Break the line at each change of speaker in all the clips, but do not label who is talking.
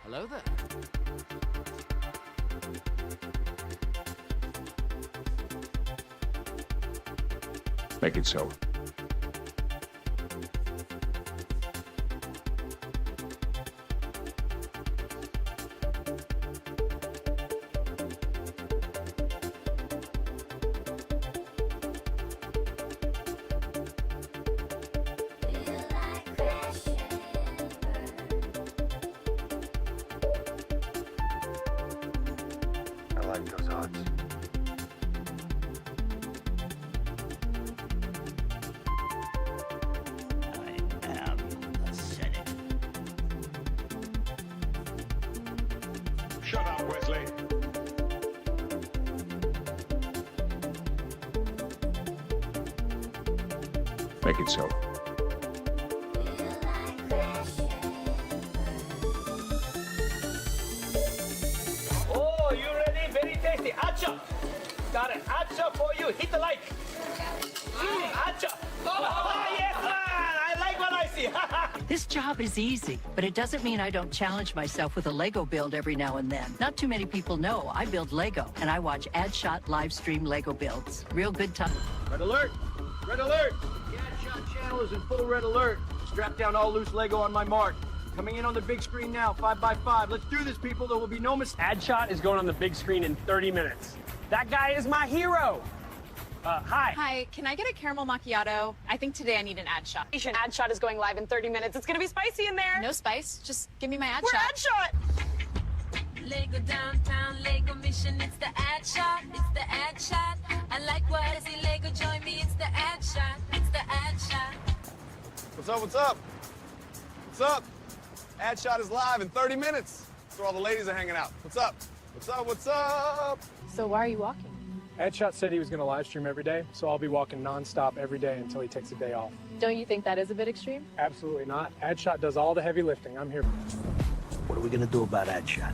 Hello there.
Make it so.
I like those odds.
I am the Senate.
Shut up, Wesley. Make it so.
Oh, you ready? Very tasty. Addshot. Got it. Addshot for you. Hit the like. Addshot. Oh, yes, man. I like what I see.
This job is easy, but it doesn't mean I don't challenge myself with a Lego build every now and then. Not too many people know I build Lego, and I watch addshot live stream Lego builds. Real good time.
Red alert. Red alert. The addshot channel is in full red alert. Strap down all loose Lego on my mark. Coming in on the big screen now, 5x5. Let's do this, people. There will be no mistake.
Addshot is going on the big screen in 30 minutes. That guy is my hero. Hi.
Hi, can I get a caramel macchiato? I think today I need an ad shot. Ad shot is going live in 30 minutes. It's gonna be spicy in there. No spice, just give me my ad shot. Ad shot!
Lego downtown, Lego mission, it's the ad shot, it's the ad shot. I like what I see, Lego join me, it's the ad shot, it's the ad shot.
What's up, what's up? What's up? Addshot is live in 30 minutes. That's where all the ladies are hanging out. What's up? What's up, what's up?
So why are you walking?
Addshot said he was going to live stream every day, so I'll be walking nonstop every day until he takes a day off.
Don't you think that is a bit extreme?
Absolutely not. Addshot does all the heavy lifting. I'm here.
What are we gonna do about Addshot?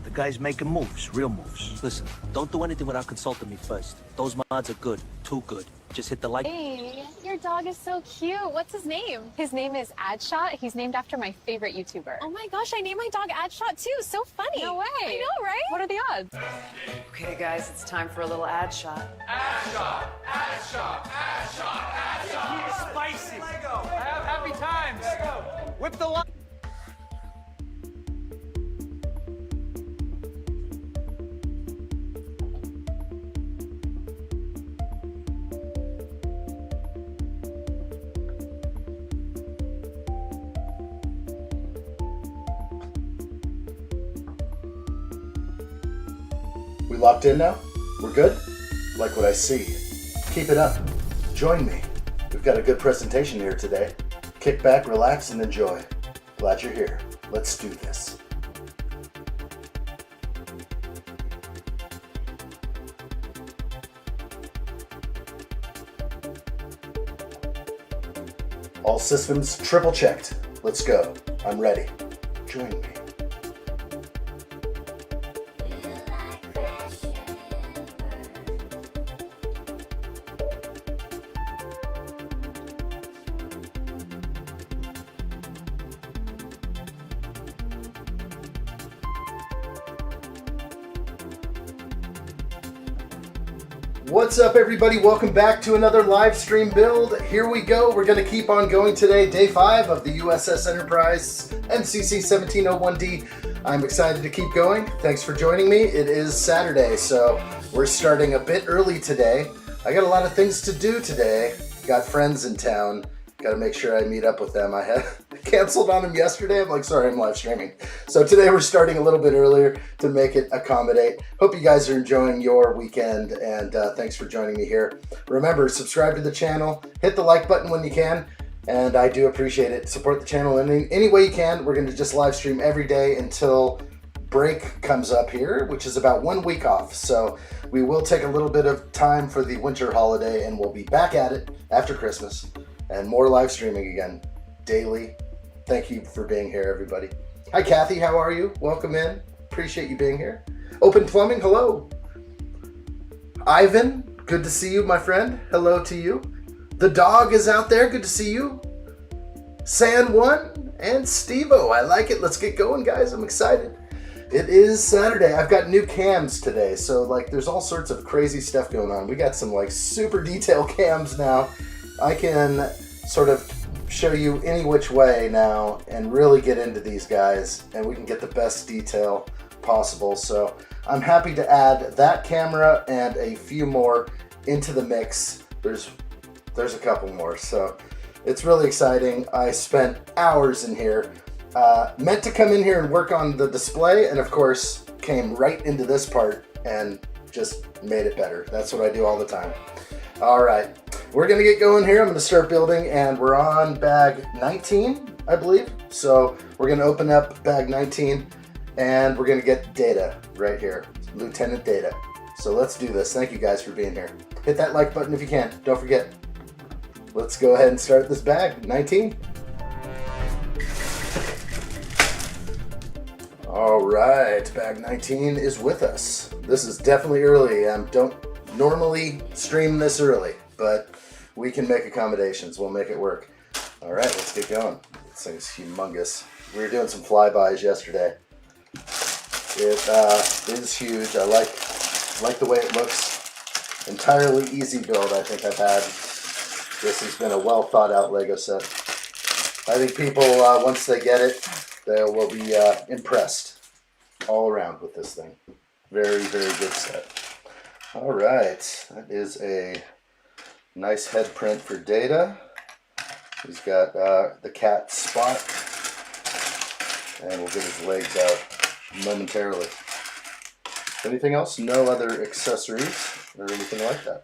The guy's making moves, real moves. Listen, don't do anything without consulting me first. Those mods are good, too good. Just hit the like.
Hey, your dog is so cute. What's his name? His name is Adshot. He's named after my favorite YouTuber. Oh my gosh, I named my dog Adshot too. So funny. No way. I know, right? What are the odds?
Okay, guys, it's time for a little ad shot.
Spicy. Lego. I have happy times. Lego. Whip the line.
We locked in now? We're good? Like what I see. Keep it up. Join me. We've got a good presentation here today. Kick back, relax, and enjoy. Glad you're here. Let's do this. All systems triple checked. Let's go. I'm ready. Join me. What's up, everybody? Welcome back to another live stream build. Here we go. We're going to keep on going today. Day 5 of the U.S.S. Enterprise NCC-1701-D. I'm excited to keep going. Thanks for joining me. It is Saturday, so we're starting a bit early today. I got a lot of things to do today. Got friends in town. Got to make sure I meet up with them. I had canceled on them yesterday. I'm like, sorry, I'm live streaming. So today we're starting a little bit earlier to make it accommodate. Hope you guys are enjoying your weekend, and thanks for joining me here. Remember, subscribe to the channel, hit the like button when you can, and I do appreciate it. Support the channel in any way you can. We're going to just live stream every day until break comes up here, which is about 1 week off. So we will take a little bit of time for the winter holiday, and we'll be back at it after Christmas. And more live streaming again, daily. Thank you for being here, everybody. Hi, Kathy, how are you? Welcome in. Appreciate you being here. Open Plumbing, hello. Ivan, good to see you, my friend. Hello to you. The dog is out there, good to see you. San Juan, and Stevo. I like it. Let's get going, guys. I'm excited. It is Saturday. I've got new cams today, so like there's all sorts of crazy stuff going on. We got some like super detailed cams now. I can sort of show you any which way now and really get into these guys, and we can get the best detail possible. So I'm happy to add that camera and a few more into the mix. There's a couple more, so it's really exciting. I spent hours in here. Meant to come in here and work on the display, and of course came right into this part and just made it better. That's what I do all the time. All right, we're gonna get going here. I'm gonna start building, and we're on bag 19, I believe. So we're gonna open up bag 19, and we're gonna get Data right here, Lieutenant Data. So let's do this. Thank you guys for being here. Hit that like button if you can. Don't forget. Let's go ahead and start this bag 19. All right, bag 19 is with us. This is definitely early. Don't normally stream this early, but we can make accommodations. We'll make it work. All right, let's get going. This thing's humongous. We were doing some flybys yesterday. It is huge. I like the way it looks. Entirely easy build, I think I've had. This has been a well thought out Lego set. I think people, once they get it, they will be impressed all around with this thing. Very, very good set. All right, that is a nice head print for Data. He's got the cat spot, and we'll get his legs out momentarily. Anything else? No other accessories or anything like that.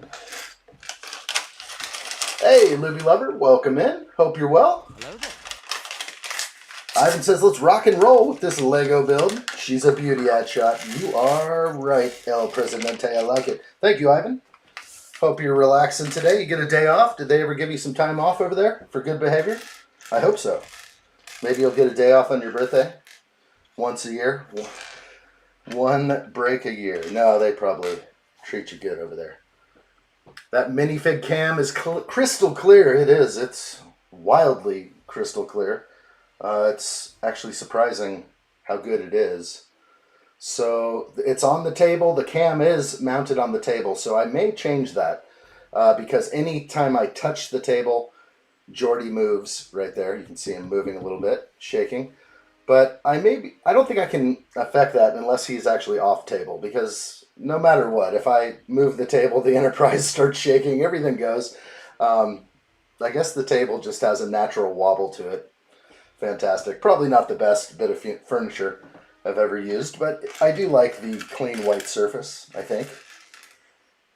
Hey, Luby Lover, welcome in. Hope you're well.
Hello there.
Ivan says, let's rock and roll with this Lego build. She's a beauty, addshot. You are right, El Presidente. I like it. Thank you, Ivan. Hope you're relaxing today. You get a day off. Did they ever give you some time off over there for good behavior? I hope so. Maybe you'll get a day off on your birthday once a year. One break a year. No, they probably treat you good over there. That minifig cam is crystal clear. It is. It's wildly crystal clear. It's actually surprising how good it is. So it's on the table. The cam is mounted on the table. So I may change that because anytime I touch the table, Jordy moves right there. You can see him moving a little bit, shaking. But I don't think I can affect that unless he's actually off table, because no matter what, if I move the table, the Enterprise starts shaking, everything goes. I guess the table just has a natural wobble to it. Fantastic. Probably not the best bit of furniture I've ever used, but I do like the clean white surface, I think.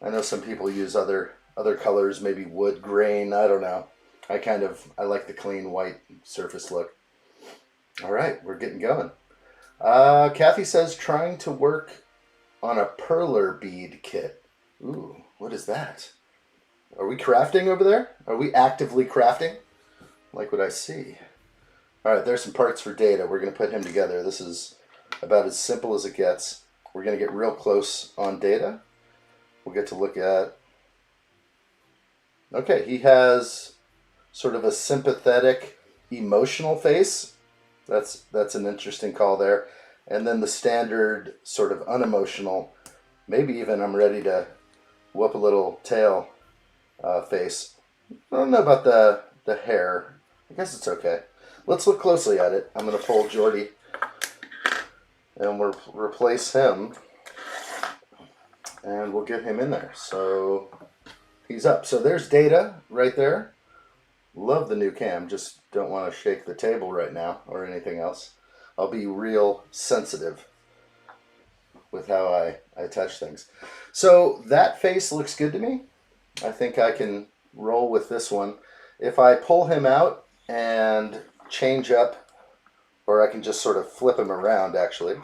I know some people use other colors, maybe wood grain, I don't know. I like the clean white surface look. All right, we're getting going. Kathy says, trying to work on a perler bead kit. Ooh, what is that? Are we crafting over there? Are we actively crafting? Like what I see. All right, there's some parts for Data. We're going to put him together. This is about as simple as it gets. We're going to get real close on Data. We'll get to look at... Okay, he has sort of a sympathetic, emotional face. That's an interesting call there. And then the standard sort of unemotional, maybe even I'm ready to whoop a little tail face. I don't know about the hair. I guess it's okay. Let's look closely at it. I'm going to pull Jordy and we'll replace him and we'll get him in there. So he's up. So there's Data right there. Love the new cam. Just don't want to shake the table right now or anything else. I'll be real sensitive with how I touch things. So that face looks good to me. I think I can roll with this one. If I pull him out and change up, or I can just sort of flip him around actually.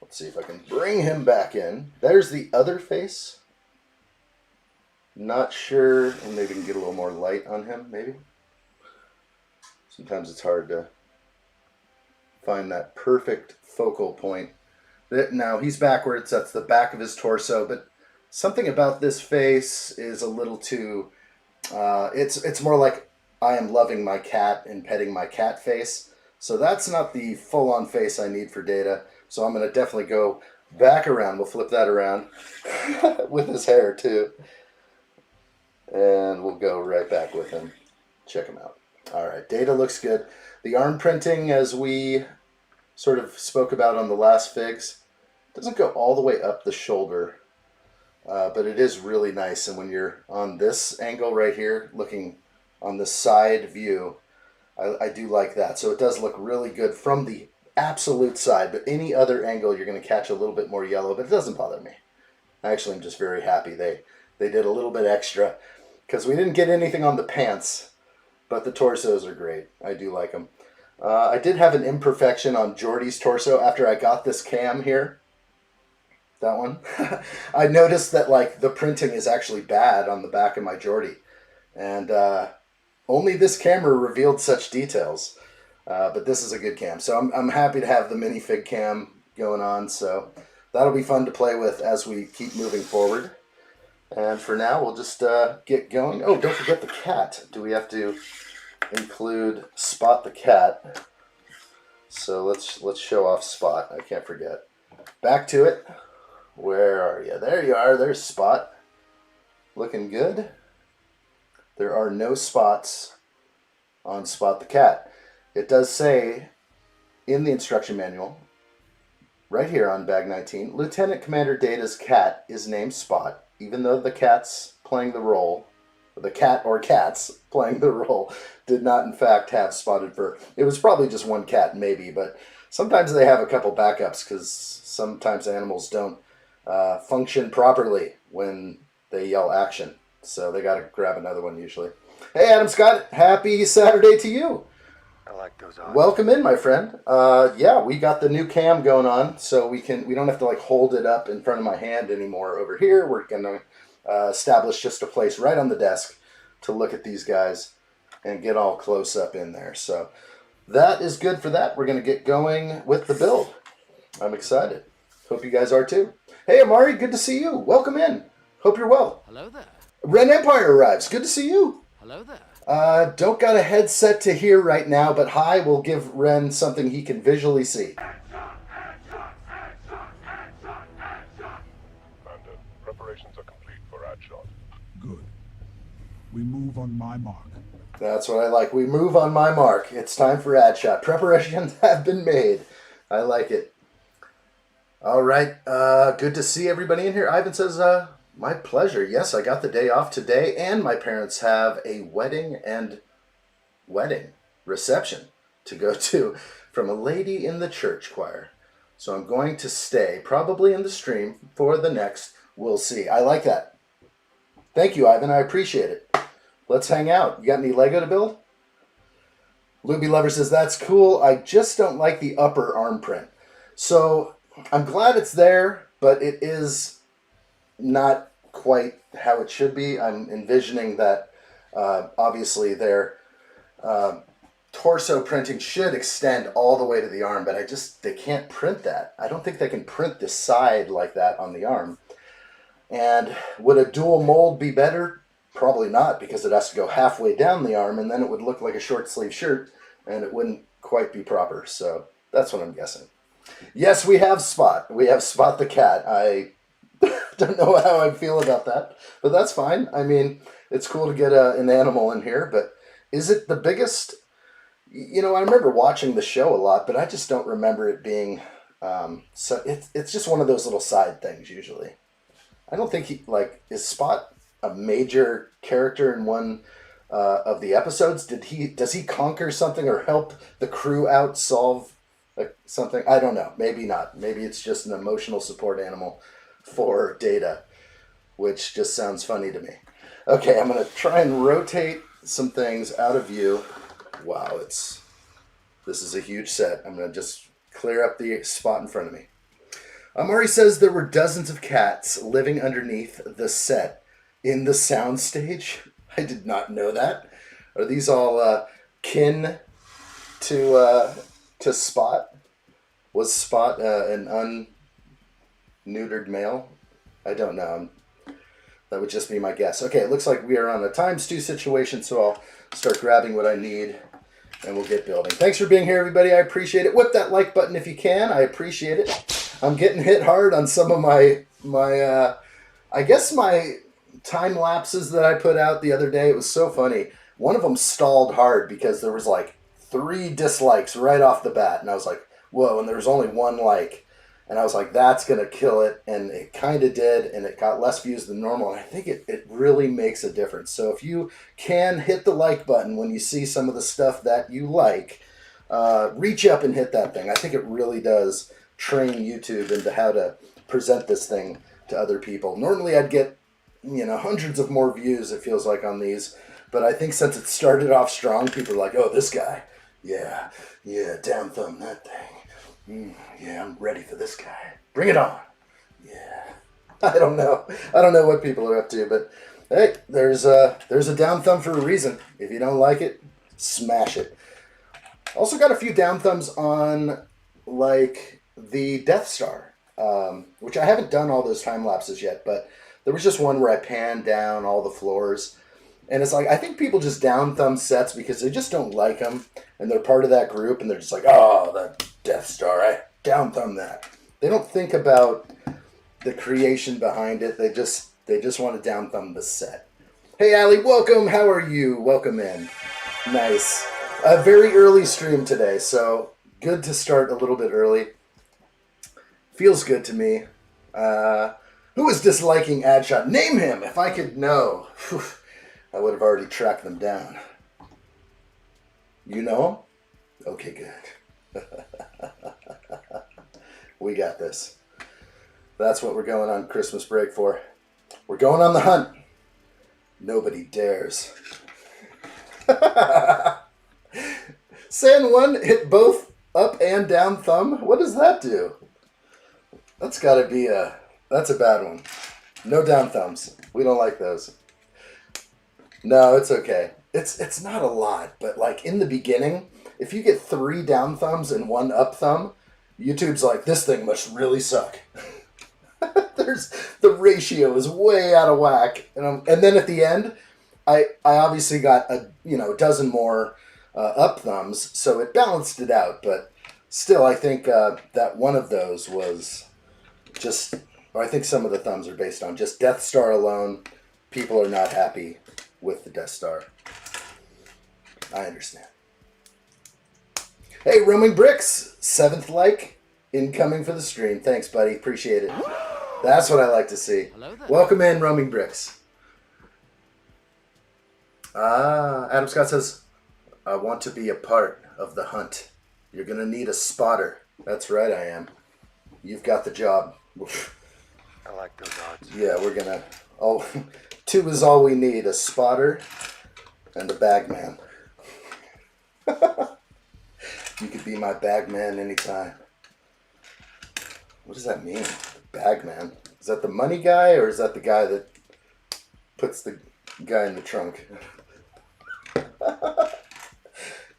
Let's see if I can bring him back in. There's the other face. Not sure, maybe we can get a little more light on him, maybe. Sometimes it's hard to find that perfect focal point. Now he's backwards, that's the back of his torso, but something about this face is a little too, it's more like I am loving my cat and petting my cat face. So that's not the full-on face I need for Data. So I'm going to definitely go back around. We'll flip that around with his hair too. And we'll go right back with him. Check him out. All right, Data looks good. The arm printing, as we sort of spoke about on the last figs, doesn't go all the way up the shoulder, but it is really nice. And when you're on this angle right here, looking on the side view, I do like that. So it does look really good from the absolute side, but any other angle you're going to catch a little bit more yellow, but it doesn't bother me. Actually, I'm just very happy they did a little bit extra, because we didn't get anything on the pants, but the torsos are great. I do like them. I did have an imperfection on Jordy's torso after I got this cam here. That one. I noticed that like the printing is actually bad on the back of my Jordy, and only this camera revealed such details. But this is a good cam, so I'm happy to have the minifig cam going on. So that'll be fun to play with as we keep moving forward. And for now, we'll just get going. Oh, don't forget the cat. Do we have to include Spot the cat? So let's show off Spot. I can't forget. Back to it. Where are you? There you are. There's Spot. Looking good. There are no spots on Spot the cat. It does say in the instruction manual, right here on bag 19, Lieutenant Commander Data's cat is named Spot, even though the cat's playing the role, the cat or cats playing the role, did not in fact have spotted fur. It was probably just one cat, maybe, but sometimes they have a couple backups because sometimes animals don't function properly when they yell action. So they got to grab another one usually. Hey, Adam Scott, happy Saturday to you.
I like those odds.
Welcome in, my friend. Yeah, we got the new cam going on, so we don't have to like hold it up in front of my hand anymore over here. We're gonna establish just a place right on the desk to look at these guys and get all close up in there. So that is good for that. We're gonna get going with the build. I'm excited. Hope you guys are too. Hey, Amari, good to see you. Welcome in. Hope you're well.
Hello there.
Ren Empire arrives. Good to see you.
Hello there.
Don't got a headset to hear right now, but hi, we'll give Ren something he can visually see.
Commander, preparations are complete for addshot.
Good. We move on my mark.
That's what I like. We move on my mark. It's time for addshot. Preparations have been made. I like it. All right. Good to see everybody in here. Ivan says, my pleasure. Yes, I got the day off today, and my parents have a wedding reception to go to from a lady in the church choir. So I'm going to stay, probably in the stream, for the next. We'll see. I like that. Thank you, Ivan. I appreciate it. Let's hang out. You got any Lego to build? Luby Lover says, that's cool. I just don't like the upper arm print. So I'm glad it's there, but it is not quite how it should be. I'm envisioning that obviously their torso printing should extend all the way to the arm, but they can't print that. I don't think they can print the side like that on the arm. And would a dual mold be better? Probably not, because it has to go halfway down the arm, and then it would look like a short sleeve shirt, and it wouldn't quite be proper. So that's what I'm guessing. Yes, we have Spot. We have Spot the cat. I don't know how I feel about that, but that's fine. I mean, it's cool to get an animal in here, but is it the biggest? You know, I remember watching the show a lot, but I just don't remember it being, so it's just one of those little side things usually. I don't think is Spot a major character in one of the episodes? Does he conquer something or help the crew out solve something? I don't know. Maybe not. Maybe it's just an emotional support animal for Data, which just sounds funny to me. Okay, I'm going to try and rotate some things out of view. Wow, this is a huge set. I'm going to just clear up the spot in front of me. Amari says there were dozens of cats living underneath the set in the sound stage. I did not know that. Are these all kin to Spot? Was Spot an unneutered male? I don't know. That would just be my guess. Okay, it looks like we are on a ×2 situation, so I'll start grabbing what I need, and we'll get building. Thanks for being here, everybody. I appreciate it. Whip that like button if you can. I appreciate it. I'm getting hit hard on some of my I guess my time lapses that I put out the other day. It was so funny. One of them stalled hard because there was like 3 dislikes right off the bat, and I was like, whoa, and there was only 1 like. And I was like, that's going to kill it. And it kind of did. And it got less views than normal. And I think it really makes a difference. So if you can hit the like button when you see some of the stuff that you like, reach up and hit that thing. I think it really does train YouTube into how to present this thing to other people. Normally I'd get, hundreds of more views, it feels like, on these. But I think since it started off strong, people are like, oh, this guy. Yeah, down thumb that thing. Yeah, I'm ready for this guy. Bring it on. Yeah. I don't know what people are up to, but hey, there's a down thumb for a reason. If you don't like it, smash it. Also got a few down thumbs on, like, the Death Star, which I haven't done all those time lapses yet, but there was just one where I panned down all the floors. And it's like, I think people just down thumb sets because they just don't like them, and they're part of that group, and they're just like, oh, that Death Star, I down thumb that. They don't think about the creation behind it. They just want to down thumb the set. Hey, Allie, welcome. How are you? Welcome in. Nice. A very early stream today, so good to start a little bit early. Feels good to me. Who is disliking addshot? Name him if I could know. Whew. I would have already tracked them down. You know him? Okay, good. We got this. That's what we're going on Christmas break for. We're going on the hunt. Nobody dares. San 1 hit both up and down thumb. What does that do? That's got to be that's a bad one. No down thumbs. We don't like those. No, it's okay. It's not a lot, but like in the beginning, if you get 3 down thumbs and 1 up thumb, YouTube's like, this thing must really suck. The ratio is way out of whack, and then at the end, I obviously got a dozen more up thumbs, so it balanced it out. But still, I think that one of those was just, or I think some of the thumbs are based on just Death Star alone. People are not happy with the Death Star. I understand. Hey, Roaming Bricks, 7th like, incoming for the stream. Thanks, buddy. Appreciate it. That's what I like to see. Welcome in, Roaming Bricks. Adam Scott says, I want to be a part of the hunt. You're going to need a spotter. That's right, I am. You've got the job.
I like those odds.
Yeah, we're going to... Oh, 2 is all we need. A spotter and a bagman. You could be my bagman anytime. What does that mean? Bagman? Is that the money guy, or is that the guy that puts the guy in the trunk?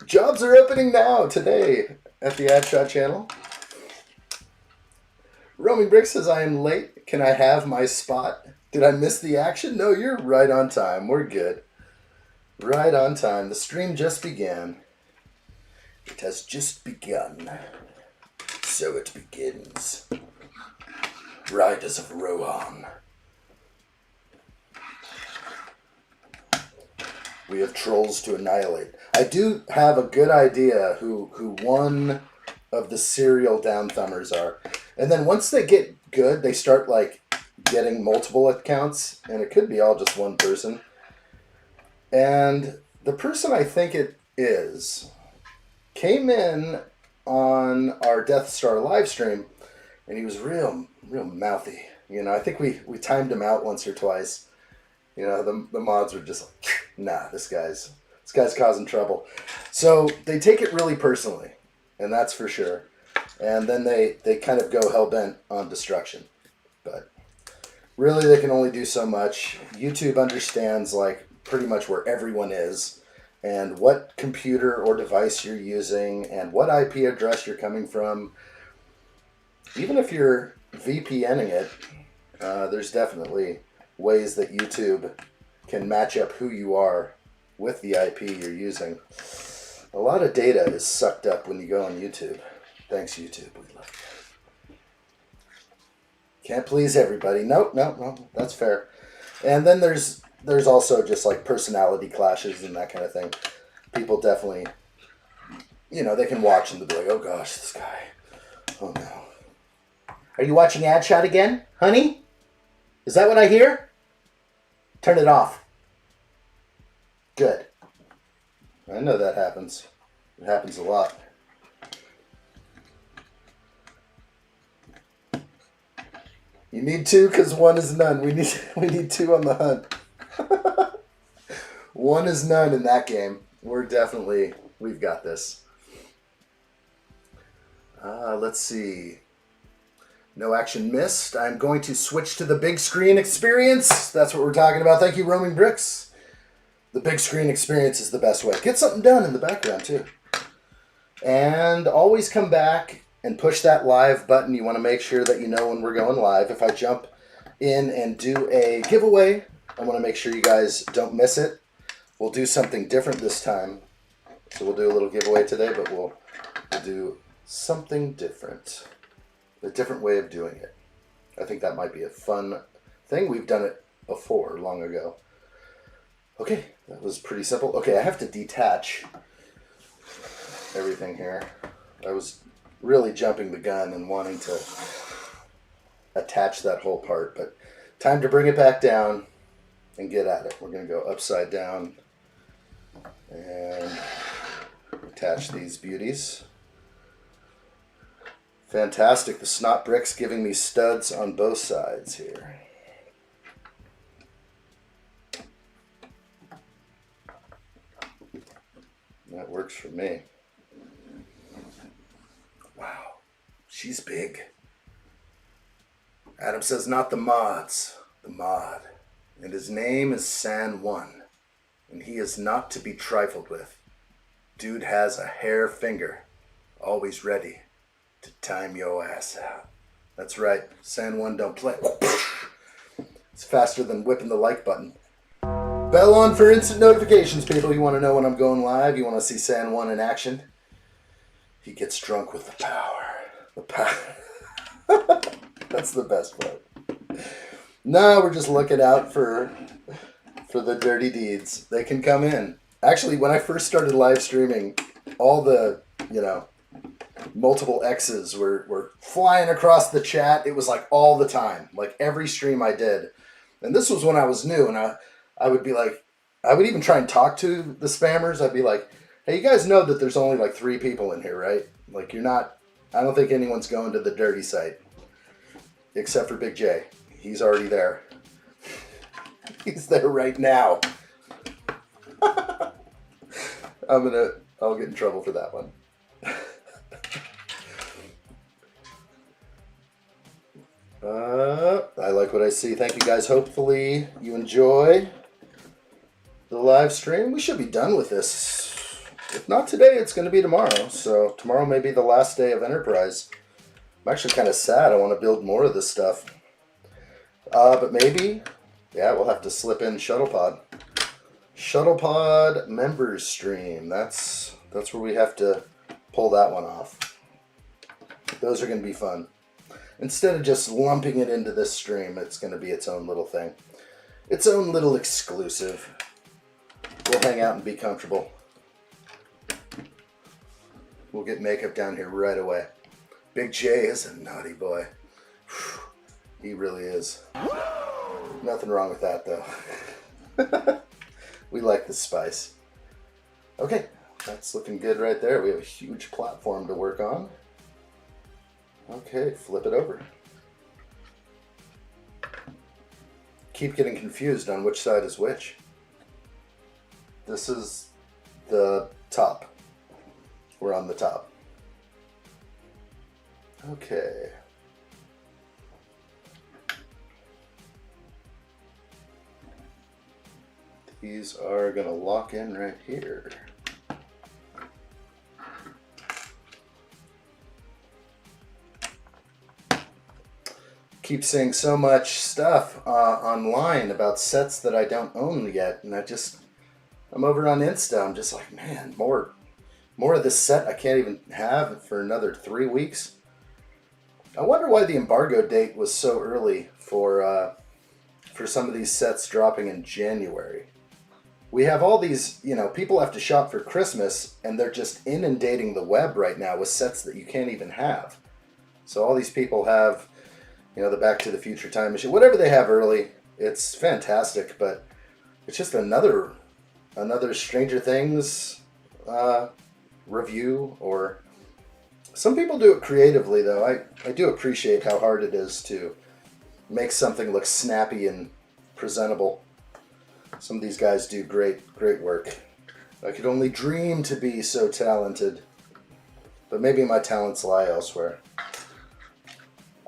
Jobs are opening now, today, at the addshot channel. Roaming Brick says, I am late. Can I have my spot? Did I miss the action? No, you're right on time. We're good. Right on time. The stream just began. It has just begun. So it begins. Riders of Rohan. We have trolls to annihilate. I do have a good idea who one of the serial down thumbers are. And then once they get good, they start like getting multiple accounts, and it could be all just one person. And the person I think it is came in on our Death Star live stream, and he was real mouthy. I think we timed him out once or twice. The mods were just like, nah, this guy's causing trouble. So they take it really personally, and that's for sure. And then they kind of go hell-bent on destruction. But really, they can only do so much. YouTube understands like pretty much where everyone is, and what computer or device you're using, and what IP address you're coming from. Even if you're VPNing it, there's definitely ways that YouTube can match up who you are with the IP you're using. A lot of data is sucked up when you go on YouTube. Thanks, YouTube. We love you. Can't please everybody. Nope, that's fair. And then there's also just like personality clashes and that kind of thing. People definitely, you know, they can watch and they'll be like, oh gosh, this guy. Oh no. Are you watching addshot again, honey? Is that what I hear? Turn it off. Good. I know that happens. It happens a lot. You need two because one is none. We need two on the hunt. One is none in that game. We've got this. Let's see. No action missed. I'm going to switch to the big screen experience. That's what we're talking about. Thank you, Roaming Bricks. The big screen experience is the best way. Get something done in the background, too. And always come back and push that live button. You want to make sure that you know when we're going live. If I jump in and do a giveaway, I want to make sure you guys don't miss it. We'll do something different this time. So we'll do a little giveaway today, but we'll do something different. A different way of doing it. I think that might be a fun thing. We've done it before, long ago. Okay, that was pretty simple. Okay, I have to detach everything here. I was really jumping the gun and wanting to attach that whole part, but time to bring it back down and get at it. We're going to go upside down and attach these beauties. Fantastic. The snot brick's giving me studs on both sides here. That works for me. Wow. She's big. Adam says not the mods. The mod. And his name is San One. And he is not to be trifled with. Dude has a hair finger. Always ready to time your ass out. That's right. San One don't play. It's faster than whipping the like button. Bell on for instant notifications, people. You want to know when I'm going live? You want to see San One in action? He gets drunk with the power. The power. That's the best part. No, we're just looking out for the dirty deeds. They can come in. Actually, when I first started live streaming, all the, multiple X's were flying across the chat. It was like all the time, like every stream I did. And this was when I was new, and I would be like, I would even try and talk to the spammers. I'd be like, hey, you guys know that there's only like 3 people in here, right? Like I don't think anyone's going to the dirty site. Except for Big J. He's already there. He's there right now. I'll get in trouble for that one. I like what I see. Thank you guys. Hopefully you enjoy the live stream. We should be done with this. If not today, it's going to be tomorrow. So tomorrow may be the last day of Enterprise. I'm actually kind of sad. I want to build more of this stuff. But maybe, yeah, we'll have to slip in Shuttlepod. Shuttlepod members stream. That's where we have to pull that one off. Those are going to be fun. Instead of just lumping it into this stream, it's going to be its own little thing. Its own little exclusive. We'll hang out and be comfortable. We'll get makeup down here right away. Big J is a naughty boy. He really is. Nothing wrong with that, though. We like the spice. Okay, that's looking good right there. We have a huge platform to work on. Okay, flip it over. Keep getting confused on which side is which. This is the top. We're on the top. Okay. These are going to lock in right here. keep seeing so much stuff online about sets that I don't own yet, and I'm over on Insta. I'm just like, man, more of this set I can't even have for another 3 weeks. I wonder why the embargo date was so early for some of these sets dropping in January. We have all these, people have to shop for Christmas, and they're just inundating the web right now with sets that you can't even have. So all these people have, the Back to the Future time machine, whatever they have early. It's fantastic, but it's just another Stranger Things review. Or some people do it creatively, though. I do appreciate how hard it is to make something look snappy and presentable. Some of these guys do great work. I could only dream to be so talented, but maybe my talents lie elsewhere.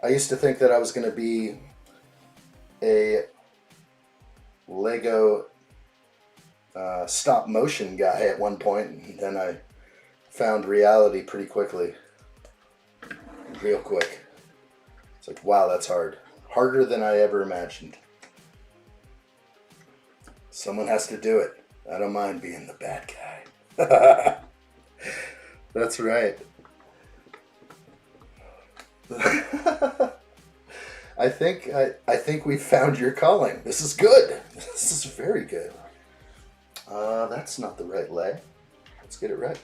I used to think that I was going to be a Lego stop motion guy at one point, and then I found reality pretty quickly. Real quick. It's like, wow, that's hard. Harder than I ever imagined. Someone has to do it. I don't mind being the bad guy. That's right. I think we found your calling. This is good. This is very good. That's not the right lay. Let's get it right.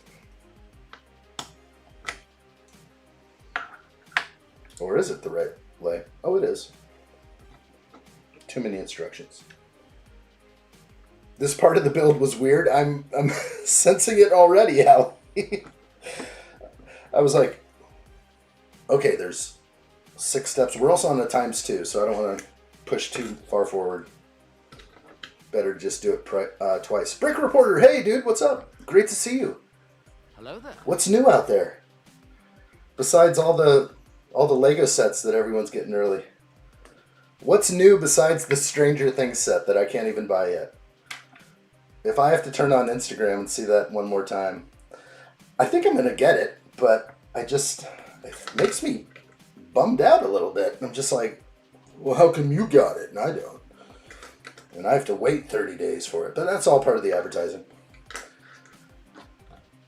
Or is it the right lay? Oh, it is. Too many instructions. This part of the build was weird. I'm sensing it already, Al. I was like, okay, there's 6 steps. We're also on the ×2, so I don't want to push too far forward. Better just do it twice. Brick Reporter, hey dude, what's up? Great to see you.
Hello there.
What's new out there? Besides all the Lego sets that everyone's getting early. What's new besides the Stranger Things set that I can't even buy yet? If I have to turn on Instagram and see that one more time, I think I'm going to get it, but it makes me bummed out a little bit. I'm just like, well, how come you got it and I don't? And I have to wait 30 days for it, but that's all part of the advertising.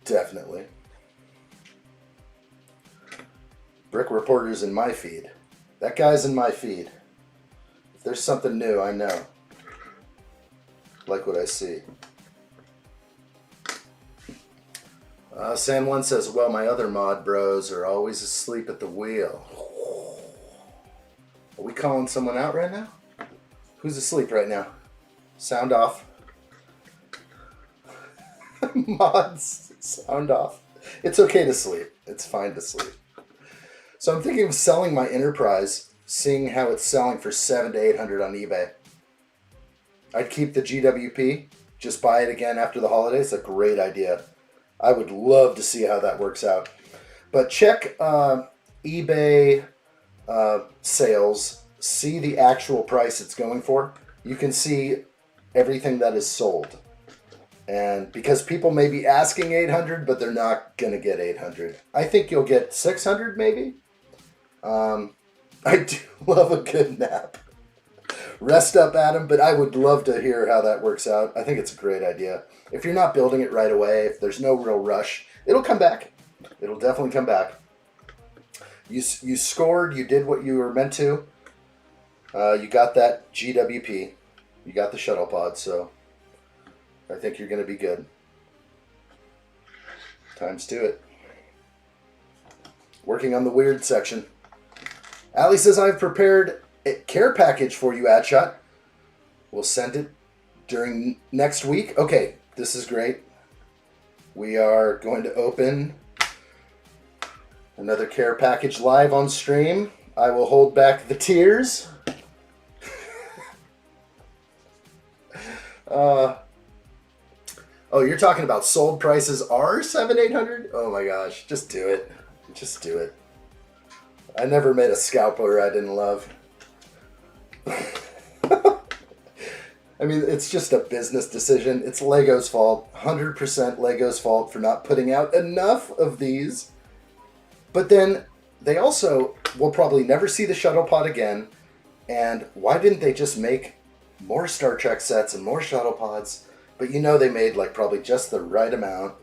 Definitely. Brick Reporter's in my feed. That guy's in my feed. If there's something new, I know. Like what I see. San One says, well, my other mod bros are always asleep at the wheel. Are we calling someone out right now? Who's asleep right now? Sound off. Mods, sound off. It's okay to sleep. It's fine to sleep. So I'm thinking of selling my Enterprise, seeing how it's selling for $700 to $800 on eBay. I'd keep the GWP, just buy it again after the holidays. A great idea. I would love to see how that works out. But check eBay sales, see the actual price it's going for. You can see everything that is sold. And because people may be asking 800, but they're not going to get 800. I think you'll get 600 maybe. I do love a good nap. Rest up, Adam, but I would love to hear how that works out. I think it's a great idea. If you're not building it right away, if there's no real rush, it'll come back. It'll definitely come back. You scored, you did what you were meant to. You got that GWP. You got the shuttle pod, so I think you're going to be good. Times to it. Working on the weird section. Allie says, I've prepared a care package for you, addshot. We'll send it during next week. Okay, this is great. We are going to open another care package live on stream. I will hold back the tears. Oh, you're talking about sold prices are $700-800? Oh my gosh, just do it. Just do it. I never made a scalper I didn't love. I mean, it's just a business decision. It's Lego's fault. 100% Lego's fault for not putting out enough of these. But then they also will probably never see the shuttle pod again. And why didn't they just make more Star Trek sets and more shuttle pods? But you know they made like probably just the right amount.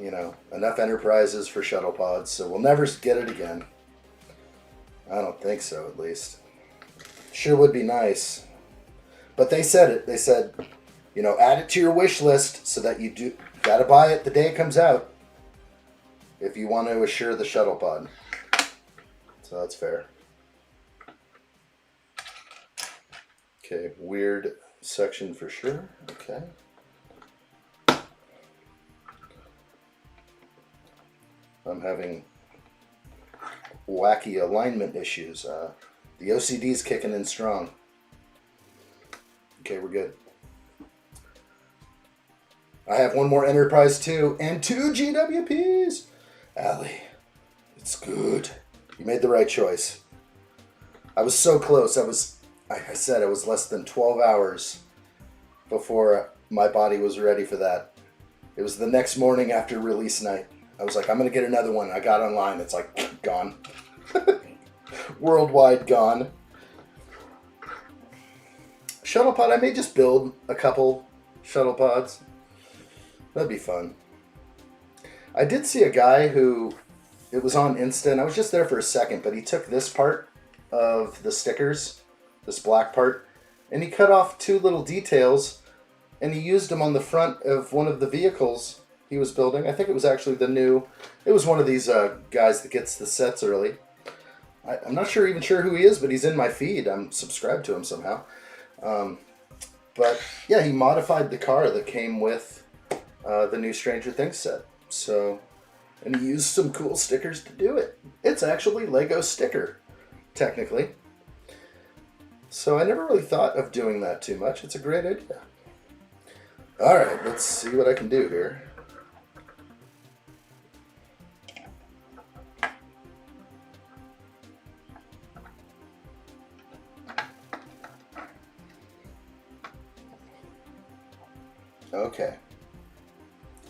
You know, enough Enterprises for shuttle pods, so we'll never get it again. I don't think so, at least. Sure would be nice. But they said it. They said, you know, add it to your wish list so that you gotta buy it the day it comes out if you want to assure the shuttle pod. So that's fair. Okay, weird section for sure. Okay. I'm having wacky alignment issues. The OCD's kicking in strong. Okay, we're good. I have one more Enterprise 2 and 2 GWPs. Allie, it's good. You made the right choice. I was so close. Like I said, it was less than 12 hours before my body was ready for that. It was the next morning after release night. I was like, I'm going to get another one. I got online. It's like, gone. Worldwide gone. Shuttle pod, I may just build a couple shuttle pods. That'd be fun. I did see a guy who, it was on Insta, and I was just there for a second, but he took this part of the stickers, this black part, and he cut off two little details, and he used them on the front of one of the vehicles he was building. I think it was actually it was one of these guys that gets the sets early. I'm not even sure who he is, but he's in my feed. I'm subscribed to him somehow. But yeah, he modified the car that came with the new Stranger Things set. So, and he used some cool stickers to do it. It's actually Lego sticker, technically. So I never really thought of doing that too much. It's a great idea. All right, let's see what I can do here. Okay.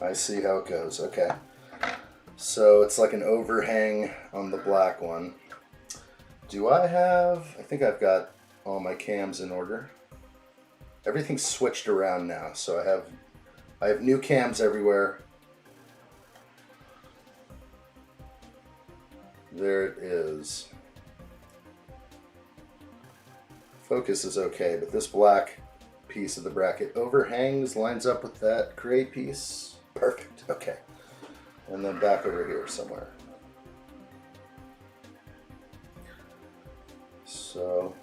I see how it goes. Okay. So it's like an overhang on the black one. I think I've got all my cams in order. Everything's switched around now, so I have new cams everywhere. There it is. Focus is okay, but this black piece of the bracket overhangs, lines up with that gray piece. Perfect. Okay. And then back over here somewhere. So,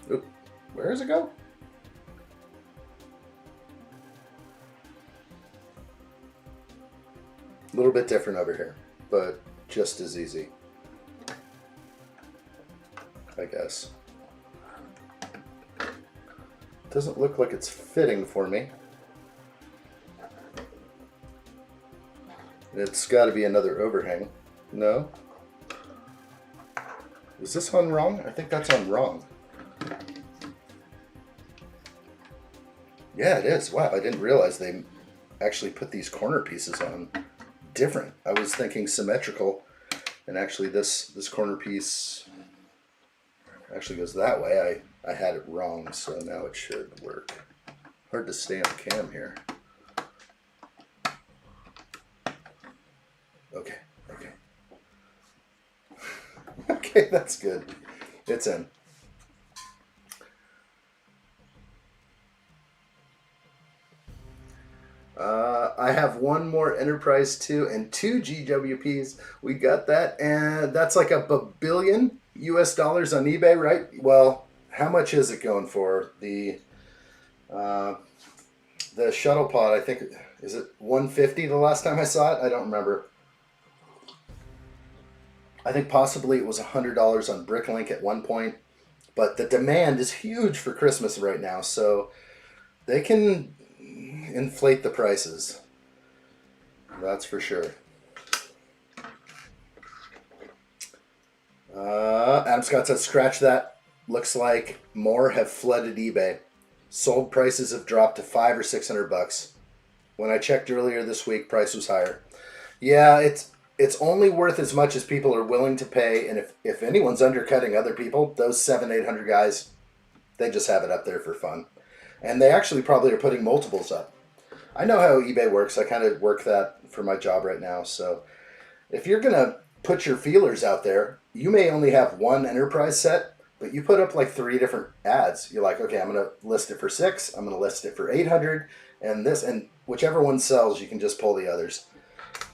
oop, where does it go? A little bit different over here, but just as easy, I guess. Doesn't look like it's fitting for me. It's got to be another overhang. No? Is this on wrong? I think that's on wrong. Yeah, it is. Wow, I didn't realize they actually put these corner pieces on different. I was thinking symmetrical, and actually this corner piece actually goes that way. I had it wrong, so now it should work. Hard to stay on cam here. Okay. Okay, that's good. It's in. I have one more Enterprise 2 and 2 GWPs. We got that, and that's like $1 billion US dollars on eBay, right? Well, how much is it going for? The shuttle pod, I think, is it 150 the last time I saw it? I don't remember. I think possibly it was $100 on Bricklink at one point, but the demand is huge for Christmas right now, so they can inflate the prices. That's for sure. Adam Scott says, scratch that. Looks like more have flooded eBay. Sold prices have dropped to $500 or $600. When I checked earlier this week, price was higher. Yeah, it's only worth as much as people are willing to pay. And if anyone's undercutting other people, those 700-800 guys, they just have it up there for fun. And they actually probably are putting multiples up. I know how eBay works. I kind of work that for my job right now. So if you're going to put your feelers out there, you may only have one enterprise set, but you put up like 3 different ads. You're like, okay, I'm going to list it for 6. I'm going to list it for 800 and this, and whichever one sells, you can just pull the others.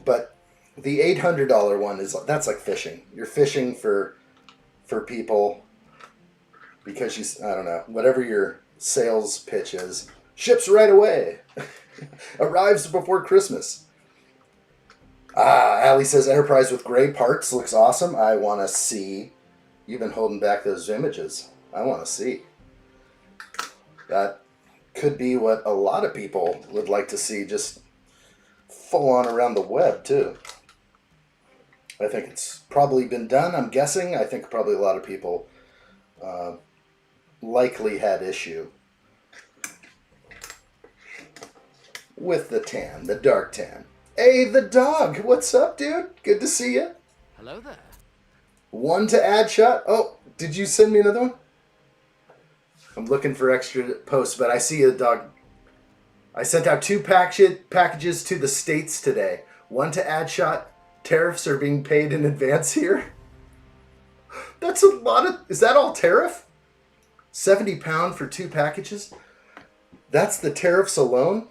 But the $800 one that's like fishing. You're fishing for people because I don't know, whatever your sales pitch is, ships right away. Arrives before Christmas. Allie says Enterprise with gray parts looks awesome. I want to see. You've been holding back those images. I want to see. That could be what a lot of people would like to see, just full on around the web too. I think it's probably been done, I'm guessing. I think probably a lot of people likely had issue with the tan, the dark tan. Hey, the dog. What's up, dude? Good to see you.
Hello there.
1 to addshot. Oh, did you send me another one? I'm looking for extra posts, but I see a dog. I sent out 2 packages to the States today. 1 to addshot. Tariffs are being paid in advance here. That's a lot of... Is that all tariff? £70 for 2 packages? That's the tariffs alone?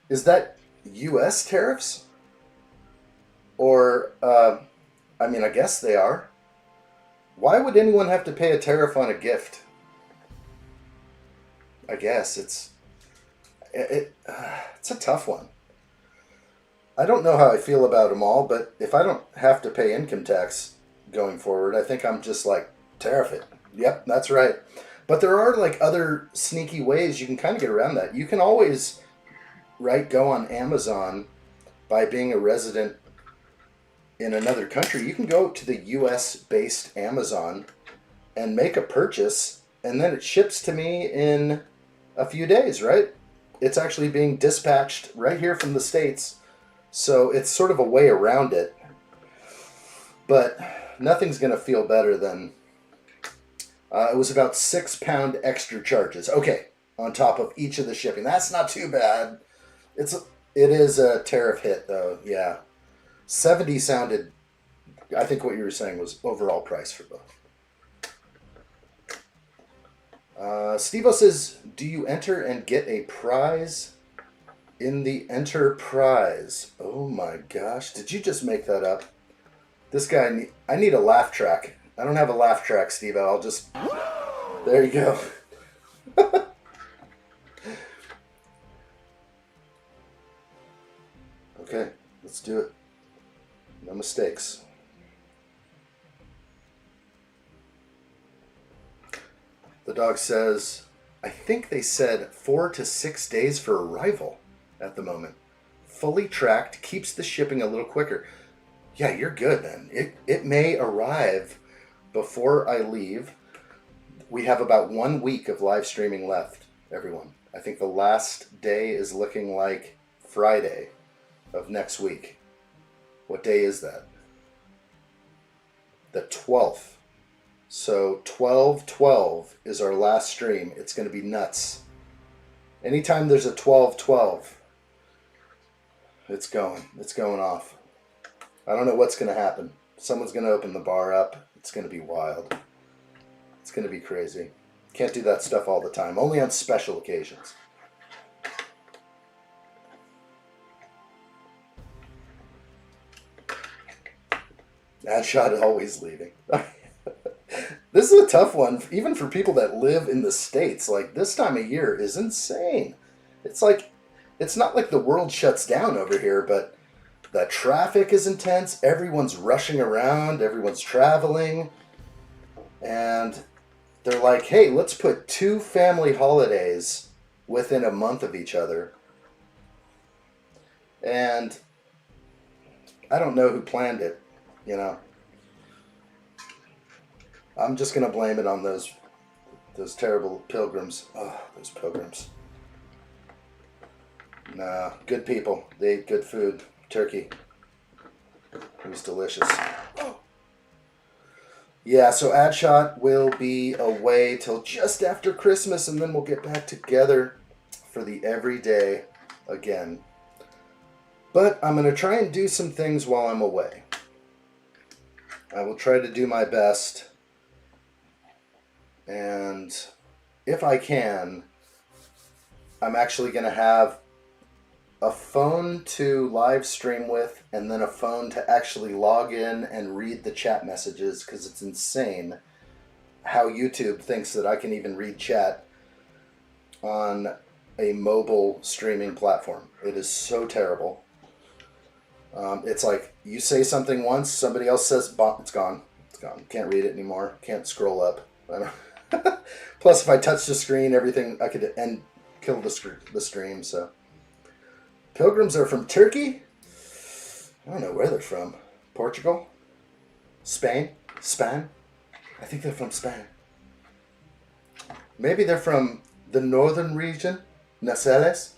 Is that U.S. tariffs? Or, I mean, I guess they are. Why would anyone have to pay a tariff on a gift? I guess it's a tough one. I don't know how I feel about them all, but if I don't have to pay income tax going forward, I think I'm just like, tariff it. Yep, that's right. But there are like other sneaky ways you can kind of get around that. You can always, right, go on Amazon by being a resident in another country. You can go to the U.S. based Amazon and make a purchase, and then it ships to me in a few days, right? It's actually being dispatched right here from the States. So it's sort of a way around it. But nothing's going to feel better than... it was about £6 extra charges. Okay, on top of each of the shipping. That's not too bad. It is a tariff hit, though, yeah. 70 sounded... I think what you were saying was overall price for both. Steve-O says, do you enter and get a prize in the Enterprise? Oh my gosh, did you just make that up? This guy, I need a laugh track. I don't have a laugh track, Steve-O. I'll just... There you go. Okay, let's do it. No mistakes. The dog says, I think they said 4 to 6 days for arrival at the moment. Fully tracked, keeps the shipping a little quicker. Yeah, you're good then. It may arrive before I leave. We have about 1 week of live streaming left, everyone. I think the last day is looking like Friday of next week. What day is that? The 12th. So 12/12 is our last stream. It's going to be nuts. Anytime there's a 12/12, it's going off. I don't know what's going to happen. Someone's going to open the bar up. It's going to be wild. It's going to be crazy. Can't do that stuff all the time. Only on special occasions. Addshot always leaving. This is a tough one, even for people that live in the States. Like, this time of year is insane. It's like, it's not like the world shuts down over here, but the traffic is intense. Everyone's rushing around. Everyone's traveling. And they're like, hey, let's put 2 family holidays within a month of each other. And I don't know who planned it, you know. I'm just going to blame it on those terrible pilgrims. Oh, those pilgrims. Nah, good people. They eat good food. Turkey. It was delicious. Yeah, so addshot will be away till just after Christmas, and then we'll get back together for the everyday again. But I'm going to try and do some things while I'm away. I will try to do my best, and if I can, I'm actually going to have a phone to live stream with, and then a phone to actually log in and read the chat messages, because it's insane how YouTube thinks that I can even read chat on a mobile streaming platform. It is so terrible. It's like you say something once, somebody else says, it's gone. It's gone. Can't read it anymore. Can't scroll up. Plus, if I touch the screen, everything, I could kill the stream, so. Pilgrims are from Turkey? I don't know where they're from. Portugal? Spain? Spain? I think they're from Spain. Maybe they're from the northern region? Naceles?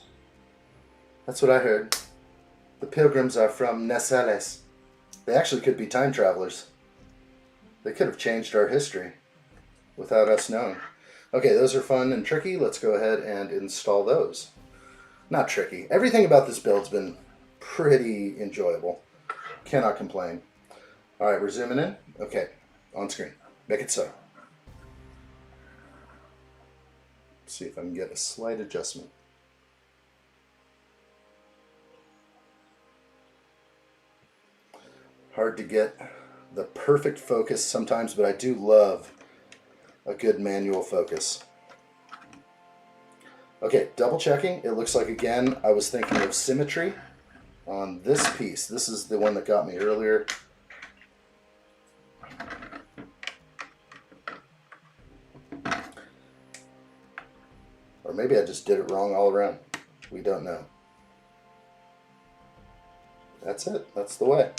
That's what I heard. The pilgrims are from Naceles. They actually could be time travelers. They could have changed our history without us knowing. Okay, those are fun and tricky. Let's go ahead and install those. Not tricky. Everything about this build's been pretty enjoyable. Cannot complain. Alright, we're zooming in. Okay, on screen. Make it so. See if I can get a slight adjustment. Hard to get the perfect focus sometimes, but I do love a good manual focus. Okay, double checking. It looks like, again, I was thinking of symmetry on this piece. This is the one that got me earlier. Or maybe I just did it wrong all around. We don't know. That's it. That's the way.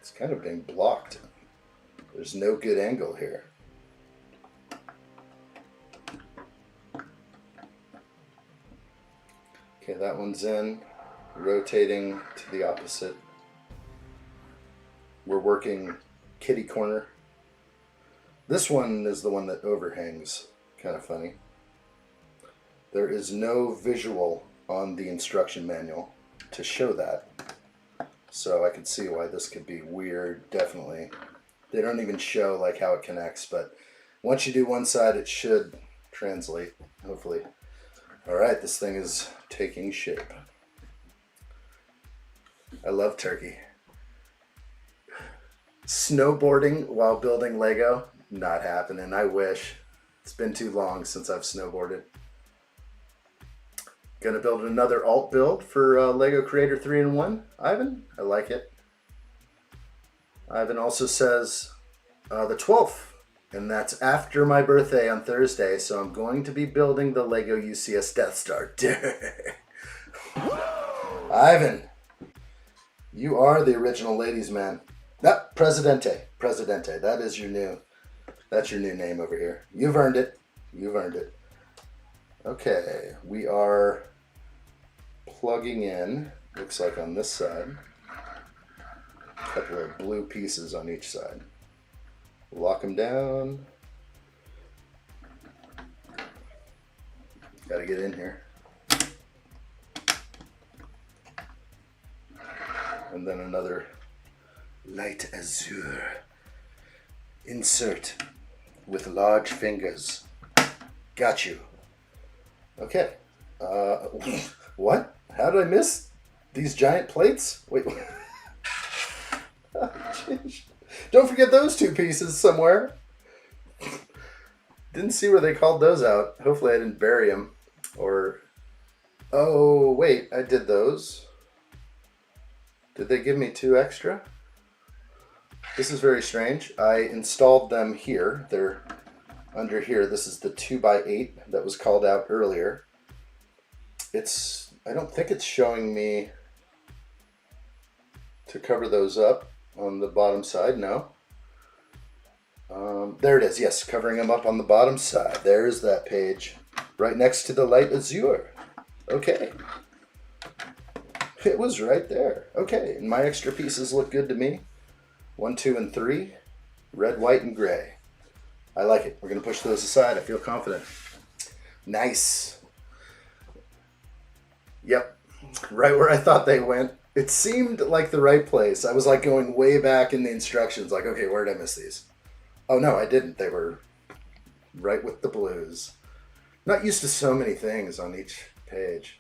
It's kind of being blocked. There's no good angle here. Okay, that one's in. Rotating to the opposite. We're working kitty corner. This one is the one that overhangs. Kind of funny. There is no visual on the instruction manual to show that. So I can see why this could be weird, definitely. They don't even show like how it connects, but once you do one side, it should translate, hopefully. All right, this thing is taking shape. I love Turkey. Snowboarding while building Lego, not happening. I wish. It's been too long since I've snowboarded. Gonna build another alt build for Lego Creator 3-in-1. Ivan, I like it. Ivan also says the 12th, and that's after my birthday on Thursday, so I'm going to be building the Lego U.S.S Death Star. Ivan, you are the original ladies' man. No, Presidente. Presidente. That's your new name over here. You've earned it. You've earned it. Okay, we are plugging in, looks like on this side, a couple of blue pieces on each side. Lock them down. Got to get in here. And then another light azure. Insert with large fingers. Got you. Okay. What? How did I miss these giant plates? Wait. Oh, don't forget those two pieces somewhere. Didn't see where they called those out. Hopefully I didn't bury them. Or... oh, wait. I did those. Did they give me 2 extra? This is very strange. I installed them here. They're under here. This is the 2x8 that was called out earlier. I don't think it's showing me to cover those up on the bottom side. No. There it is. Yes, covering them up on the bottom side. There's that page right next to the light azure. Okay. It was right there. Okay, and my extra pieces look good to me. 1, 2, and 3. Red, white, and gray. I like it. We're going to push those aside. I feel confident. Nice. Yep. Right where I thought they went. It seemed like the right place. I was like going way back in the instructions. Like, okay, where did I miss these? Oh, no, I didn't. They were right with the blues. Not used to so many things on each page.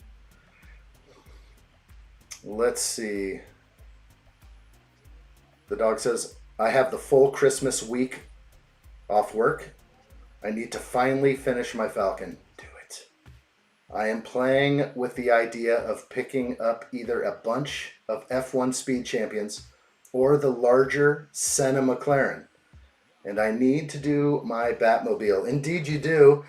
Let's see. The dog says, I have the full Christmas week off work. I need to finally finish my Falcon. Do it. I am playing with the idea of picking up either a bunch of F1 Speed Champions or the larger Senna McLaren. And I need to do my Batmobile. Indeed you do.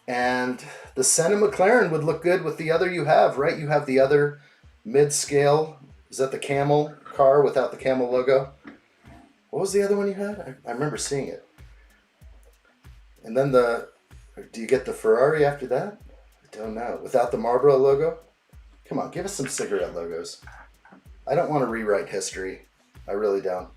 And the Senna McLaren would look good with the other you have, right? You have the other mid-scale. Is that the camel car without the camel logo? What was the other one you had? I remember seeing it. And then do you get the Ferrari after that? I don't know. Without the Marlboro logo? Come on, give us some cigarette logos. I don't want to rewrite history. I really don't.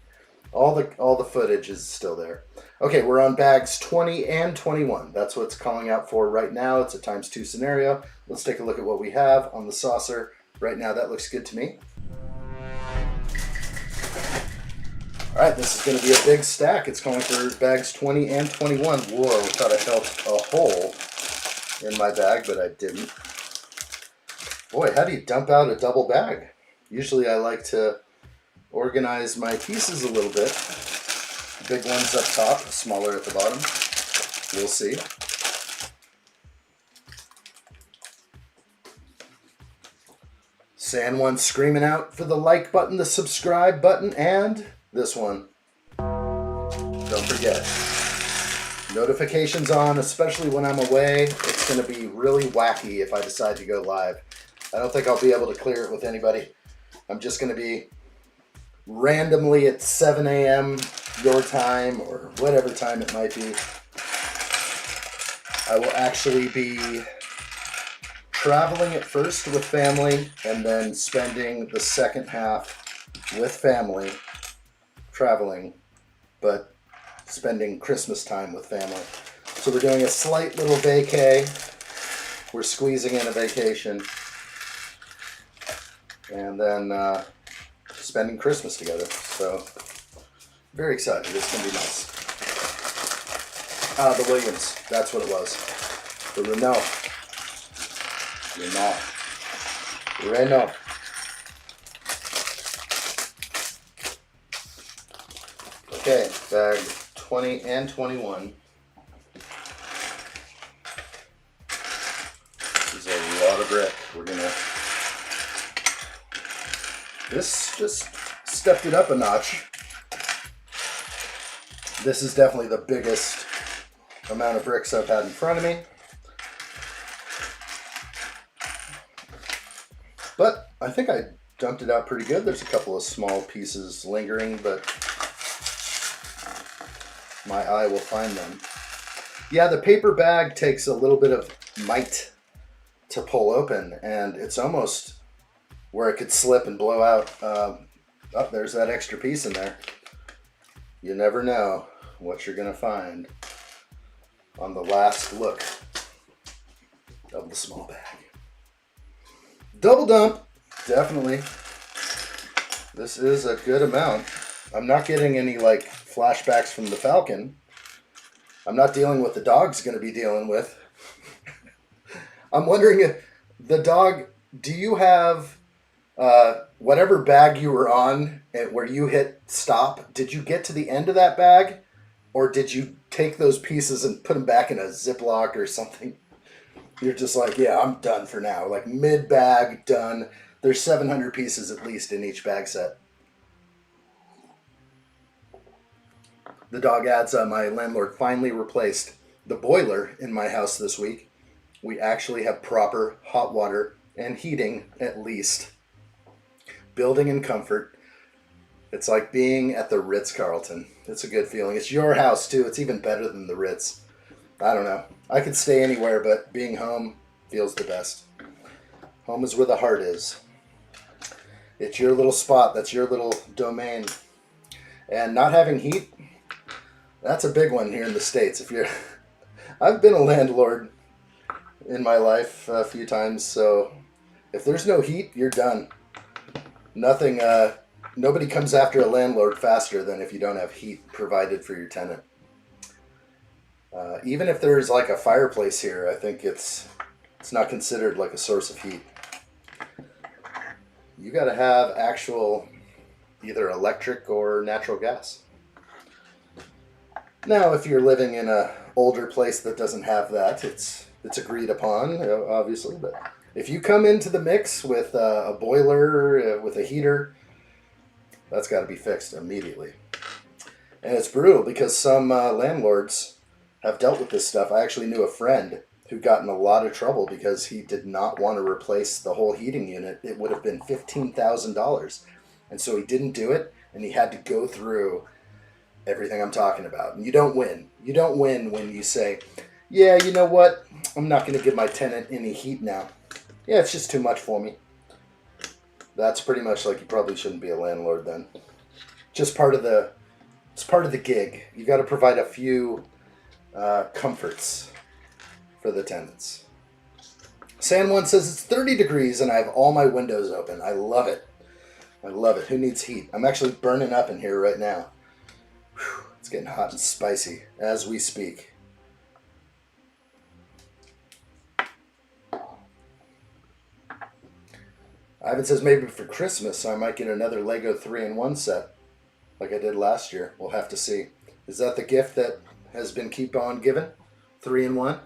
All the footage is still there. Okay, we're on bags 20 and 21. That's what it's calling out for right now. It's a ×2 scenario. Let's take a look at what we have on the saucer. Right now, that looks good to me. All right, this is going to be a big stack. It's calling for bags 20 and 21. Whoa, thought I felt a hole in my bag, but I didn't. Boy, how do you dump out a double bag? Usually I like to organize my pieces a little bit. Big ones up top, smaller at the bottom. We'll see. San one screaming out for the like button, the subscribe button, and this one. Don't forget. Notifications on, especially when I'm away. It's going to be really wacky if I decide to go live. I don't think I'll be able to clear it with anybody. I'm just going to be randomly at 7 a.m. your time or whatever time it might be. I will actually be traveling at first with family and then spending the second half with family traveling, but spending Christmas time with family. So we're doing a slight little vacay. We're squeezing in a vacation and then spending Christmas together. So very excited. It's gonna be nice. The Williams, that's what it was. The Renault. Renault. Okay, bag 20 and 21. This is a lot of brick. We're gonna. This just stepped it up a notch. This is definitely the biggest amount of bricks I've had in front of me. But I think I dumped it out pretty good. There's a couple of small pieces lingering, but my eye will find them. Yeah, the paper bag takes a little bit of might to pull open, and it's almost where it could slip and blow out. Oh, there's that extra piece in there. You never know what you're going to find on the last look of the small bag. Double dump, definitely. This is a good amount. I'm not getting any like flashbacks from the Falcon. I'm not dealing with the dog's going to be dealing with. I'm wondering if the dog, do you have whatever bag you were on and where you hit stop, did you get to the end of that bag? Or did you take those pieces and put them back in a Ziploc or something? You're just like, yeah, I'm done for now. Like mid-bag, done. There's 700 pieces at least in each bag set. The dog adds, my landlord finally replaced the boiler in my house this week. We actually have proper hot water and heating at least. Building in comfort. It's like being at the Ritz-Carlton. It's a good feeling. It's your house too. It's even better than the Ritz. I don't know. I could stay anywhere, but being home feels the best. Home is where the heart is. It's your little spot. That's your little domain. And not having heat, that's a big one here in the States. I've been a landlord in my life a few times, so if there's no heat, you're done. Nobody comes after a landlord faster than if you don't have heat provided for your tenant. Even if there's like a fireplace here, I think it's not considered like a source of heat. You got to have actual either electric or natural gas. Now, if you're living in an older place that doesn't have that, it's agreed upon, obviously. But if you come into the mix with a boiler, with a heater, that's got to be fixed immediately. And it's brutal because some landlords have dealt with this stuff. I actually knew a friend who got in a lot of trouble because he did not want to replace the whole heating unit. It would have been $15,000. And so he didn't do it, and he had to go through everything I'm talking about. And you don't win. You don't win when you say, yeah, you know what? I'm not going to give my tenant any heat now. Yeah, it's just too much for me. That's pretty much like you probably shouldn't be a landlord then. Just it's part of the gig. You got to provide a few comforts for the tenants. San Juan says it's 30 degrees and I have all my windows open. I love it. I love it. Who needs heat? I'm actually burning up in here right now. Whew, it's getting hot and spicy as we speak. Ivan says maybe for Christmas I might get another Lego 3-in-1 set like I did last year. We'll have to see. Is that the gift that has been keep on giving? 3-in-1?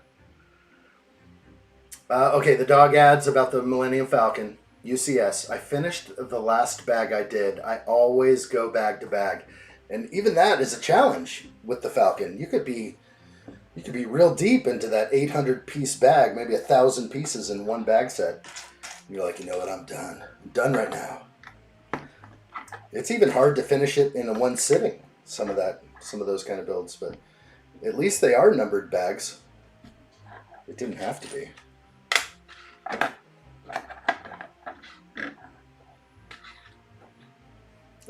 Okay, the dog ads about the Millennium Falcon. U.S.S. I finished the last bag I did. I always go bag to bag. And even that is a challenge with the Falcon. You could be real deep into that 800-piece bag, maybe 1,000 pieces in one bag set. You're like, you know what, I'm done. I'm done right now. It's even hard to finish it in a one sitting, some of those kind of builds, but at least they are numbered bags. It didn't have to be.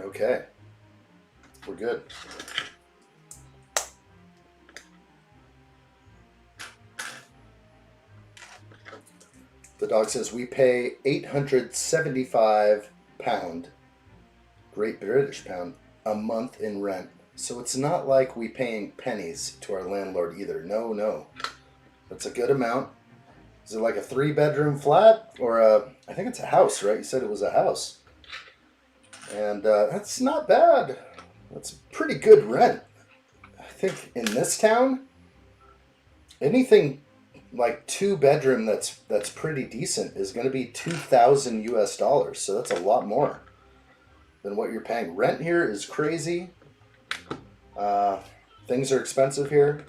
Okay. We're good. The dog says we pay £875, Great British pound, a month in rent. So it's not like we paying pennies to our landlord either. No. That's a good amount. Is it like a 3-bedroom flat or I think it's a house, right? You said it was a house. And that's not bad. That's pretty good rent. I think in this town, anything like 2-bedroom that's pretty decent is going to be $2,000 US. So that's a lot more than what you're paying. Rent here is crazy. Things are expensive here.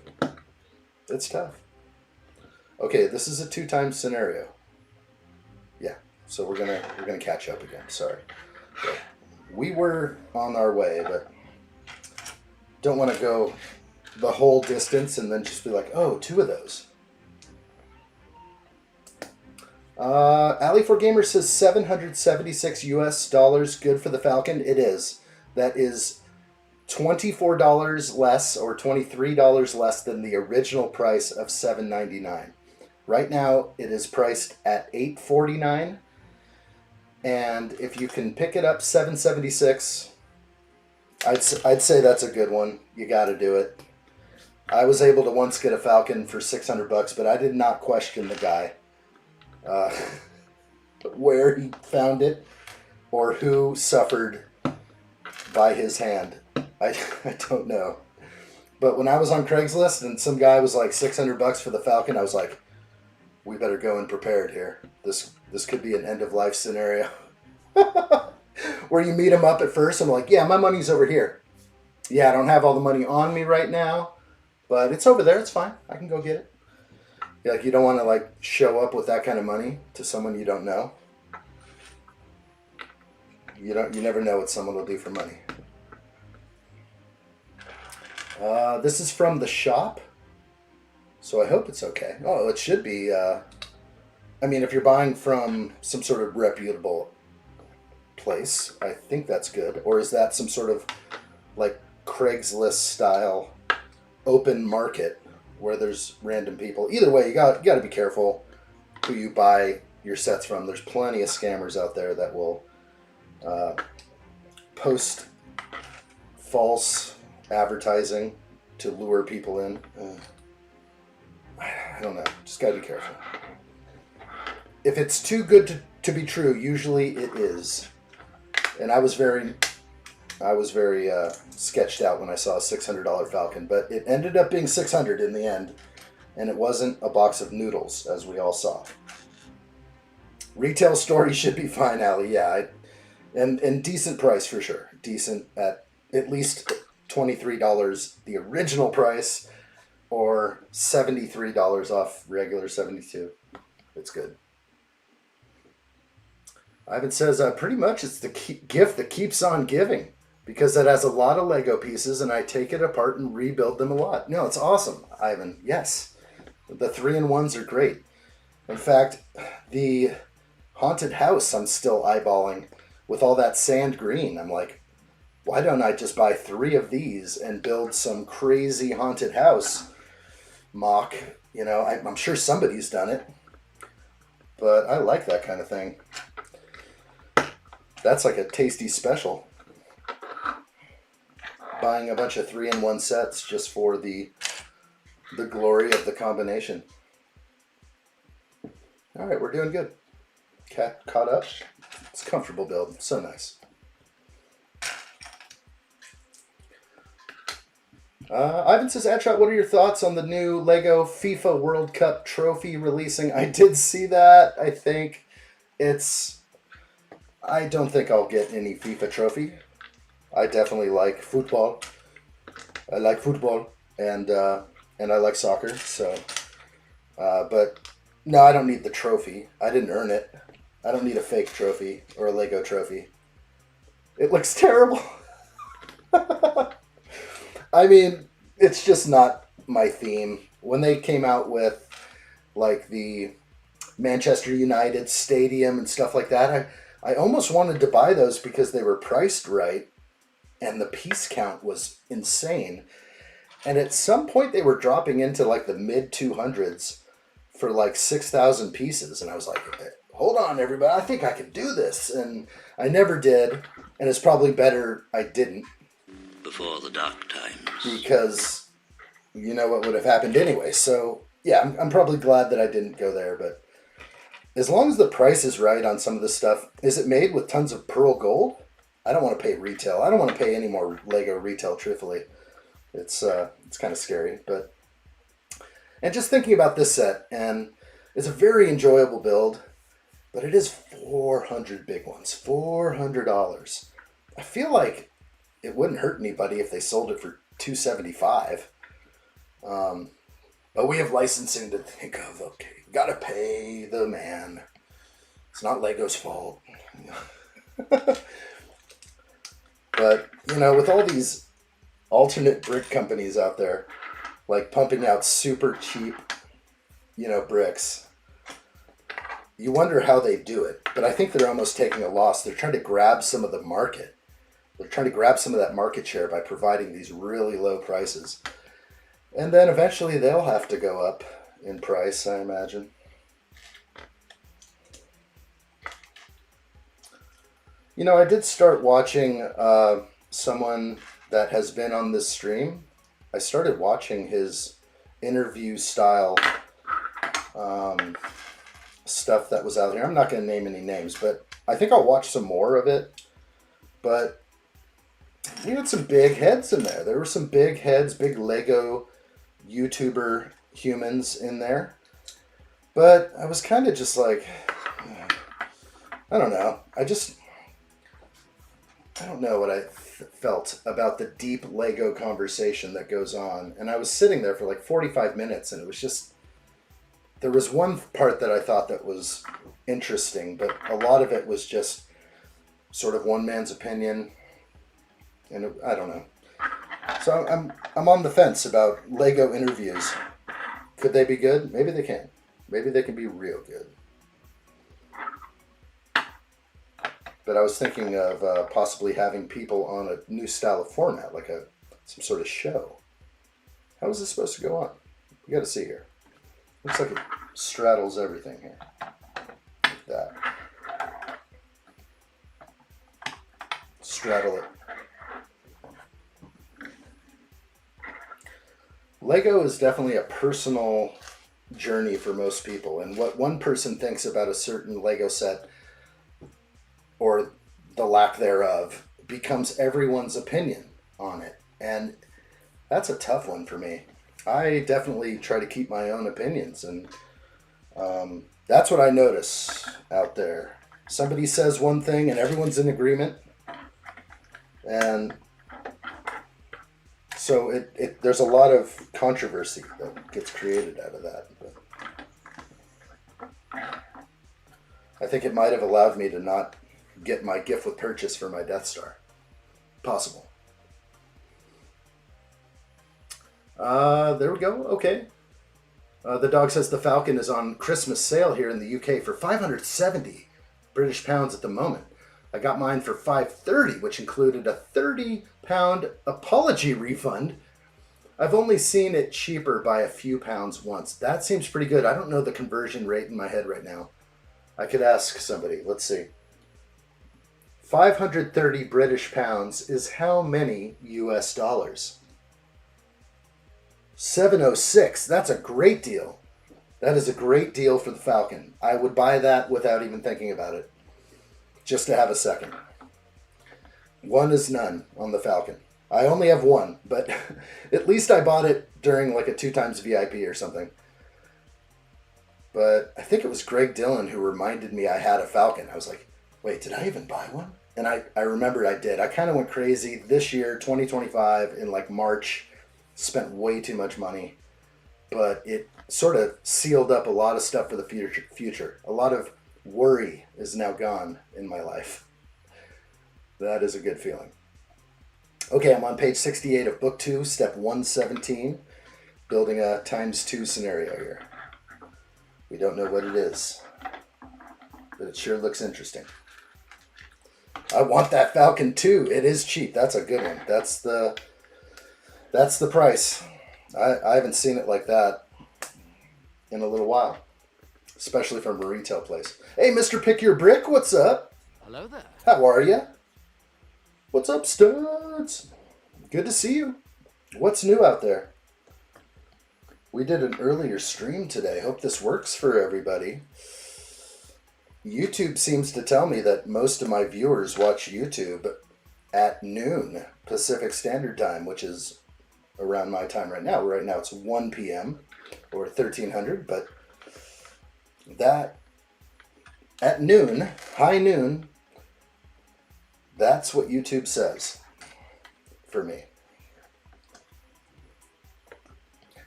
It's tough. Okay, this is a 2-time scenario. Yeah, so we're gonna catch up again. Sorry. So we were on our way, but don't want to go the whole distance and then just be like, oh, 2 of those. Alley4Gamer says $776 US, good for the Falcon. It is. That is $24 less or $23 less than the original price of $799. Right now it is priced at $849, and if you can pick it up $776, I'd say that's a good one. You got to do it. I was able to once get a Falcon for $600, but I did not question the guy. Where he found it or who suffered by his hand. I don't know. But when I was on Craigslist and some guy was like $600 for the Falcon, I was like, we better go in prepared here. This could be an end of life scenario. Where you meet him up at first and like, yeah, my money's over here. Yeah, I don't have all the money on me right now, but it's over there. It's fine. I can go get it. Like, you don't want to like show up with that kind of money to someone you don't know. You never know what someone will do for money. This is from the shop, so I hope it's okay. Oh, it should be I mean, if you're buying from some sort of reputable place, I think that's good. Or is that some sort of like Craigslist style open market where there's random people? Either way, you got to be careful who you buy your sets from. There's plenty of scammers out there that will post false advertising to lure people in. I don't know. Just gotta be careful. If it's too good to be true, usually it is. And I was very sketched out when I saw a $600 Falcon, but it ended up being $600 in the end, and it wasn't a box of noodles, as we all saw. Retail store, you should be fine, Allie. Yeah, and decent price for sure. Decent at least $23, the original price, or $73 off regular $72. It's good. Ivan says, pretty much it's the gift that keeps on giving, because it has a lot of Lego pieces and I take it apart and rebuild them a lot. No, it's awesome, Ivan. Yes. The 3-in-1s are great. In fact, the haunted house I'm still eyeballing with all that sand green. I'm like, why don't I just buy 3 of these and build some crazy haunted house mock? You know, I'm sure somebody's done it, but I like that kind of thing. That's like a tasty special. Buying a bunch of 3-in-1 sets just for the glory of the combination. All right, we're doing good. Cat caught up. It's a comfortable build. So nice. Ivan says, addshot, what are your thoughts on the new Lego FIFA World Cup trophy releasing? I did see that. I don't think I'll get any FIFA trophy. I definitely like football. I like football and I like soccer. So, but no, I don't need the trophy. I didn't earn it. I don't need a fake trophy or a Lego trophy. It looks terrible. I mean, it's just not my theme. When they came out with like the Manchester United stadium and stuff like that, I almost wanted to buy those because they were priced right and the piece count was insane. And at some point they were dropping into like the mid 200s for like 6,000 pieces. And I was like, hold on, everybody, I think I can do this. And I never did. And it's probably better I didn't.
Before the dark times.
Because you know what would have happened anyway. So yeah, I'm probably glad that I didn't go there. But as long as the price is right on some of this stuff, is it made with tons of pearl gold? I don't want to pay retail. I don't want to pay any more Lego retail, truthfully. It's kind of scary. But and just thinking about this set, and it's a very enjoyable build, but it is 400 big ones, $400. I feel like it wouldn't hurt anybody if they sold it for $275. But we have licensing to think of. Okay, gotta pay the man. It's not Lego's fault. But, you know, with all these alternate brick companies out there, like pumping out super cheap, you know, bricks, you wonder how they do it. But I think they're almost taking a loss. They're trying to grab some of the market. They're trying to grab some of that market share by providing these really low prices. And then eventually they'll have to go up in price, I imagine. You know, I did start watching someone that has been on this stream. I started watching his interview style stuff that was out here. I'm not going to name any names, but I think I'll watch some more of it. But we had some big heads in there. There were some big heads, big Lego YouTuber humans in there. But I was kind of just like, I don't know. I don't know what I felt about the deep Lego conversation that goes on. And I was sitting there for like 45 minutes and it was just, there was one part that I thought that was interesting, but a lot of it was just sort of one man's opinion. And I don't know. So I'm on the fence about Lego interviews. Could they be good? Maybe they can. Maybe they can be real good. But I was thinking of possibly having people on a new style of format, like some sort of show. How is this supposed to go on? We got to see here. Looks like it straddles everything here. Like that. Straddle it. Lego is definitely a personal journey for most people, and what one person thinks about a certain Lego set, or the lack thereof, becomes everyone's opinion on it. And that's a tough one for me. I definitely try to keep my own opinions, and that's what I notice out there. Somebody says one thing and everyone's in agreement, and so there's a lot of controversy that gets created out of that. But I think it might have allowed me to not get my gift with purchase for my Death Star. Possible. There we go. Okay. The dog says the Falcon is on Christmas sale here in the UK for 570 British pounds at the moment. I got mine for 530, which included a £30 apology refund. I've only seen it cheaper by a few pounds once. That seems pretty good. I don't know the conversion rate in my head right now. I could ask somebody. Let's see. 530 British pounds is how many US dollars? 706. That's a great deal. That is a great deal for the Falcon. I would buy that without even thinking about it. Just to have a second. One is none on the Falcon. I only have one, but at least I bought it during like a 2x VIP or something. But I think it was Greg Dillon who reminded me I had a Falcon. I was like, wait, did I even buy one? And I remembered I did. I kind of went crazy this year, 2025, in like March. Spent way too much money. But it sort of sealed up a lot of stuff for the future. A lot of worry is now gone in my life. That is a good feeling. Okay, I'm on page 68 of book 2, step 117, building a ×2 scenario here. We don't know what it is, but it sure looks interesting. I want that Falcon too. It is cheap. That's a good one. That's the price. I haven't seen it like that in a little while, especially from a retail place. Hey, Mr. Pick Your Brick, what's up?
Hello there.
How are you? What's up, studs? Good to see you. What's new out there? We did an earlier stream today. Hope this works for everybody. YouTube seems to tell me that most of my viewers watch YouTube at noon Pacific Standard Time, which is around my time right now. Right now it's 1 p.m. or 1300, but that at noon, high noon, that's what YouTube says for me.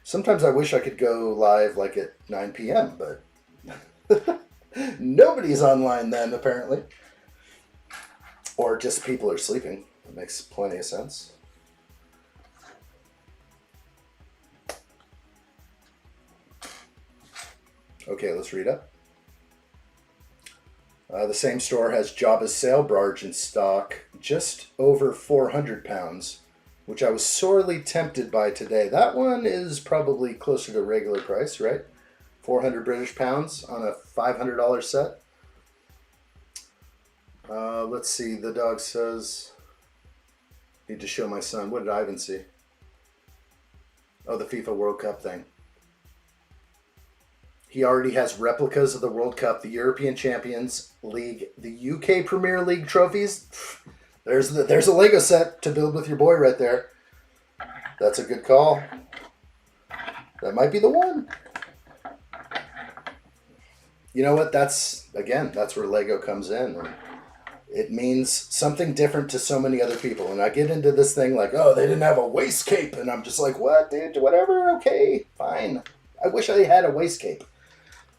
Sometimes I wish I could go live like at 9 p.m., but nobody's online then, apparently. Or just people are sleeping. That makes plenty of sense. Okay, let's read up. The same store has Jabba's sail barge in stock, just over 400 pounds, which I was sorely tempted by today. That one is probably closer to regular price, right? 400 British pounds on a $500 set. Let's see, the dog says, need to show my son. What did Ivan see? Oh, the FIFA World Cup thing. He already has replicas of the World Cup, the European Champions League, the UK Premier League trophies. There's a Lego set to build with your boy right there. That's a good call. That might be the one. You know what? That's where Lego comes in. And it means something different to so many other people. And I get into this thing like, oh, they didn't have a waist cape. And I'm just like, what, dude? Whatever. Okay, fine. I wish I had a waist cape.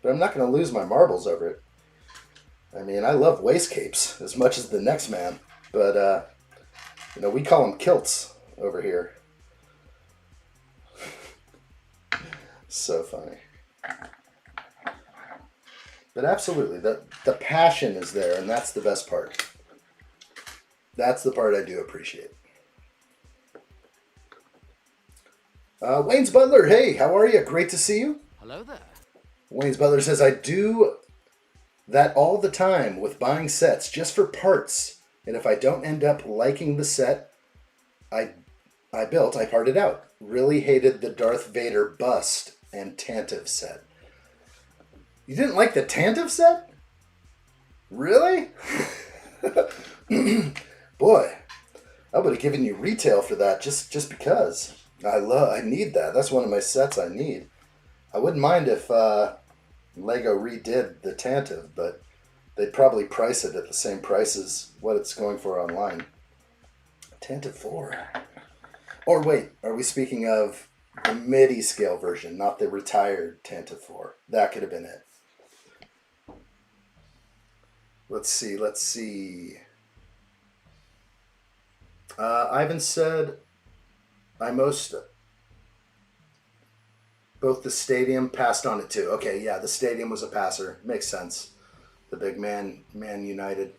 But I'm not going to lose my marbles over it. I mean, I love waist capes as much as the next man. But, we call them kilts over here. So funny. But absolutely, the passion is there, and that's the best part. That's the part I do appreciate. Wayne's Butler, hey, how are you? Great to see you.
Hello there.
Wayne's Butler says, I do that all the time with buying sets just for parts. And if I don't end up liking the set I built, I part it out. Really hated the Darth Vader bust and Tantive set. You didn't like the Tantive set? Really? Boy, I would have given you retail for that just because. I need that. That's one of my sets I need. I wouldn't mind if Lego redid the Tantive, but they'd probably price it at the same price as what it's going for online. Tantive 4. Or wait, are we speaking of the MIDI scale version, not the retired Tantive 4? That could have been it. Let's see. Ivan said, both the stadium passed on it too. Okay, yeah, the stadium was a passer. Makes sense. The big Man United.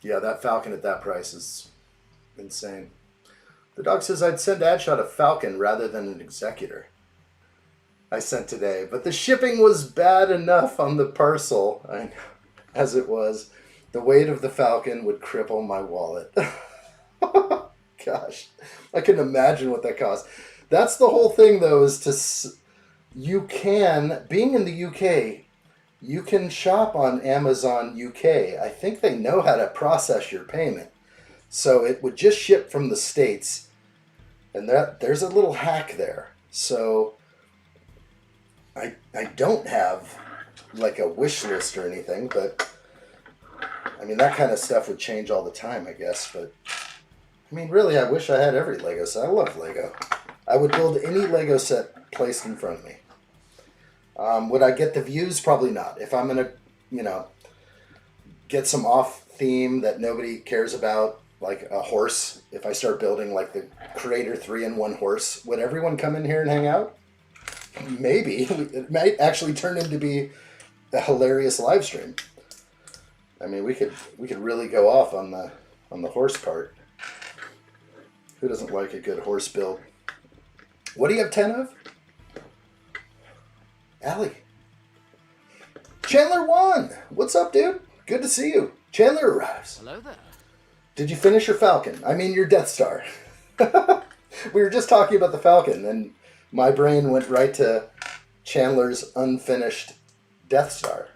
Yeah, that Falcon at that price is insane. The dog says I'd send addshot a Falcon rather than an Executor. I sent today, but the shipping was bad enough on the parcel. As it was, the weight of the Falcon would cripple my wallet. Gosh, I can imagine what that cost. That's the whole thing, though, is being in the UK, you can shop on Amazon UK. I think they know how to process your payment. So it would just ship from the States, and there's a little hack there. So I don't have like a wish list or anything, but I mean, that kind of stuff would change all the time, I guess. But I mean, really, I wish I had every Lego set. I love Lego. I would build any Lego set placed in front of me. Would I get the views? Probably not. If I'm going to, get some off theme that nobody cares about, like a horse, if I start building like the Creator 3-in-1 horse, would everyone come in here and hang out? Maybe. It might actually turn into be a hilarious live stream. I mean, we could really go off on the horse part. Who doesn't like a good horse build? What do you have 10 of? Allie. Chandler 1. What's up, dude? Good to see you. Chandler arrives.
Hello there.
Did you finish your Falcon? I mean, your Death Star. We were just talking about the Falcon, and my brain went right to Chandler's unfinished Death Star.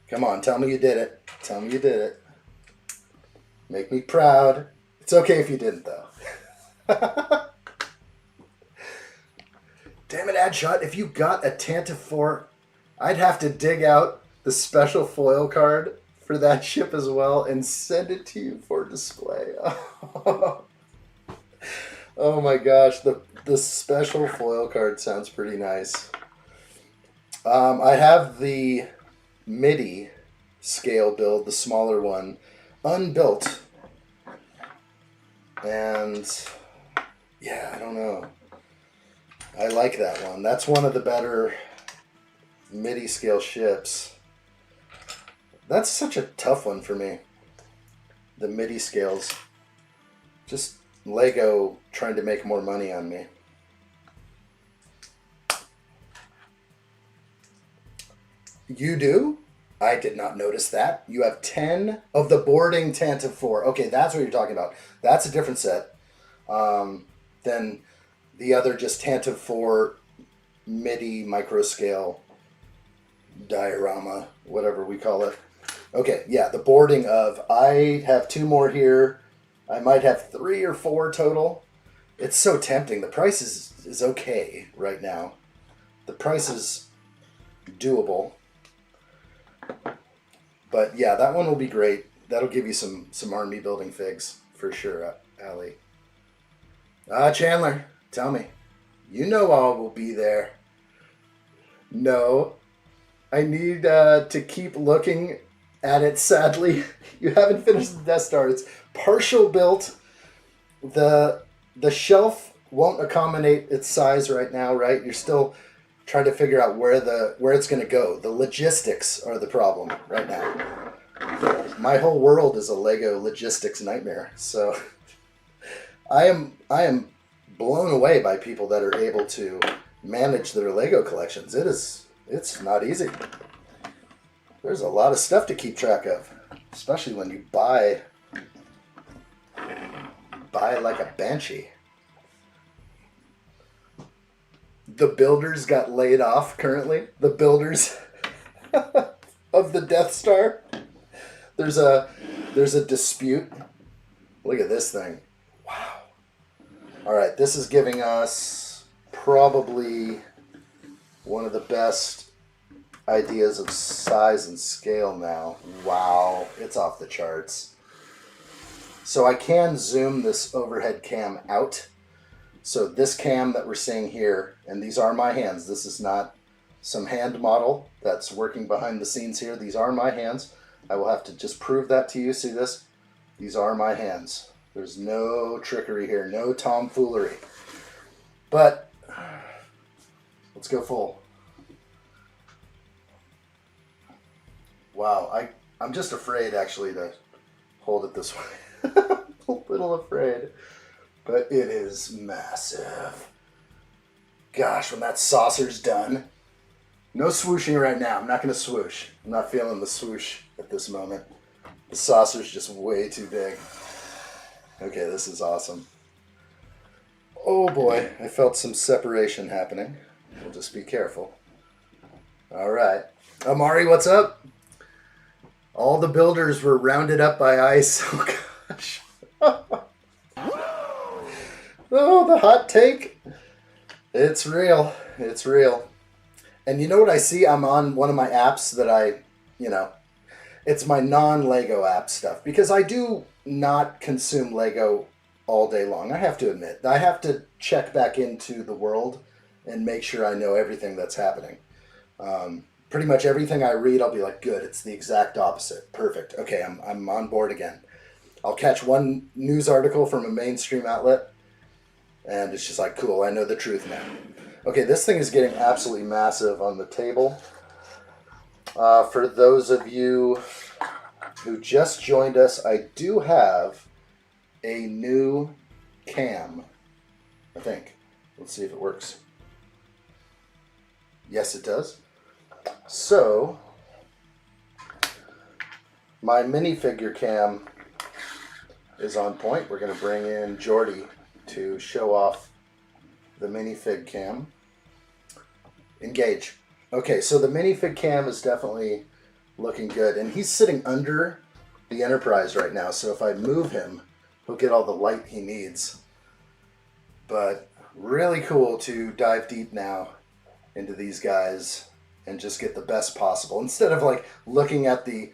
Come on, tell me you did it. Tell me you did it. Make me proud. It's okay if you didn't, though. Damn it, addshot. If you got a Tantive 4, I'd have to dig out the special foil card for that ship as well and send it to you for display. Oh my gosh, the special foil card sounds pretty nice. I have the MIDI scale build, the smaller one, unbuilt. And yeah, I don't know. I like that one. That's one of the better MIDI scale ships. That's such a tough one for me. The MIDI scales. Just Lego trying to make more money on me. You do? I did not notice that. You have 10 of the boarding Tantive 4. Okay, that's what you're talking about. That's a different set than the other just Tantive 4 MIDI microscale diorama, whatever we call it. Okay, yeah, the boarding of, I have 2 more here. I might have 3 or 4 total. It's so tempting. The price is okay right now. The price is doable. But yeah, that one will be great. That'll give you some army building figs for sure, Allie. Chandler, tell me. You know I will be there. No. I need to keep looking at it, sadly. You haven't finished the Death Star. It's partial built. The shelf won't accommodate its size right now, right? You're still trying to figure out where it's going to go. The logistics are the problem right now. My whole world is a Lego logistics nightmare. So I am blown away by people that are able to manage their Lego collections. It's not easy. There's a lot of stuff to keep track of, especially when you buy like a banshee. The builders got laid off currently. The builders of the Death Star. There's a dispute. Look at this thing. Wow. All right, this is giving us probably one of the best ideas of size and scale now. Wow, it's off the charts. So I can zoom this overhead cam out. So this cam that we're seeing here, and these are my hands. This is not some hand model that's working behind the scenes here. These are my hands. I will have to just prove that to you. See this? These are my hands. There's no trickery here, no tomfoolery. But let's go full. Wow, I'm just afraid actually to hold it this way. A little afraid. But it is massive. Gosh, when that saucer's done. No swooshing right now. I'm not going to swoosh. I'm not feeling the swoosh at this moment. The saucer's just way too big. Okay, this is awesome. Oh boy, I felt some separation happening. We'll just be careful. All right. Amari, what's up? All the builders were rounded up by ice. Oh gosh. Oh, the hot take. It's real. It's real. And you know what I see? I'm on one of my apps that it's my non-Lego app stuff. Because I do not consume Lego all day long. I have to admit. I have to check back into the world and make sure I know everything that's happening. Pretty much everything I read, I'll be like, good, it's the exact opposite. Perfect. Okay, I'm on board again. I'll catch one news article from a mainstream outlet, and it's just like, cool, I know the truth now. Okay, this thing is getting absolutely massive on the table. For those of you who just joined us, I do have a new cam, I think. Let's see if it works. Yes, it does. So, my minifigure cam is on point. We're going to bring in Jordy to show off the minifig cam. Engage. Okay, so the minifig cam is definitely looking good. And he's sitting under the Enterprise right now. So if I move him, he'll get all the light he needs. But really cool to dive deep now into these guys and just get the best possible. Instead of like looking at the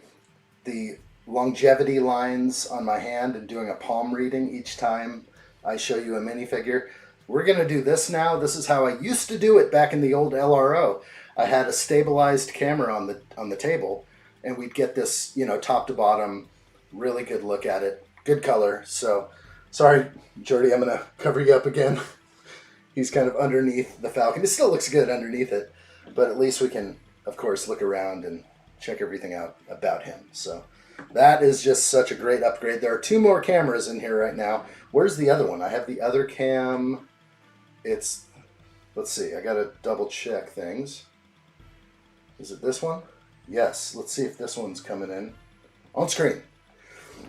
longevity lines on my hand and doing a palm reading each time I show you a minifigure, we're going to do this now. This is how I used to do it back in the old LRO. I had a stabilized camera on the table, and we'd get this, top to bottom, really good look at it. Good color. So, sorry, Jordy, I'm going to cover you up again. He's kind of underneath the Falcon. It still looks good underneath it, but at least we can, of course, look around and check everything out about him. So that is just such a great upgrade. There are 2 more cameras in here right now. Where's the other one? I have the other cam. Let's see, I gotta double check things. Is it this one? Yes, let's see if this one's coming in. On screen.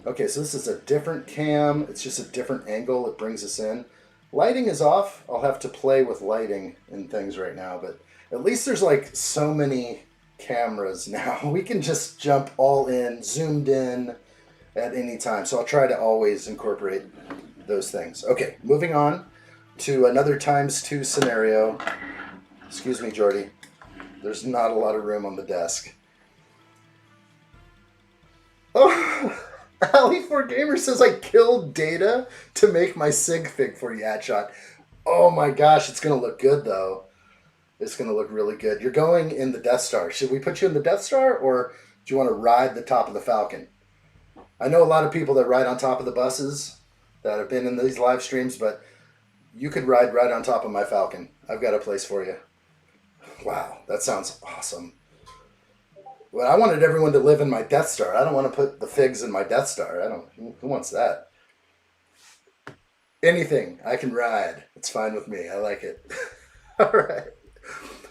Okay, so this is a different cam. It's just a different angle. It brings us in. Lighting is off. I'll have to play with lighting and things right now, but at least there's like so many cameras now. We can just jump all in, zoomed in at any time. So I'll try to always incorporate those things. Okay, moving on to another ×2 scenario. Excuse me, Jordy. There's not a lot of room on the desk. Oh, Ali4Gamer says I killed Data to make my sig fig for you, addshot. Oh my gosh, it's going to look good though. It's going to look really good. You're going in the Death Star. Should we put you in the Death Star, or do you want to ride the top of the Falcon? I know a lot of people that ride on top of the buses that have been in these live streams, but you could ride right on top of my Falcon. I've got a place for you. Wow, that sounds awesome. Well, I wanted everyone to live in my Death Star. I don't want to put the figs in my Death Star. I don't. Who wants that? Anything I can ride. It's fine with me. I like it. All right.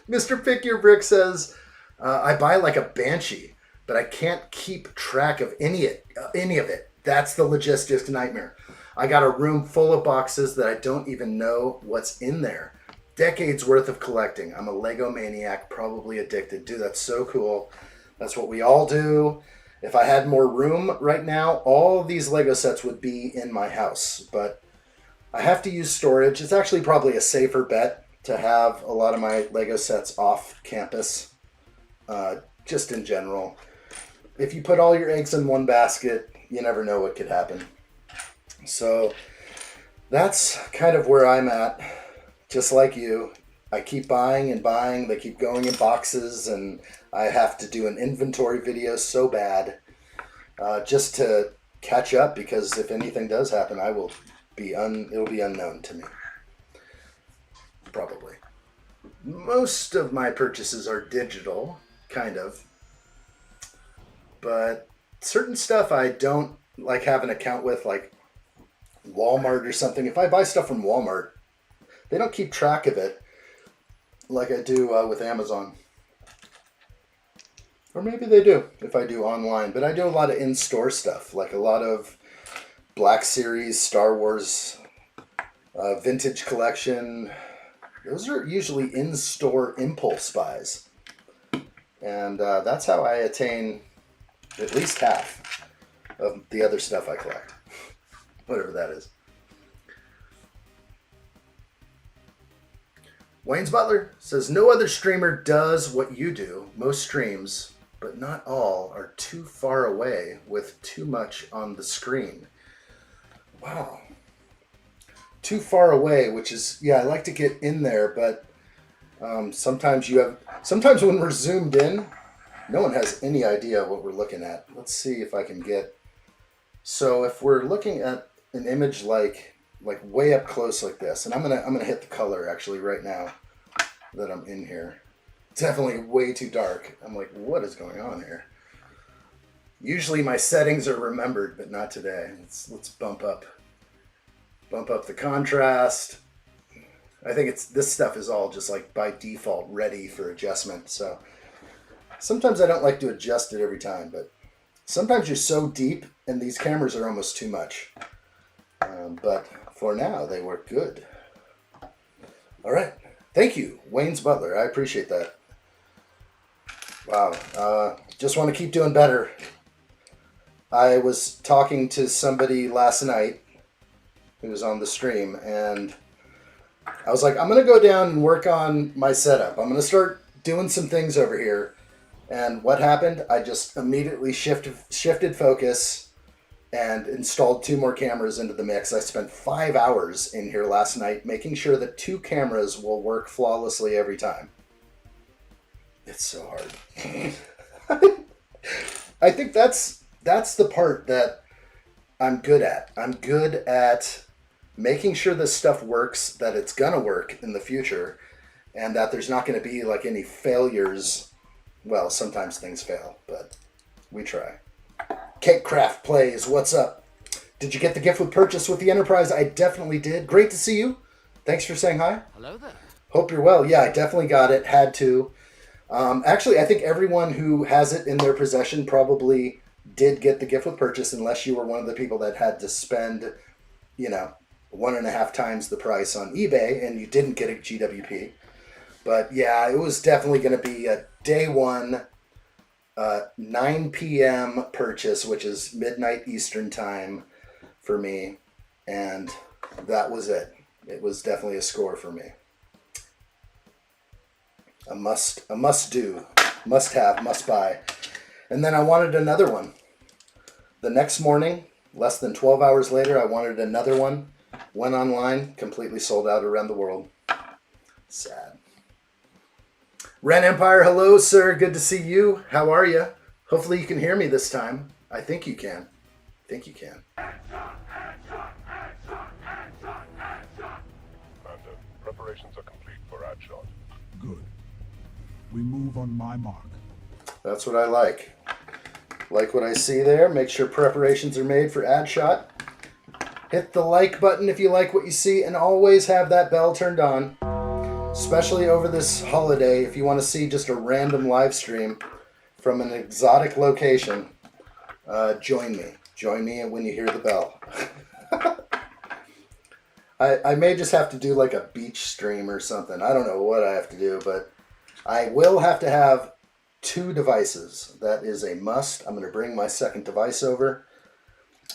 Mr. Pick Your Brick says, I buy like a Banshee, but I can't keep track of any of it. That's the logistics nightmare. I got a room full of boxes that I don't even know what's in there. Decades worth of collecting. I'm a Lego maniac, probably addicted. Dude, that's so cool. That's what we all do. If I had more room right now, all of these Lego sets would be in my house, but I have to use storage. It's actually probably a safer bet to have a lot of my Lego sets off campus, just in general. If you put all your eggs in one basket, you never know what could happen. So that's kind of where I'm at. Just like you, I keep buying and buying. They keep going in boxes, and I have to do an inventory video so bad just to catch up, because if anything does happen, I will be it'll be unknown to me. Probably. Most of my purchases are digital, kind of. But certain stuff I don't like have an account with, like Walmart or something. If I buy stuff from Walmart, they don't keep track of it like I do with Amazon. Or maybe they do if I do online. But I do a lot of in-store stuff, like a lot of Black Series, Star Wars, vintage collection. Those are usually in-store impulse buys. And that's how I attain at least half of the other stuff I collect. Whatever that is. Wayne's Butler says, no other streamer does what you do. Most streams, but not all, are too far away with too much on the screen. Wow. Too far away, which is, yeah, I like to get in there, but sometimes when we're zoomed in, no one has any idea what we're looking at. Let's see if I can get, so if we're looking at an image like way up close like this, and I'm gonna hit the color actually right now that I'm in here. It's definitely way too dark. I'm like, what is going on here? Usually my settings are remembered, but not today. Let's bump up the contrast. I think this stuff is all just like by default ready for adjustment. So sometimes I don't like to adjust it every time, but sometimes you're so deep and these cameras are almost too much. But for now, they work good. All right. Thank you, Wayne's Butler. I appreciate that. Wow. Just want to keep doing better. I was talking to somebody last night who was on the stream, and I was like, I'm going to go down and work on my setup. I'm going to start doing some things over here. And what happened? I just immediately shifted focus and installed 2 more cameras into the mix. I spent 5 hours in here last night making sure that 2 cameras will work flawlessly every time. It's so hard. I think that's the part that I'm good at. I'm good at making sure this stuff works, that it's gonna work in the future, and that there's not gonna be like any failures. Well, sometimes things fail, but we try. Cakecraft Plays, what's up? Did you get the gift with purchase with the Enterprise? I definitely did. Great to see you. Thanks for saying hi.
Hello there.
Hope you're well. Yeah, I definitely got it. Had to. Actually, I think everyone who has it in their possession probably did get the gift with purchase, unless you were one of the people that had to spend, 1.5 times the price on eBay and you didn't get a GWP. But yeah, it was definitely going to be a day one, 9 p.m. purchase, which is midnight Eastern time for me. And that was it. It was definitely a score for me. A must do, must have, must buy. And then I wanted another one. The next morning, less than 12 hours later, I wanted another one. Went online, completely sold out around the world. Sad. Ren Empire, hello, sir. Good to see you. How are you? Hopefully you can hear me this time. I think you can.
Preparations are complete for addshot. Good. We move on my mark.
That's what I like. Like what I see there. Make sure preparations are made for addshot. Hit the like button if you like what you see, and always have that bell turned on. Especially over this holiday, if you want to see just a random live stream from an exotic location, join me. Join me when you hear the bell. I may just have to do like a beach stream or something. I don't know what I have to do, but I will have to have 2 devices. That is a must. I'm going to bring my second device over.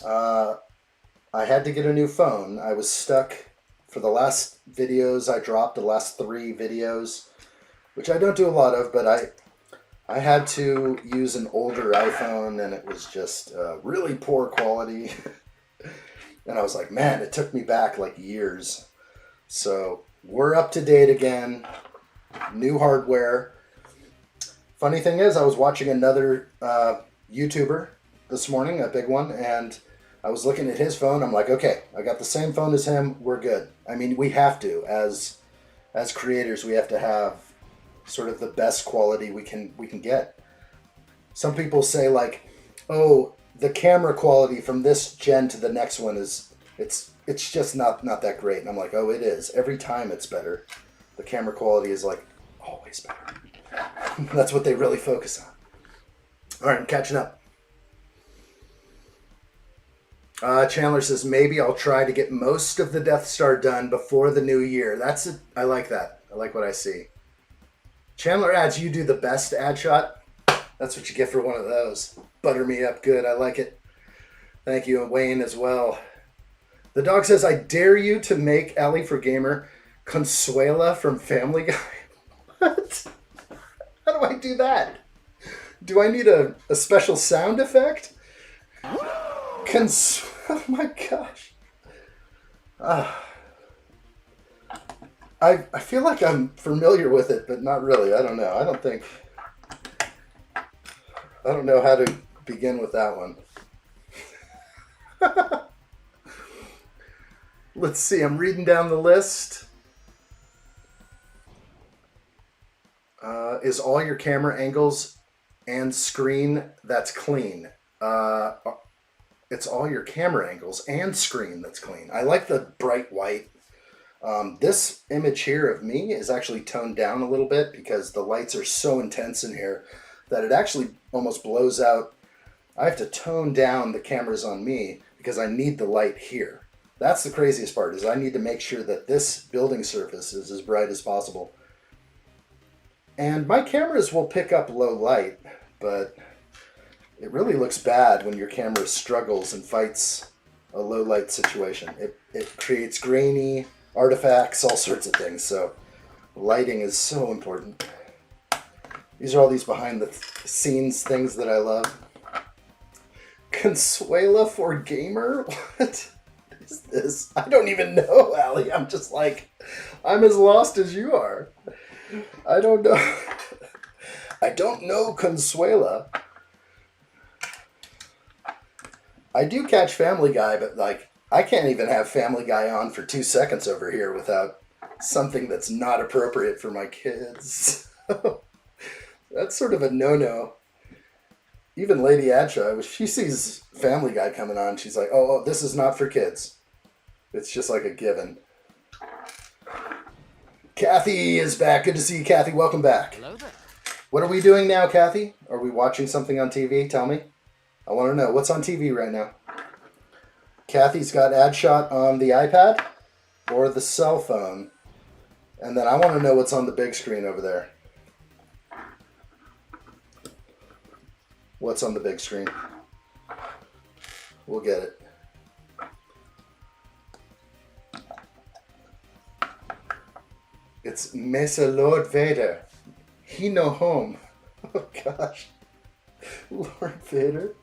I had to get a new phone. I was stuck for the last videos I dropped, the last 3 videos, which I don't do a lot of, but I had to use an older iPhone, and it was just really poor quality. And I was like, man, it took me back like years. So we're up to date again. New hardware. Funny thing is, I was watching another YouTuber this morning, a big one, and I was looking at his phone. I'm like, okay, I got the same phone as him. We're good. I mean, we have to, as creators, we have to have sort of the best quality we can get. Some people say like, oh, the camera quality from this gen to the next one is it's just not that great. And I'm like, oh, it is. Every time it's better. The camera quality is like always better. That's what they really focus on. All right, I'm catching up. Chandler says, maybe I'll try to get most of the Death Star done before the new year. That's it. I like that. I like what I see. Chandler adds, you do the best ad shot. That's what you get for one of those. Butter me up good. I like it. Thank you. And Wayne as well. The dog says, I dare you to make Ellie for Gamer Consuela from Family Guy. What? How do I do that? Do I need a special sound effect? Oh my gosh. I feel like I'm familiar with it, but not really. I don't know. I don't know how to begin with that one. Let's see. I'm reading down the list. Is all your camera angles and screen that's clean? It's all your camera angles and screen that's clean. I like the bright white. This image here of me is actually toned down a little bit because the lights are so intense in here that it actually almost blows out. I have to tone down the cameras on me because I need the light here. That's the craziest part, is I need to make sure that this building surface is as bright as possible. And my cameras will pick up low light, but it really looks bad when your camera struggles and fights a low light situation. It creates grainy artifacts, all sorts of things. So lighting is so important. These are all these behind the scenes things that I love. Consuela for Gamer? What is this? I don't even know, Allie. I'm just like, I'm as lost as you are. I don't know. I don't know Consuela. I do catch Family Guy, but like, I can't even have Family Guy on for 2 seconds over here without something that's not appropriate for my kids. That's sort of a no-no. Even Lady Adsha, if she sees Family Guy coming on, she's like, oh, this is not for kids. It's just like a given. Kathy is back. Good to see you, Kathy. Welcome back.
Hello there.
What are we doing now, Kathy? Are we watching something on TV? Tell me. I want to know. What's on TV right now? Kathy's got addshot on the iPad or the cell phone. And then I want to know what's on the big screen over there. What's on the big screen? We'll get it. It's Mesa Lord Vader. He no home. Oh gosh. Lord Vader.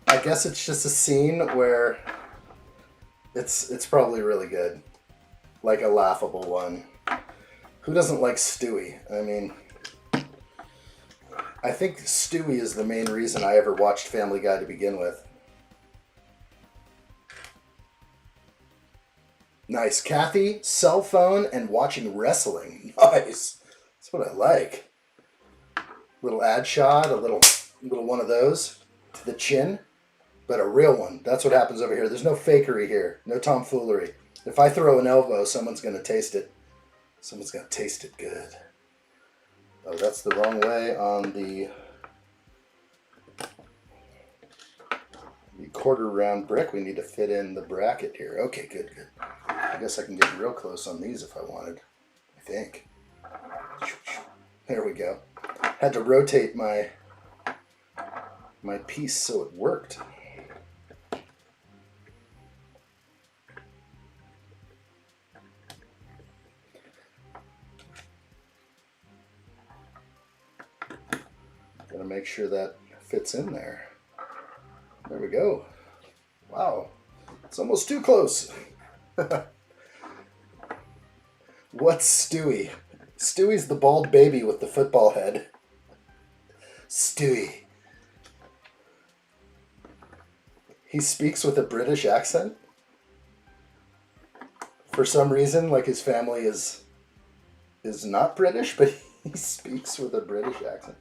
I guess it's just a scene where it's probably really good. Like a laughable one. Who doesn't like Stewie? I mean, I think Stewie is the main reason I ever watched Family Guy to begin with. Nice. Kathy, cell phone and watching wrestling. Nice. That's what I like. Little ad shot, a little one of those to the chin, but a real one. That's what happens over here. There's no fakery here. No tomfoolery. If I throw an elbow, someone's going to taste it. Someone's going to taste it good. Oh, that's the wrong way on the quarter round brick. We need to fit in the bracket here. Okay, good. I guess I can get real close on these if I wanted. I think. There we go. Had to rotate my piece so it worked. Gotta make sure that fits in there. There we go. Wow, it's almost too close. What's Stewie? Stewie's the bald baby with the football head. Stewie. He speaks with a British accent. For some reason, like his family is not British, but he speaks with a British accent.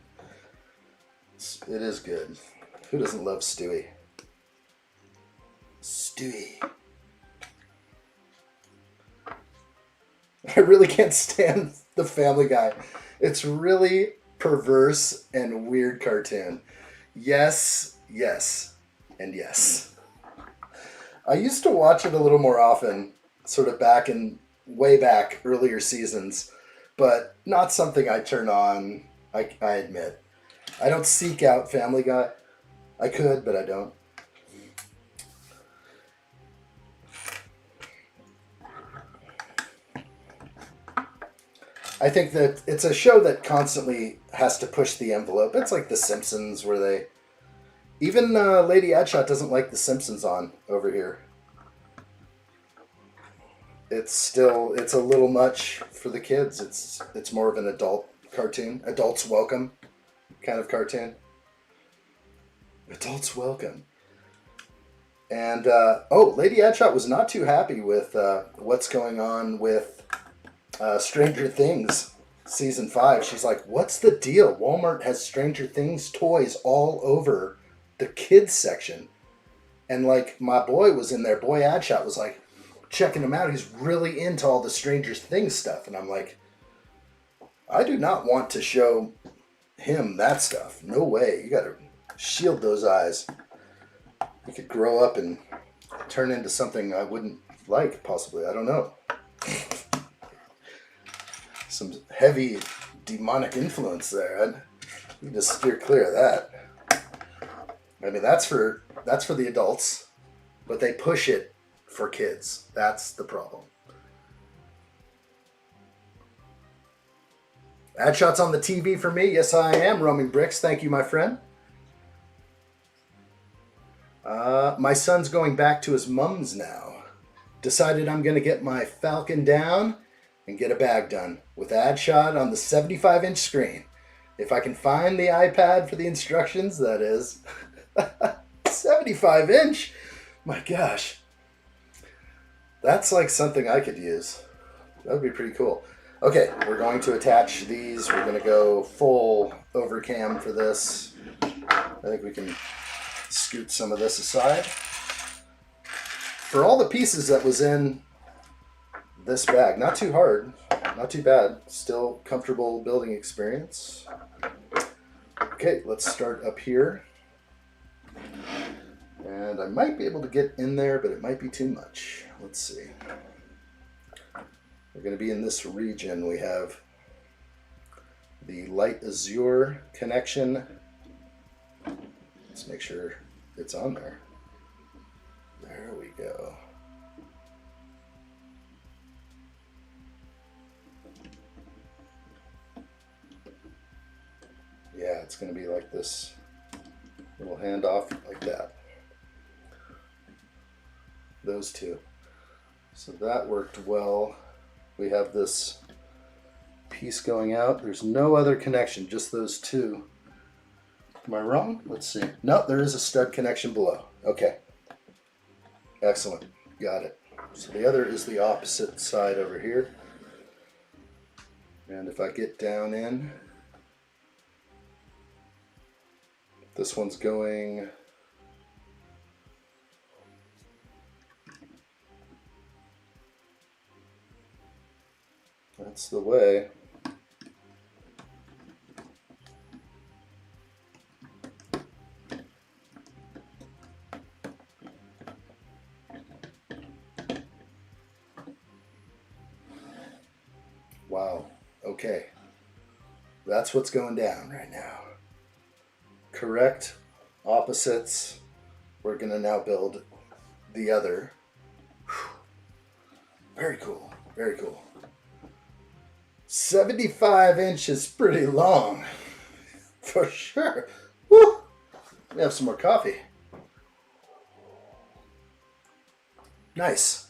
It is good. Who doesn't love Stewie? Stewie. I really can't stand the Family Guy. It's really perverse and weird cartoon. Yes, yes, and yes. I used to watch it a little more often, sort of way back, earlier seasons, but not something I turn on, I admit. I don't seek out Family Guy. I could, but I don't. I think that it's a show that constantly has to push the envelope. It's like The Simpsons, where they... Even Lady Addshot doesn't like The Simpsons on over here. It's a little much for the kids. It's more of an adult cartoon. Adults welcome kind of cartoon. Adults welcome. And, Lady Addshot was not too happy with what's going on with Stranger Things Season 5. She's like, what's the deal? Walmart has Stranger Things toys all over the kids section. And, like, my boy was in there. Boy Addshot was, like, checking him out. He's really into all the Stranger Things stuff. And I'm like, I do not want to show him that stuff. No way. You gotta shield those eyes. He could grow up and turn into something I wouldn't like, possibly. I don't know. Some heavy demonic influence there. You just steer clear of that. I mean, that's for the adults, but they push it for kids. That's the problem. Addshot's on the TV for me. Yes, I am. Roaming Bricks. Thank you, my friend. My son's going back to his mum's now. Decided I'm going to get my Falcon down and get a bag done with Addshot on the 75-inch screen. If I can find the iPad for the instructions, that is. 75-inch? My gosh. That's like something I could use. That would be pretty cool. Okay, we're going to attach these. We're going to go full overcam for this. I think we can scoot some of this aside. For all the pieces that was in this bag, not too hard, not too bad. Still comfortable building experience. Okay, let's start up here. And I might be able to get in there, but it might be too much. Let's see. We're going to be in this region. We have the light azure connection. Let's make sure it's on there. There we go. Yeah, it's going to be like this little handoff like that. Those two. So that worked well. We have this piece going out. There's no other connection, just those two. Am I wrong? Let's see. No, there is a stud connection below. Okay. Excellent. Got it. So the other is the opposite side over here. And if I get down in, this one's going that's the way. Wow. Okay. That's what's going down right now. Correct. Opposites. We're going to now build the other. Whew. Very cool. Very cool. 75 inches pretty long. For sure. Woo! Let me have some more coffee. Nice.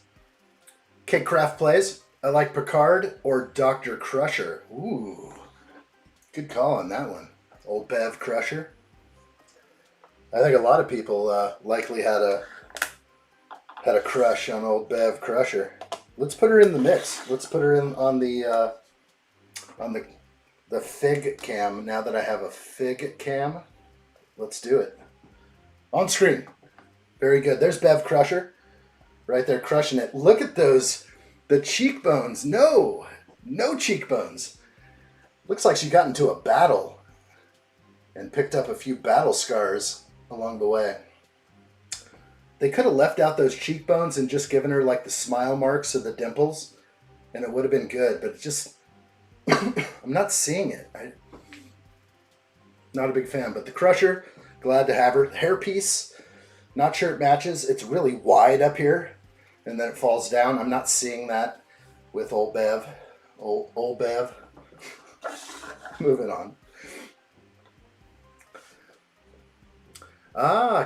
Okay, Craft plays. I like Picard or Dr. Crusher. Ooh. Good call on that one. Old Bev Crusher. I think a lot of people likely had a crush on old Bev Crusher. Let's put her in the mix. Let's put her in on the fig cam. Now that I have a fig cam, let's do it. On screen. Very good. There's Bev Crusher. Right there crushing it. Look at those. The cheekbones. No cheekbones. Looks like she got into a battle and picked up a few battle scars along the way. They could have left out those cheekbones and just given her like the smile marks or the dimples, and it would have been good, but it just, I'm not seeing it. Not a big fan, but the Crusher, glad to have her. Hairpiece, not sure it matches. It's really wide up here, and then it falls down. I'm not seeing that with old Bev. Old Bev. Moving on.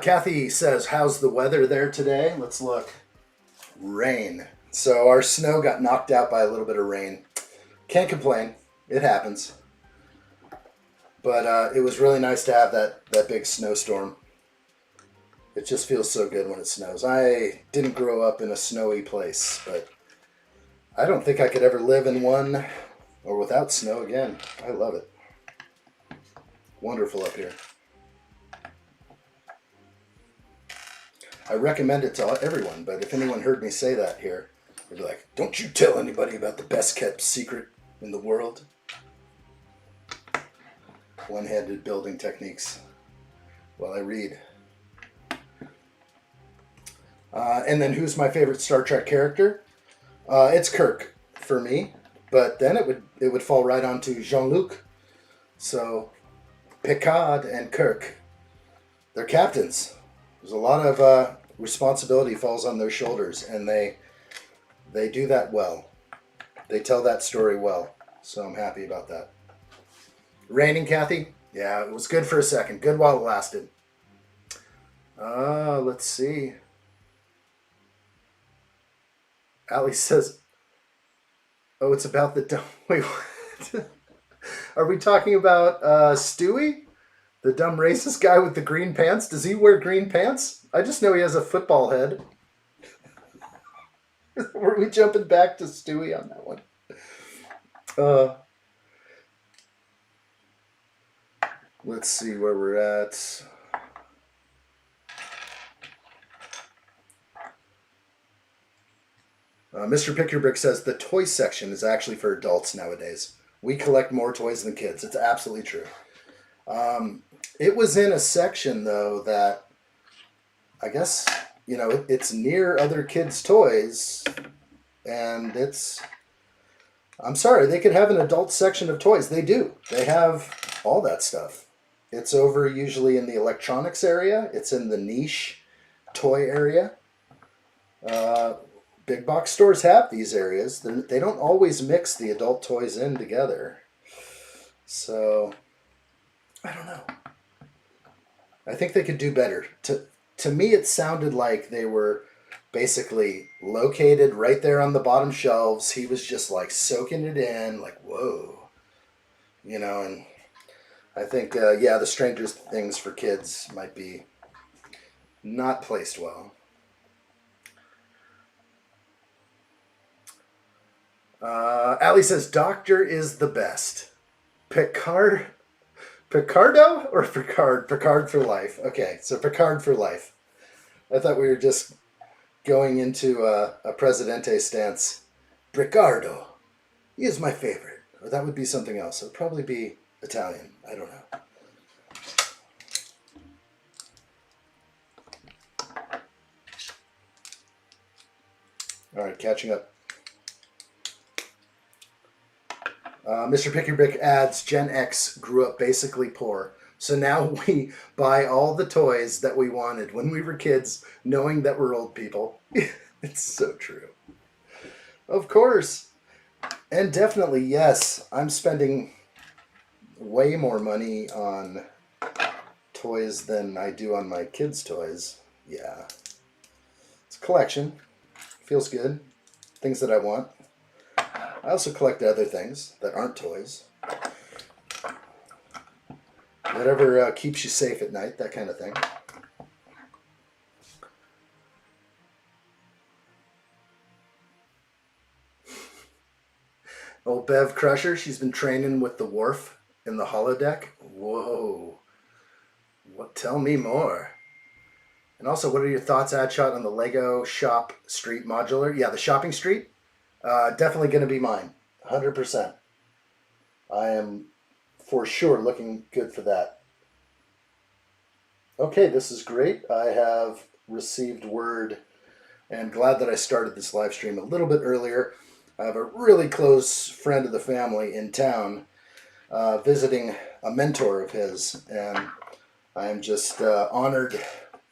Kathy says, how's the weather there today? Let's look. Rain. So our snow got knocked out by a little bit of rain. Can't complain. It happens. But it was really nice to have that big snowstorm. It just feels so good when it snows. I didn't grow up in a snowy place, but I don't think I could ever live in one or without snow again. I love it. Wonderful up here. I recommend it to everyone, but if anyone heard me say that here, they'd be like, don't you tell anybody about the best kept secret in the world. One-handed building techniques while I read. And then who's my favorite Star Trek character? It's Kirk for me, but then it would fall right onto Jean-Luc. So Picard and Kirk, they're captains. There's a lot of responsibility falls on their shoulders, and they do that well. They tell that story well, so I'm happy about that. Raining, Kathy? Yeah, it was good for a second. Good while it lasted. Let's see. Allie says, oh, it's about the dumb... Wait, what? Are we talking about Stewie? The dumb racist guy with the green pants? Does he wear green pants? I just know he has a football head. Were we jumping back to Stewie on that one? Let's see where we're at. Mr. Pick Your Brick says the toy section is actually for adults nowadays. We collect more toys than kids. It's absolutely true. It was in a section, though, that I guess, it's near other kids' toys, and I'm sorry, they could have an adult section of toys. They do. They have all that stuff. It's over usually in the electronics area. It's in the niche toy area. Big box stores have these areas. They don't always mix the adult toys in together. So, I don't know. I think they could do better. To me, it sounded like they were basically located right there on the bottom shelves. He was just like soaking it in, like, whoa. And I think, the Stranger Things for kids might be not placed well. Ali says, Doctor is the best. Picardo or Picard? Picard for life. Okay, so Picard for life. I thought we were just going into a Presidente stance. Ricardo. He is my favorite. Or that would be something else. It would probably be Italian. I don't know. All right, catching up. Mr. Pickybrick adds, Gen X grew up basically poor. So now we buy all the toys that we wanted when we were kids, knowing that we're old people. It's so true. Of course. And definitely, yes, I'm spending way more money on toys than I do on my kids' toys. Yeah. It's a collection. Feels good. Things that I want. I also collect other things that aren't toys. Whatever keeps you safe at night, that kind of thing. Old Bev Crusher, she's been training with the Wharf in the holodeck. Whoa. What? Tell me more. And also, what are your thoughts, Adshot, on the Lego Shop Street Modular? Yeah, the shopping street? Definitely going to be mine. 100%. I am for sure looking good for that. Okay, this is great. I have received word and glad that I started this live stream a little bit earlier. I have a really close friend of the family in town visiting a mentor of his, and I am just honored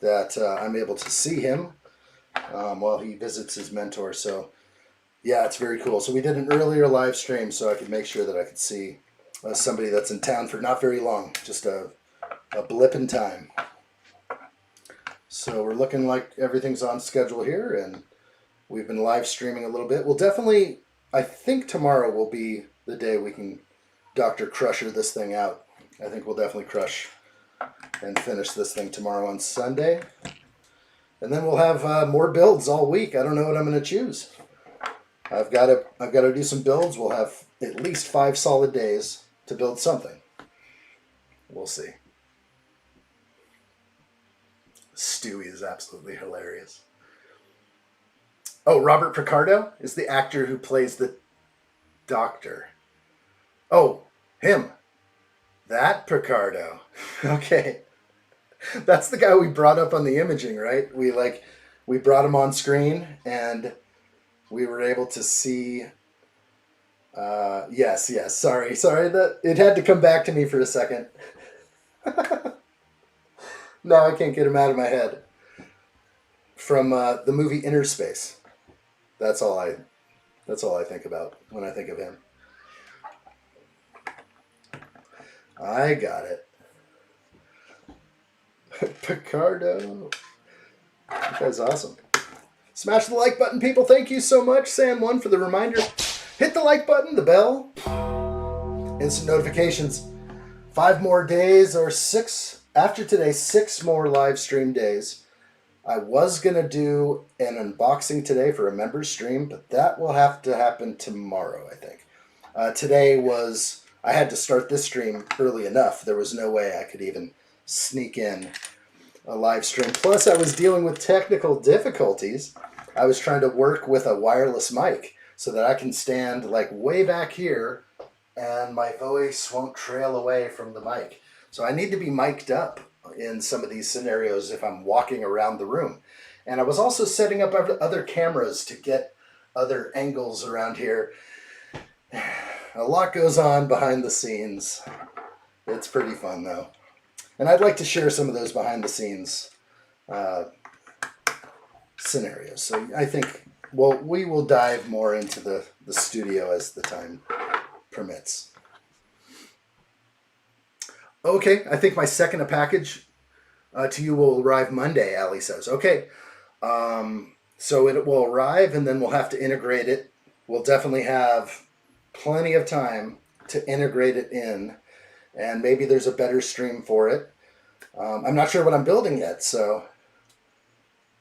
that I'm able to see him while he visits his mentor. So yeah, it's very cool. So we did an earlier live stream so I could make sure that I could see somebody that's in town for not very long, just a blip in time. So we're looking like everything's on schedule here, and we've been live streaming a little bit. We'll definitely, I think tomorrow will be the day we can Dr. Crusher this thing out. I think we'll definitely crush and finish this thing tomorrow on Sunday. And then we'll have more builds all week. I don't know what I'm going to choose. I've got to do some builds. We'll have at least 5 solid days to build something. We'll see. Stewie is absolutely hilarious. Oh, Robert Picardo is the actor who plays the Doctor. Oh, him. That Picardo. Okay. That's the guy we brought up on the imaging, right? We brought him on screen and we were able to see. Yes. Sorry. That it had to come back to me for a second. No, I can't get him out of my head. From the movie Inner Space. That's all I think about when I think of him. I got it. Picardo. That guy's awesome. Smash the like button, people. Thank you so much, Sam1, for the reminder. Hit the like button, the bell. Instant notifications. 5 more days, or 6, after today, 6 more live stream days. I was going to do an unboxing today for a members stream, but that will have to happen tomorrow, I think. Today was, I had to start this stream early enough. There was no way I could even sneak in a live stream. Plus, I was dealing with technical difficulties. I was trying to work with a wireless mic so that I can stand like way back here and my voice won't trail away from the mic. So I need to be mic'd up in some of these scenarios if I'm walking around the room. And I was also setting up other cameras to get other angles around here. A lot goes on behind the scenes. It's pretty fun though. And I'd like to share some of those behind the scenes scenarios. So I think, well, we will dive more into the studio as the time permits. Okay, I think my second package to you will arrive Monday, Ali says. Okay, so it will arrive and then we'll have to integrate it. We'll definitely have plenty of time to integrate it in, and maybe there's a better stream for it. I'm not sure what I'm building yet, so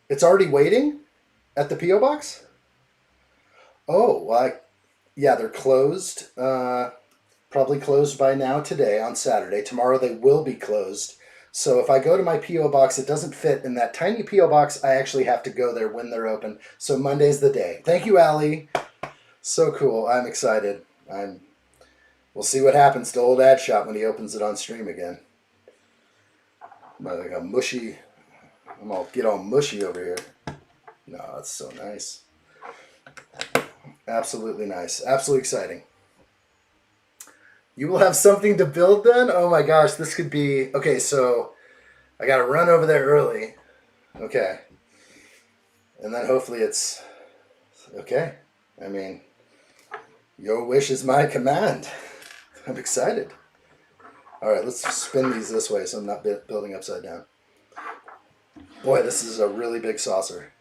it's already waiting at the P.O. Box? Oh, well, Yeah, they're closed. Probably closed by now today on Saturday. Tomorrow they will be closed. So if I go to my P.O. box, it doesn't fit in that tiny P.O. box. I actually have to go there when they're open. So Monday's the day. Thank you, Allie. So cool. I'm excited. We'll see what happens to old Adshot when he opens it on stream again. Like a mushy. I'm all get all mushy over here. No, that's so nice. Absolutely nice. Absolutely exciting. You will have something to build then? Oh my gosh, this could be... Okay, so I got to run over there early. Okay. And then hopefully it's... Okay. I mean, your wish is my command. I'm excited. All right, let's spin these this way so I'm not building upside down. Boy, this is a really big saucer.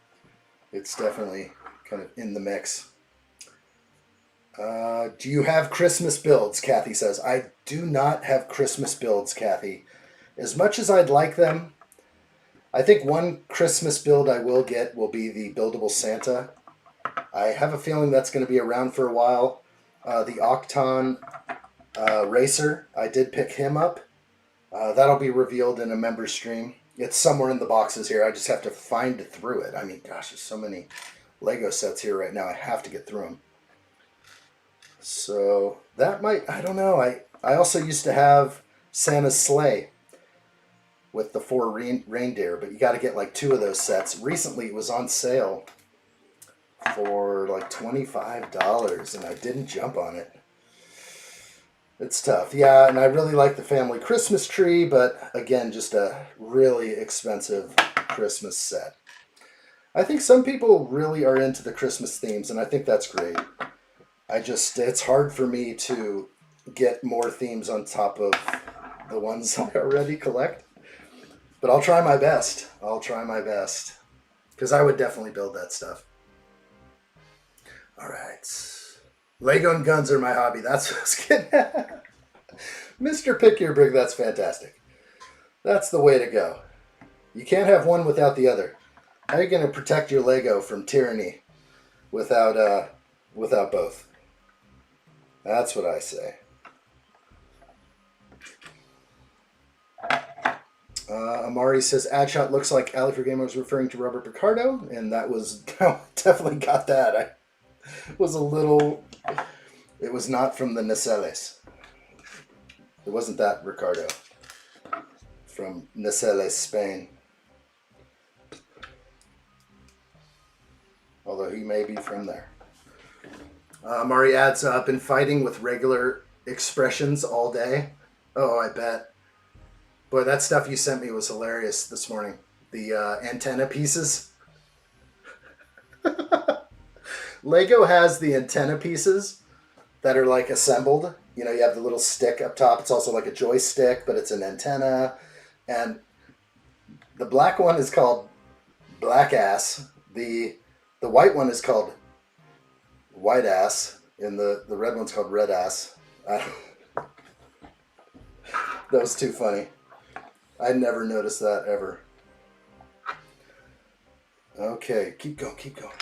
It's definitely kind of in the mix. Do you have Christmas builds? Kathy says. I do not have Christmas builds, Kathy. As much as I'd like them, I think one Christmas build I will get will be the buildable Santa. I have a feeling that's going to be around for a while. The Octon Racer, I did pick him up. That'll be revealed in a member stream. It's somewhere in the boxes here. I just have to find through it. I mean, gosh, there's so many Lego sets here right now. I have to get through them. So that might, I don't know. I also used to have Santa's sleigh with the 4 reindeer, but you got to get like 2 of those sets. Recently it was on sale for like $25 and I didn't jump on it. It's tough. Yeah, and I really like the family Christmas tree, but again, just a really expensive Christmas set. I think some people really are into the Christmas themes, and I think that's great. It's hard for me to get more themes on top of the ones I already collect. But I'll try my best. I'll try my best. Because I would definitely build that stuff. All right. Lego and guns are my hobby. That's what I was getting at. Mr. Pick Your Brig, that's fantastic. That's the way to go. You can't have one without the other. How are you going to protect your Lego from tyranny without both? That's what I say. Amari says, Adshot looks like Ali for Gamer was referring to Robert Picardo, and that was, definitely got that. I was a little, it was not from the Nacelles. It wasn't that Ricardo. From Nacelles, Spain. Although he may be from there. Amari adds, been fighting with regular expressions all day. Oh, I bet. Boy, that stuff you sent me was hilarious this morning. The antenna pieces. Lego has the antenna pieces that are like assembled. You know, you have the little stick up top. It's also like a joystick, but it's an antenna. And the black one is called Black Ass. The white one is called White Ass. And the red one's called Red Ass. That was too funny. I never noticed that ever. Okay, keep going, keep going.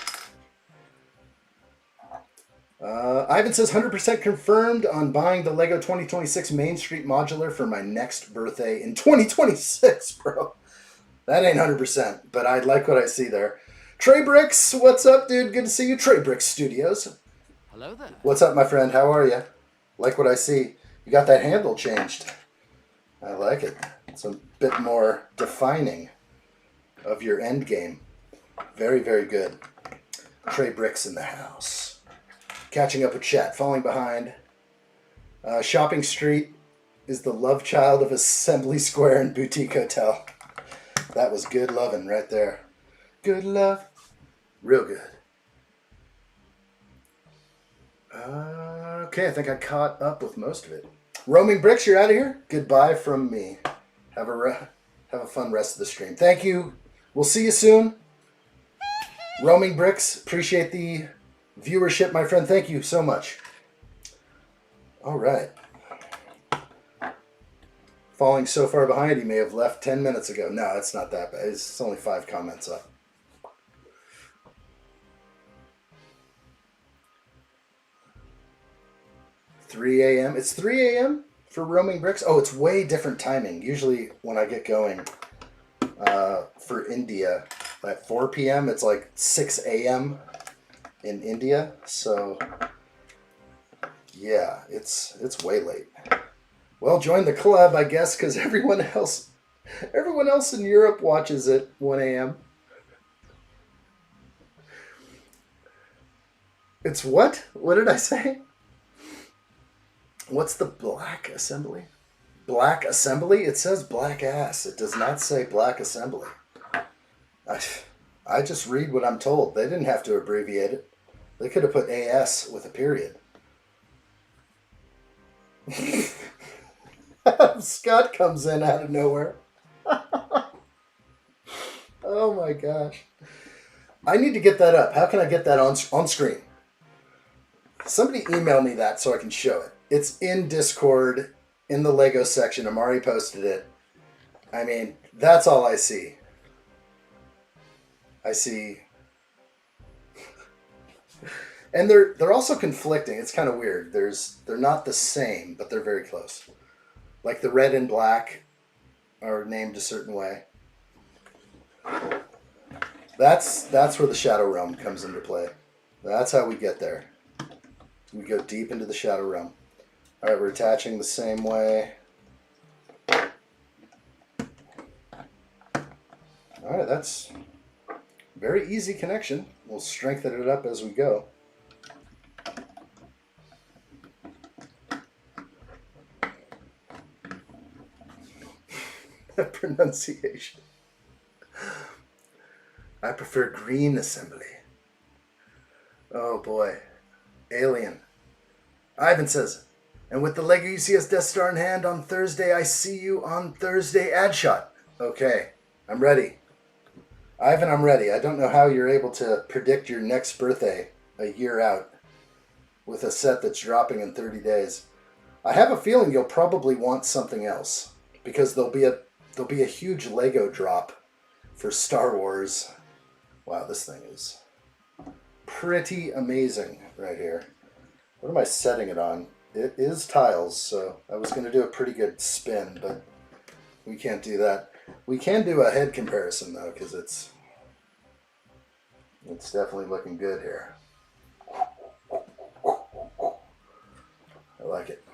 Ivan says 100% confirmed on buying the Lego 2026 Main Street Modular for my next birthday in 2026, bro. That ain't 100%, but I like what I see there. Trey Bricks, what's up, dude? Good to see you. Trey Bricks Studios.
Hello there.
What's up, my friend? How are you? Like what I see. You got that handle changed. I like it. It's a bit more defining of your end game. Very, very good. Trey Bricks in the house. Catching up with chat. Falling behind. Shopping Street is the love child of Assembly Square and Boutique Hotel. That was good loving right there. Good love. Real good. Okay, I think I caught up with most of it. Roaming Bricks, you're out of here. Goodbye from me. Have a fun rest of the stream. Thank you. We'll see you soon. Roaming Bricks, appreciate the viewership, my friend. Thank you so much. All right. Falling so far behind, he may have left 10 minutes ago. No, it's not that bad. It's only 5 comments up. 3 a.m. It's 3 a.m. for roaming bricks. Oh, it's way different timing. Usually when I get going for India at 4 p.m., it's like 6 a.m. in India. So yeah, it's way late. Well, join the club, I guess, because everyone else in Europe watches at 1 a.m. It's what? What did I say? What's the Black Assembly? Black Assembly? It says Black Ass. It does not say Black Assembly. I just read what I'm told. They didn't have to abbreviate it. They could have put AS with a period. Scott comes in out of nowhere. Oh my gosh. I need to get that up. How can I get that on screen? Somebody email me that so I can show it. It's in Discord, in the Lego section. Amari posted it. I mean, that's all I see. I see. And they're also conflicting. It's kind of weird. They're not the same, but they're very close. Like the red and black are named a certain way. That's where the Shadow Realm comes into play. That's how we get there. We go deep into the Shadow Realm. All right, we're attaching the same way. All right, that's very easy connection. We'll strengthen it up as we go. Pronunciation. I prefer green assembly. Oh boy. Alien. Ivan says, and with the Lego U.S.S Death Star in hand on Thursday, I see you on Thursday, addshot. Okay, I'm ready. Ivan, I'm ready. I don't know how you're able to predict your next birthday a year out with a set that's dropping in 30 days. I have a feeling you'll probably want something else because there'll be a huge Lego drop for Star Wars. Wow, this thing is pretty amazing right here. What am I setting it on? It is tiles, so I was going to do a pretty good spin, but we can't do that. We can do a head comparison though, because it's definitely looking good here. I like it.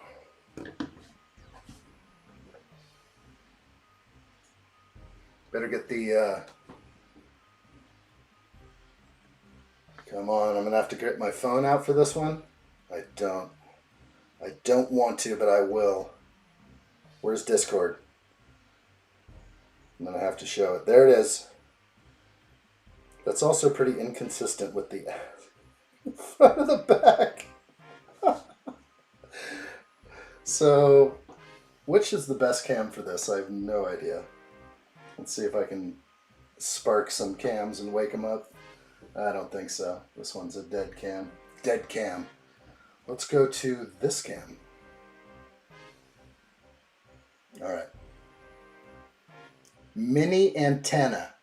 Better get the come on, I'm gonna have to get my phone out for this one. I don't want to, but I will. Where's Discord? I'm gonna have to show it. There it is. That's also pretty inconsistent with the front of the back. So, which is the best cam for this? I have no idea. Let's see if I can spark some cams and wake them up. I don't think so. This one's a dead cam. Dead cam. Let's go to this cam. All right. Mini antenna.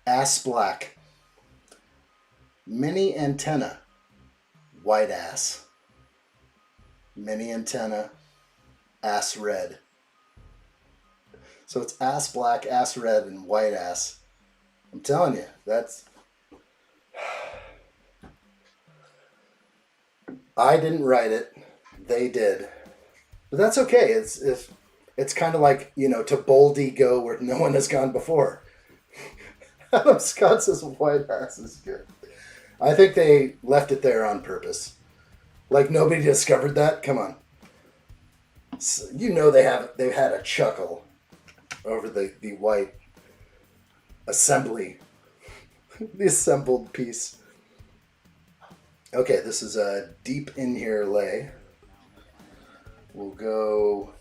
Ass black. Mini antenna. White ass. Mini antenna. Ass red. So it's ass black, ass red, and white ass. I'm telling you, that's... I didn't write it. They did. But that's okay. It's kind of like, you know, to boldly go where no one has gone before. Adam Scott says white ass is good. I think they left it there on purpose. Like nobody discovered that. Come on. So, you know they've had a chuckle over the white assembly. The assembled piece. Okay, this is a deep in here lay. We'll go,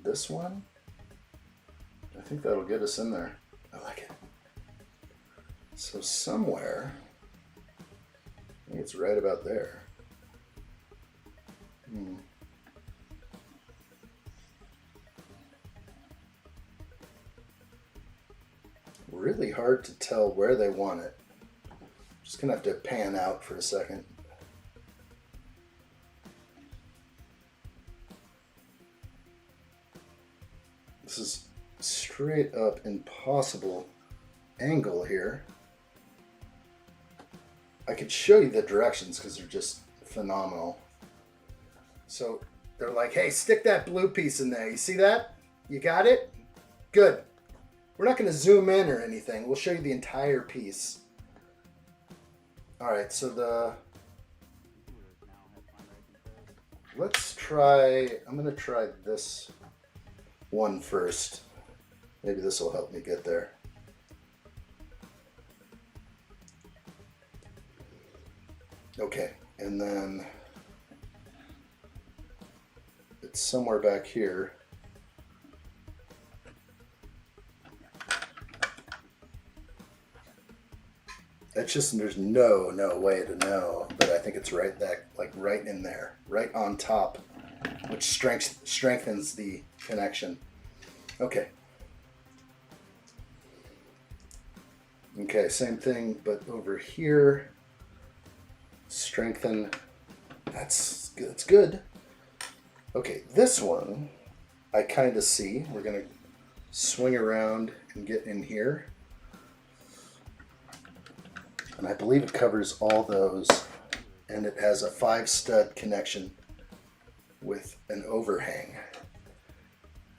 this one? I think that'll get us in there. I like it. So somewhere, I think it's right about there. Really hard to tell where they want it. Just gonna have to pan out for a second. This is straight up impossible angle here. I could show you the directions because they're just phenomenal. So they're like, hey, stick that blue piece in there. You see that? You got it? Good. We're not going to zoom in or anything. We'll show you the entire piece. All right, so let's try, I'm going to try this one first. Maybe this will help me get there. Okay, and then it's somewhere back here. It's just, there's no way to know, but I think it's right that, like right in there, right on top, which strengthens the connection. Okay. Okay, same thing, but over here, strengthen. That's good. Okay, this one I kind of see. We're gonna swing around and get in here. And I believe it covers all those, and it has a 5-stud connection with an overhang.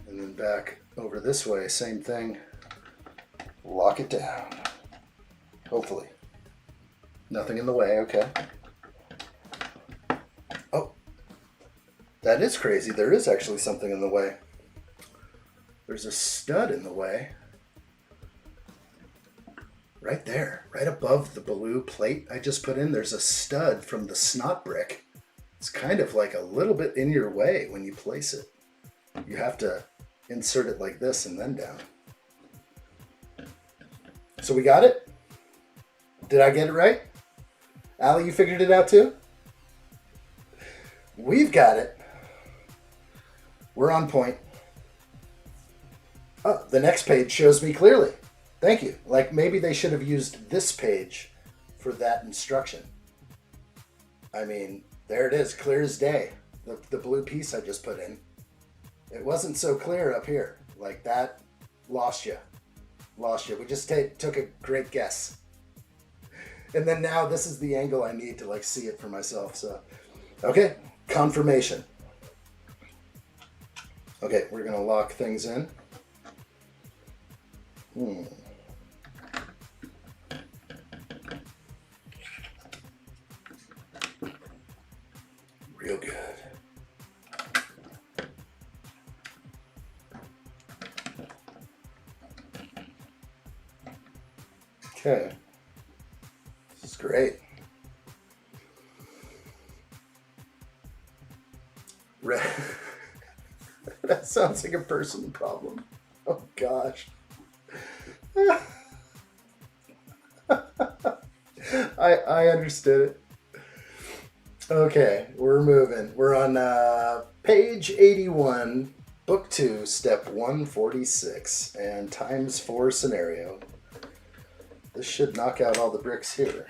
And then back over this way, same thing. Lock it down. Hopefully. Nothing in the way, okay. Oh, that is crazy. There is actually something in the way. There's a stud in the way. Right there, right above the blue plate I just put in, there's a stud from the snot brick. It's kind of like a little bit in your way when you place it. You have to insert it like this and then down. So we got it? Did I get it right? Allie, you figured it out too? We've got it. We're on point. Oh, the next page shows me clearly. Thank you. Like maybe they should have used this page for that instruction. I mean, there it is, clear as day. The blue piece I just put in. It wasn't so clear up here. Like that, lost you. Lost you. We just took a great guess. And then now this is the angle I need to like see it for myself. So, okay, confirmation. Okay, we're gonna lock things in. Real good. Okay. This is great. That sounds like a personal problem. Oh gosh. I understood it. Okay, we're moving. We're on page 81, book 2, step 146, and ×4 scenario. This should knock out all the bricks here.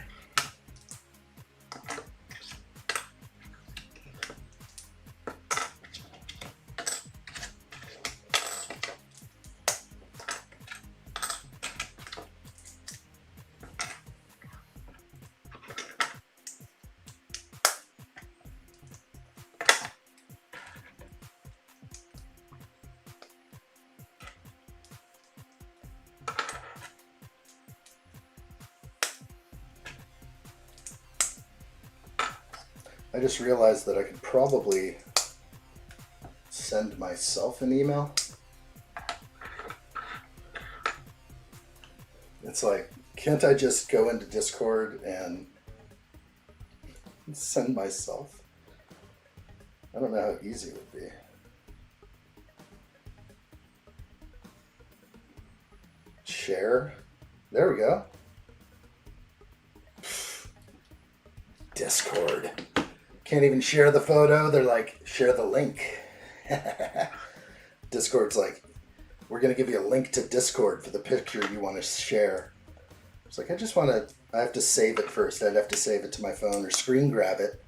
I just realized that I could probably send myself an email. It's like, can't I just go into Discord and send myself? I don't know how easy it would be. Share. There we go. Discord. Can't even share the photo. They're like, share the link. Discord's like, we're going to give you a link to Discord for the picture you want to share. It's like, I have to save it first. I'd have to save it to my phone or screen grab it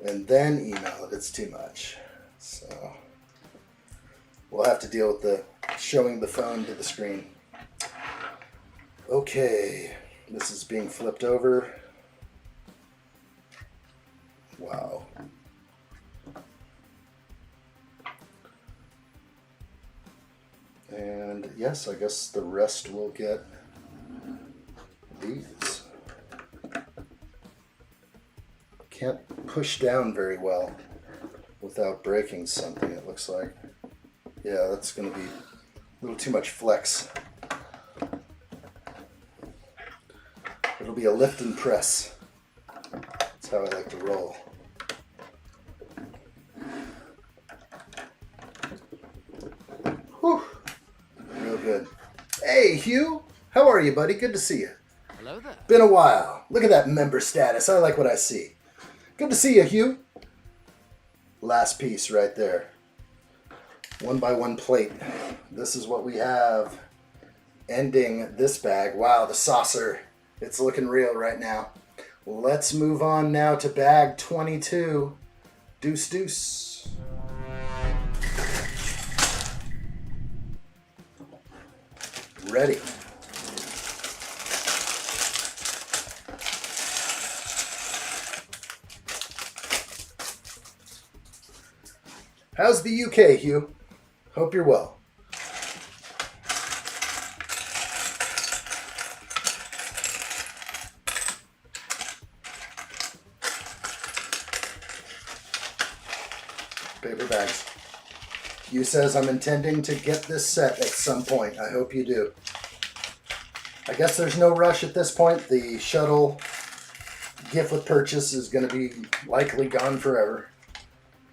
and then email it. It's too much. So, we'll have to deal with the showing the phone to the screen. Okay, this is being flipped over. Wow. And yes, I guess the rest will get these. Can't push down very well without breaking something, it looks like. Yeah, that's going to be a little too much flex. It'll be a lift and press. That's how I like to roll. Whew. Real good. Hey, Hugh. How are you, buddy? Good to see you.
Hello there.
Been a while. Look at that member status. I like what I see. Good to see you, Hugh. Last piece right there. 1x1 plate. This is what we have ending this bag. Wow, the saucer. It's looking real right now. Let's move on now to bag 22. Deuce, deuce. Ready. How's the UK, Hugh? Hope you're well. Paper bags. Hugh says, I'm intending to get this set at some point. I hope you do. I guess there's no rush at this point. The shuttle gift with purchase is going to be likely gone forever.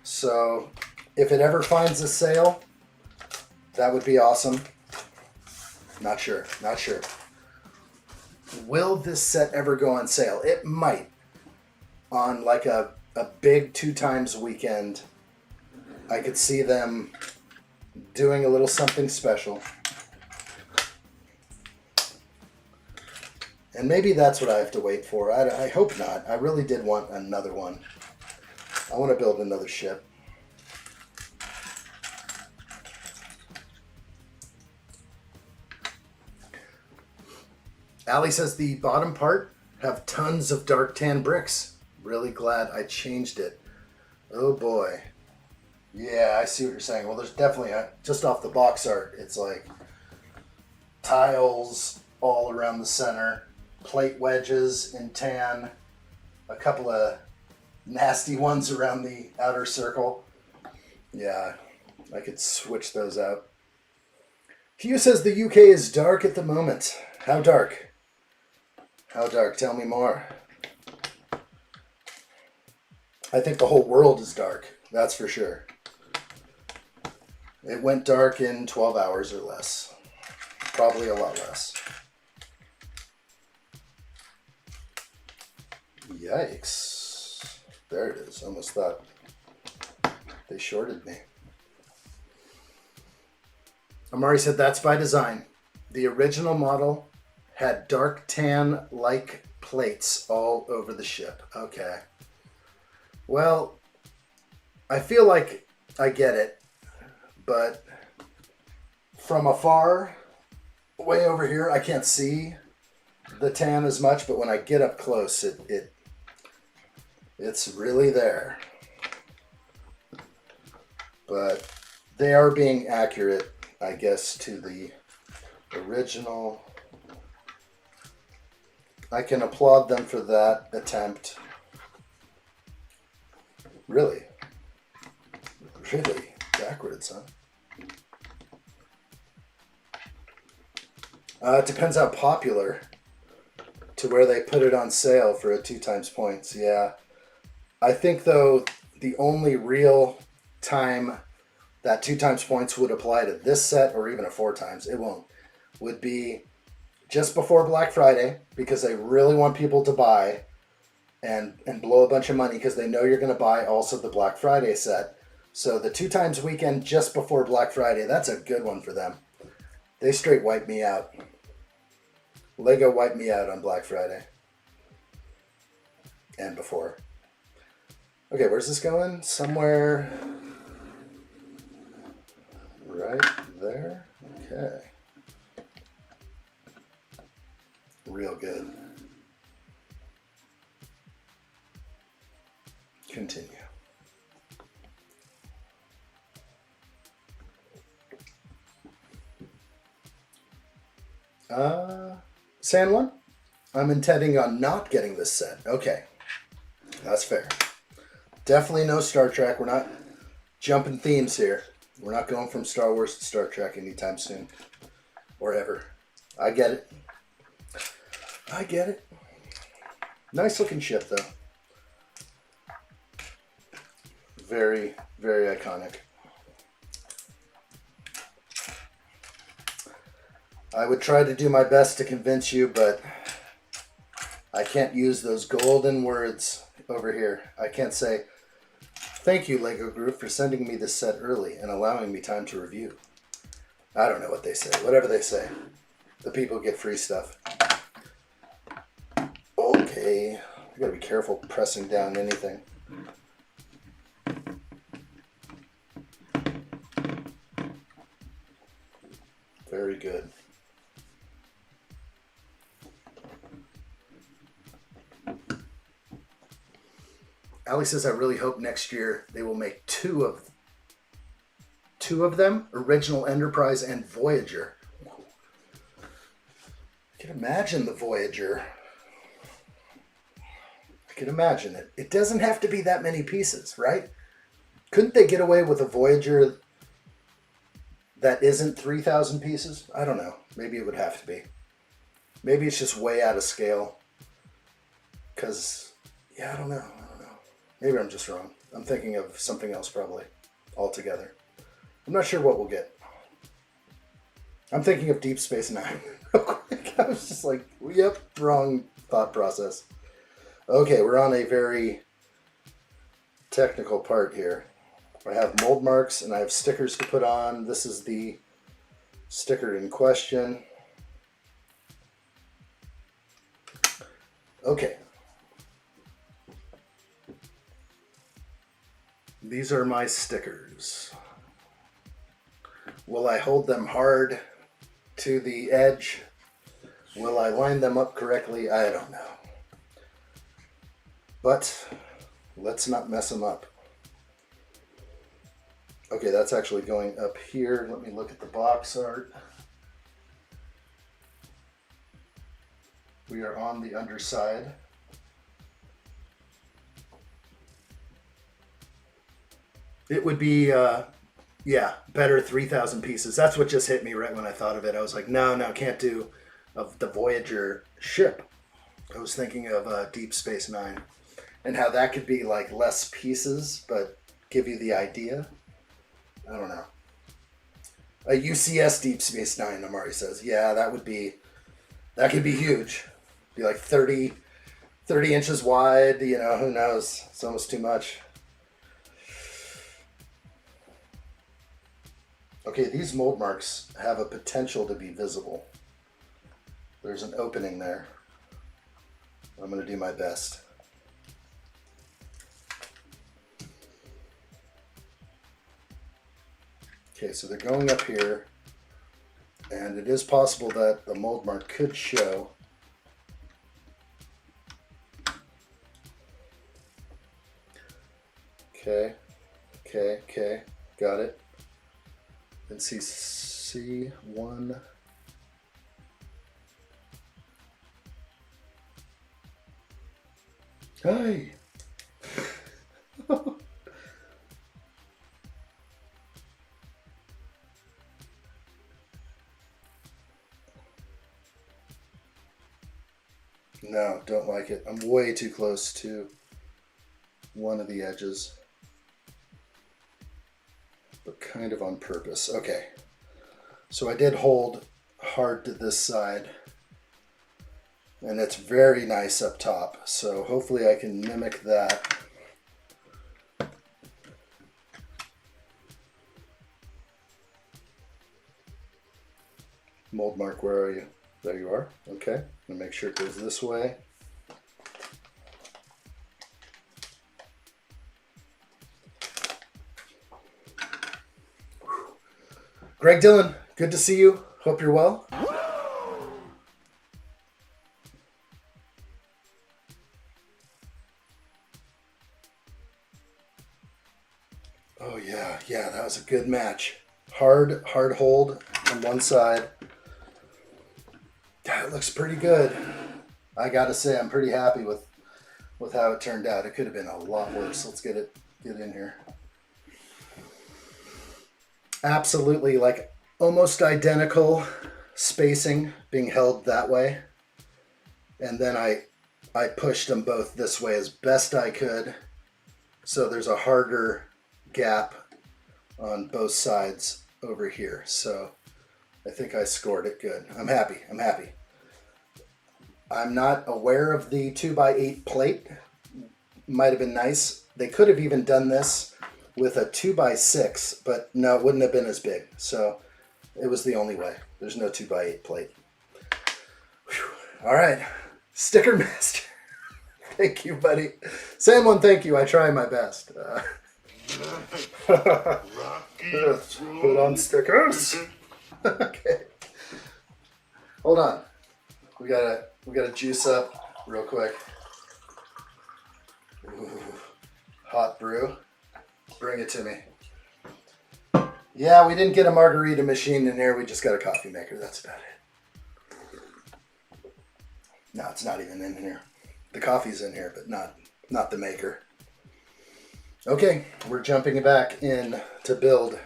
So if it ever finds a sale, that would be awesome. Not sure. Not sure. Will this set ever go on sale? It might. On like a big 2x weekend. I could see them doing a little something special. And maybe that's what I have to wait for. I hope not. I really did want another one. I want to build another ship. Allie says the bottom part have tons of dark tan bricks. Really glad I changed it. Oh boy. Yeah, I see what you're saying. Well, there's definitely, just off the box art, it's like tiles all around the center, plate wedges in tan, a couple of nasty ones around the outer circle. Yeah, I could switch those out. Hugh says the UK is dark at the moment. How dark? How dark? Tell me more. I think the whole world is dark. That's for sure. It went dark in 12 hours or less. Probably a lot less. Yikes. There it is. Almost thought they shorted me. Amari said that's by design. The original model had dark tan-like plates all over the ship. Okay. Well, I feel like I get it. But from afar, way over here, I can't see the tan as much, but when I get up close, it's really there. But they are being accurate, I guess, to the original. I can applaud them for that attempt. Really? Really? Backwards, huh? It depends how popular to where they put it on sale for a 2x points. Yeah. I think, though, the only real time that 2x points would apply to this set, or even a 4x, it won't, would be just before Black Friday, because they really want people to buy and blow a bunch of money because they know you're going to buy also the Black Friday set. So the 2x weekend just before Black Friday, that's a good one for them. They straight wiped me out. Lego wiped me out on Black Friday. And before. Okay, where's this going? Somewhere right good. Continue. San Juan? I'm intending on not getting this set. Okay. That's fair. Definitely no Star Trek. We're not jumping themes here. We're not going from Star Wars to Star Trek anytime soon. Or ever. I get it. I get it. Nice looking ship, though. Very, very iconic. I would try to do my best to convince you, but I can't use those golden words over here. I can't say, thank you, LEGO Group, for sending me this set early and allowing me time to review. I don't know what they say. Whatever they say. The people get free stuff. Okay. I gotta be careful pressing down anything. Very good. Ali says, I really hope next year they will make two of them, Original Enterprise and Voyager. I can imagine the Voyager. I can imagine it. It doesn't have to be that many pieces, right? Couldn't they get away with a Voyager that isn't 3,000 pieces? I don't know. Maybe it would have to be. Maybe it's just way out of scale. Because, yeah, I don't know. Maybe I'm just wrong. I'm thinking of something else probably altogether. I'm not sure what we'll get. I'm thinking of Deep Space Nine. Real quick. I was just like, yep, wrong thought process. Okay, we're on a very technical part here. I have mold marks and I have stickers to put on. This is the sticker in question. Okay. These are my stickers. Will I hold them hard to the edge? Will I line them up correctly? I don't know. But let's not mess them up. Okay, that's actually going up here. Let me look at the box art. We are on the underside. It would be, yeah, better 3,000 pieces. That's what just hit me right when I thought of it. I was like, no, can't do of the Voyager ship. I was thinking of Deep Space Nine and how that could be like less pieces, but give you the idea. I don't know. A U.S.S. Deep Space Nine, Amari says. Yeah, that could be huge. Be like 30 inches wide, you know, who knows? It's almost too much. Okay, these mold marks have a potential to be visible. There's an opening there. I'm going to do my best. Okay, so they're going up here, and it is possible that the mold mark could show. Okay, got it. NCC-1701. Hi. No, don't like it. I'm way too close to one of the edges. But kind of on purpose. Okay. So I did hold hard to this side. And it's very nice up top. So hopefully I can mimic that. Mold mark, where are you? There you are. Okay. I'm going to make sure it goes this way. Greg Dillon, good to see you. Hope you're well. Oh yeah, that was a good match. Hard hold on one side. That looks pretty good. I gotta say, I'm pretty happy with how it turned out. It could have been a lot worse. Let's get in here. Absolutely, like almost identical spacing being held that way. And then I pushed them both this way as best I could. So there's a harder gap on both sides over here. So I think I scored it good. I'm happy. I'm not aware of the 2x8 plate. Might have been nice. They could have even done this with a 2x6, but no, it wouldn't have been as big. So it was the only way. There's no 2x8 plate. Whew. All right. Sticker Master. Thank you, buddy. Someone, thank you. I try my best. Put on stickers. Okay. Hold on. We gotta juice up real quick. Ooh, hot brew. Bring it to me. Yeah, we didn't get a margarita machine in here. We just got a coffee maker. That's about it. No, it's not even in here. The coffee's in here, but not the maker. Okay, we're jumping back in to build.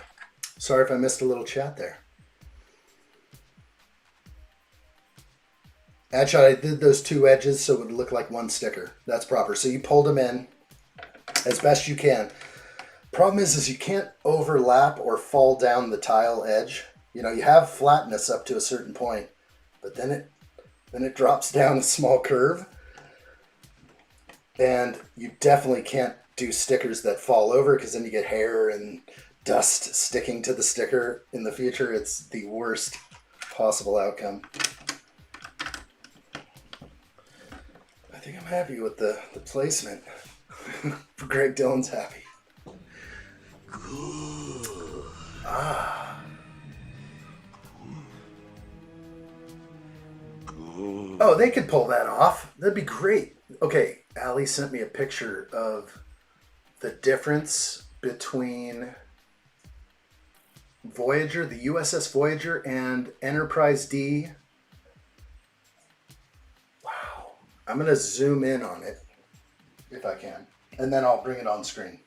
Sorry if I missed a little chat there. Addshot, I did those two edges so it would look like one sticker. That's proper. So you pulled them in as best you can. Problem is you can't overlap or fall down the tile edge. You know, you have flatness up to a certain point, but then it drops down a small curve. And you definitely can't do stickers that fall over because then you get hair and dust sticking to the sticker in the future. It's the worst possible outcome. I think I'm happy with the placement. Greg Dillon's happy. Ah. Oh, they could pull that off. That'd be great. Okay, Allie sent me a picture of the difference between Voyager, the U.S.S. Voyager, and Enterprise D. Wow. I'm going to zoom in on it, if I can, and then I'll bring it on screen.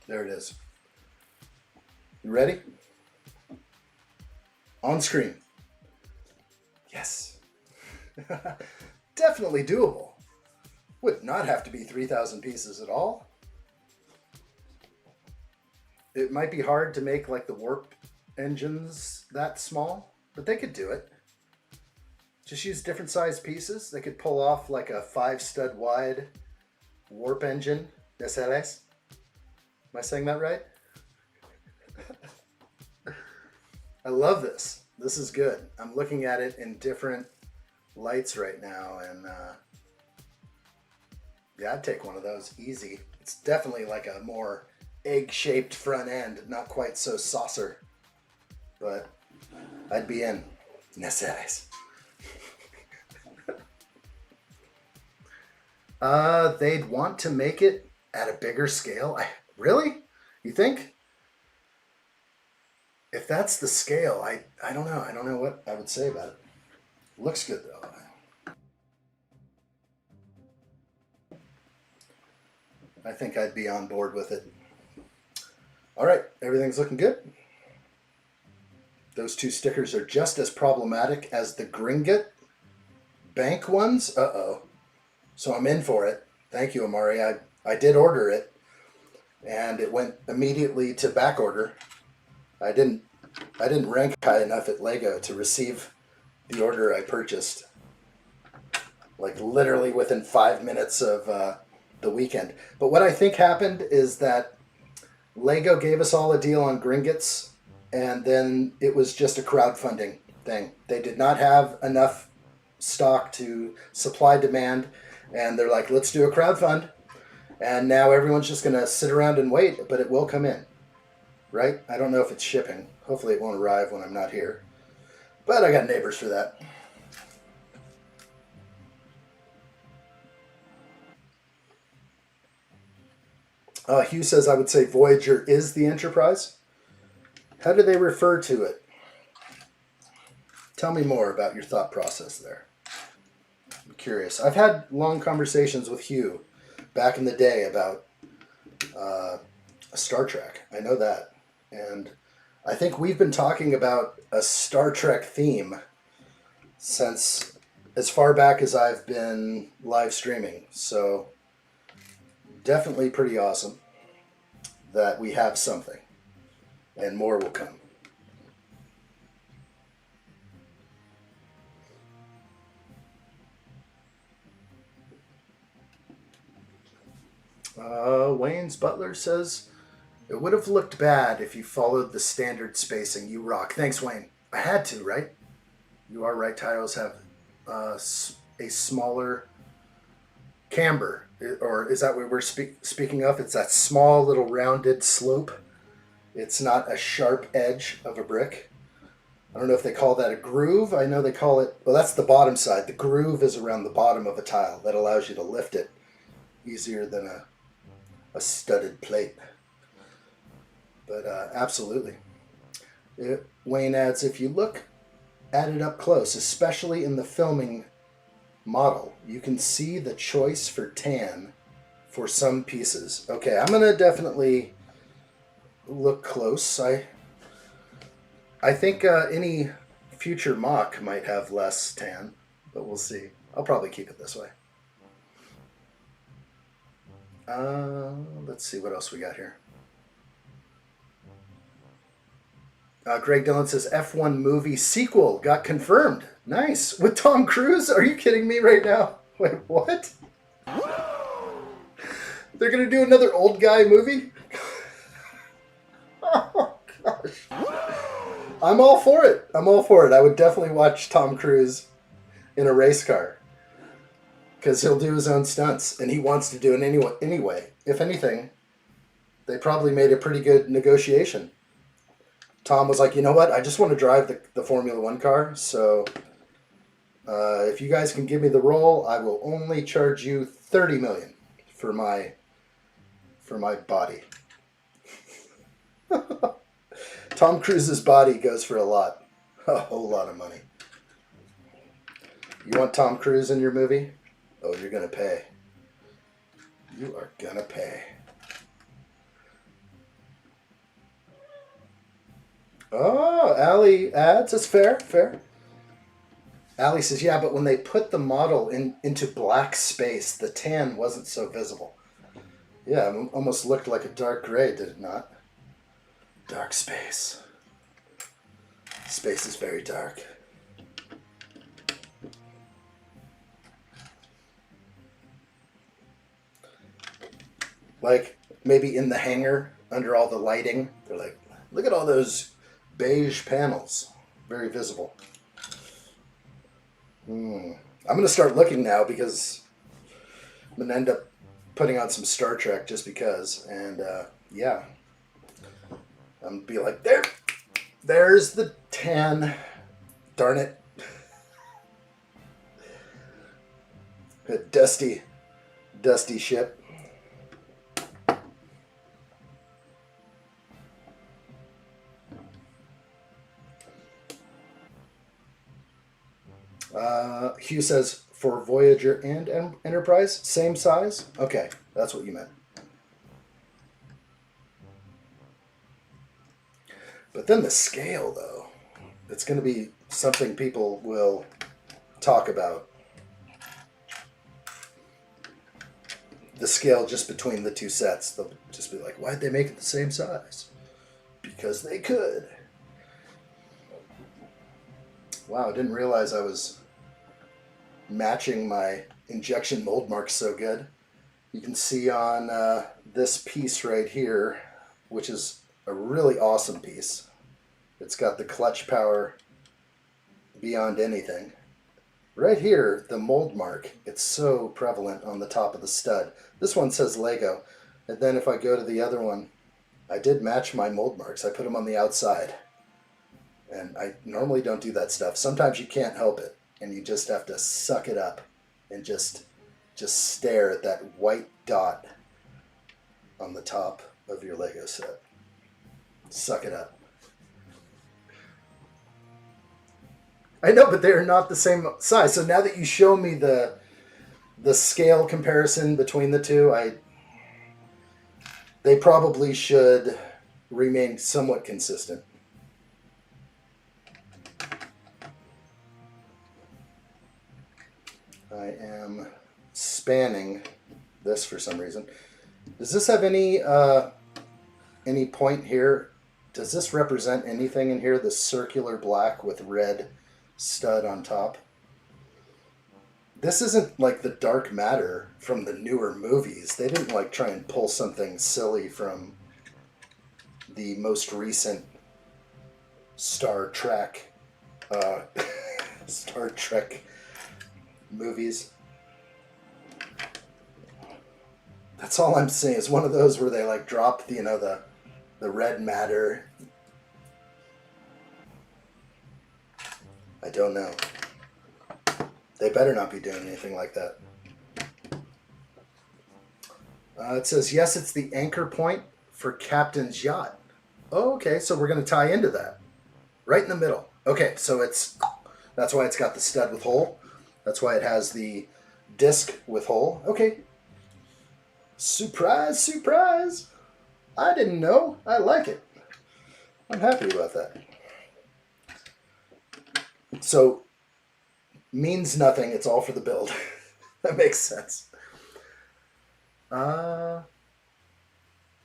There it is. You ready? On screen. Yes. Definitely doable. Would not have to be 3,000 pieces at all. It might be hard to make like the warp engines that small, but they could do it. Just use different size pieces. They could pull off like a 5-stud wide warp engine. U.S.S. Am I saying that right? I love this. This is good. I'm looking at it in different lights right now, and yeah, I'd take one of those easy. It's definitely like a more egg-shaped front end, not quite so saucer, but I'd be in. U.S.S. They'd want to make it at a bigger scale. Really? You think? If that's the scale, I don't know. I don't know what I would say about it. Looks good though. I think I'd be on board with it. All right, everything's looking good. Those two stickers are just as problematic as the Gringot bank ones. Uh-oh. So I'm in for it. Thank you, Amari. I did order it, and it went immediately to back order. I didn't rank high enough at Lego to receive the order I purchased. Like literally within 5 minutes of the weekend. But what I think happened is that Lego gave us all a deal on Gringotts, and then it was just a crowdfunding thing. They did not have enough stock to supply demand, and they're like, let's do a crowdfund. And now everyone's just going to sit around and wait, but it will come in. Right? I don't know if it's shipping. Hopefully it won't arrive when I'm not here. But I got neighbors for that. Hugh says, I would say Voyager is the Enterprise. How do they refer to it? Tell me more about your thought process there. I'm curious. I've had long conversations with Hugh back in the day about Star Trek. I know that. And I think we've been talking about a Star Trek theme since as far back as I've been live streaming. So definitely pretty awesome that we have something. And more will come. Wayne's Butler says, it would have looked bad if you followed the standard spacing. You rock. Thanks, Wayne. I had to, right? You are right. Titles have a smaller camber. Or is that what we're speaking of? It's that small little rounded slope. It's not a sharp edge of a brick. I don't know if they call that a groove. I know they call it, well, that's the bottom side. The groove is around the bottom of a tile. That allows you to lift it easier than a studded plate. But absolutely. Wayne adds, if you look at it up close, especially in the filming model, you can see the choice for tan for some pieces. Okay, I'm going to definitely look close. I think any future mock might have less tan, but we'll see. I'll probably keep it this way. Let's see what else we got here. Greg Dillon says F1 movie sequel got confirmed. Nice. With Tom Cruise? Are you kidding me right now? Wait, what? They're going to do another old guy movie? Oh, gosh. I'm all for it. I'm all for it. I would definitely watch Tom Cruise in a race car. Because he'll do his own stunts. And he wants to do it anyway. If anything, they probably made a pretty good negotiation. Tom was like, you know what? I just want to drive the Formula One car. So if you guys can give me the role, I will only charge you $30 million for my body. Tom Cruise's body goes for a whole lot of money. You want Tom Cruise in your movie? Oh, you're gonna pay. You are gonna pay. Oh, Allie adds. It's fair. Allie says, yeah, but when they put the model into black space, the tan wasn't so visible. Yeah, it almost looked like a dark gray, did it not? Dark space. Space is very dark. Like, maybe in the hangar, under all the lighting, they're like, look at all those beige panels. Very visible. I'm going to start looking now because I'm going to end up putting on some Star Trek just because. And, yeah. I'm going to be like, there's the tan. Darn it. A dusty ship. Hugh says, for Voyager and Enterprise, same size? Okay, that's what you meant. But then the scale, though. It's going to be something people will talk about. The scale just between the two sets. They'll just be like, why'd they make it the same size? Because they could. Wow, I didn't realize I was matching my injection mold marks so good. You can see on this piece right here, which is a really awesome piece. It's got the clutch power beyond anything. Right here, the mold mark, it's so prevalent on the top of the stud. This one says Lego. And then if I go to the other one, I did match my mold marks. I put them on the outside. And I normally don't do that stuff. Sometimes you can't help it. And you just have to suck it up and just stare at that white dot on the top of your Lego set. Suck it up. I know, but they're not the same size. So now that you show me the scale comparison between the two, they probably should remain somewhat consistent. I am spanning this for some reason. Does this have any point here? Does this represent anything in here? The circular black with red stud on top. This isn't like the dark matter from the newer movies. They didn't like try and pull something silly from the most recent Star Trek movies. That's all I'm saying. It's one of those where they like drop the red matter. I don't know. They better not be doing anything like that. It says, yes, it's the anchor point for Captain's yacht. Oh, okay, so we're going to tie into that. Right in the middle. Okay, so that's why it's got the stud with hole. That's why it has the disc with hole. Okay. Surprise, surprise. I didn't know. I like it. I'm happy about that. So, means nothing. It's all for the build. That makes sense.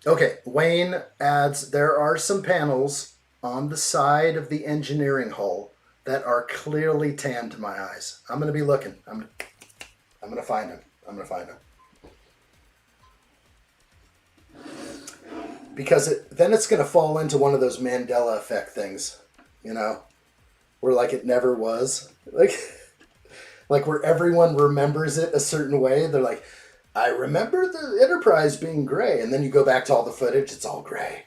Okay, Wayne adds, there are some panels on the side of the engineering hull that are clearly tanned to my eyes. I'm going to be looking. I'm going to find them. I'm going to find them. Because then it's going to fall into one of those Mandela effect things, you know, where like it never was. Like where everyone remembers it a certain way. They're like, I remember the Enterprise being gray. And then you go back to all the footage, it's all gray.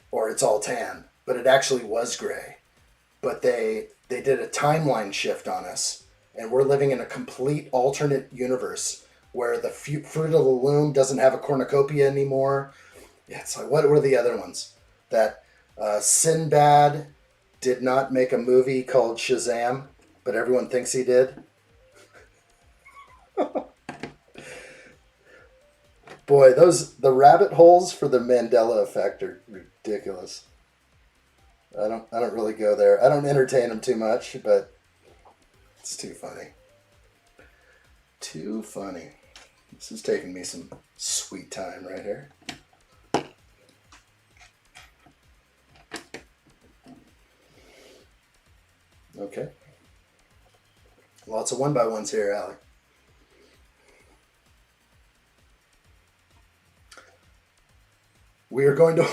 Or it's all tan. But it actually was gray. But they did a timeline shift on us. And we're living in a complete alternate universe where the Fruit of the Loom doesn't have a cornucopia anymore. Yeah, it's like, what were the other ones? That Sinbad did not make a movie called Shazam, but everyone thinks he did. Boy, the rabbit holes for the Mandela effect are ridiculous. I don't really go there. I don't entertain them too much, but it's too funny. Too funny. This is taking me some sweet time right here. Okay. Lots of 1x1s here, Alec. We are going to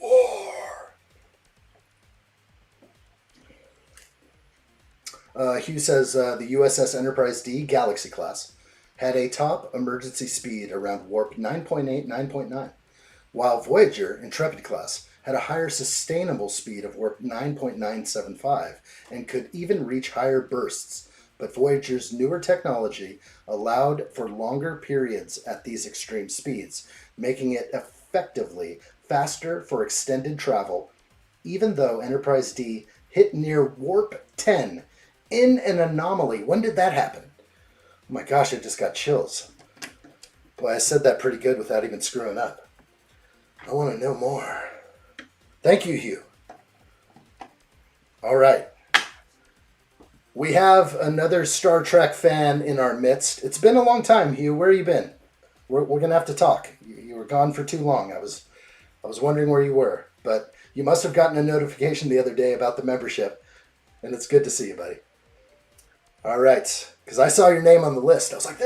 war. Hugh says the U.S.S. Enterprise D Galaxy class had a top emergency speed around warp 9.8, 9.9, while Voyager Intrepid class had a higher sustainable speed of warp 9.975 and could even reach higher bursts, but Voyager's newer technology allowed for longer periods at these extreme speeds, making it effectively faster for extended travel, even though Enterprise D hit near warp 10 in an anomaly. When did that happen? Oh my gosh, I just got chills. Boy, I said that pretty good without even screwing up. I want to know more. Thank you, Hugh. All right. We have another Star Trek fan in our midst. It's been a long time, Hugh. Where have you been? We're going to have to talk. You were gone for too long. I was wondering where you were. But you must have gotten a notification the other day about the membership. And it's good to see you, buddy. All right. Because I saw your name on the list. I was like,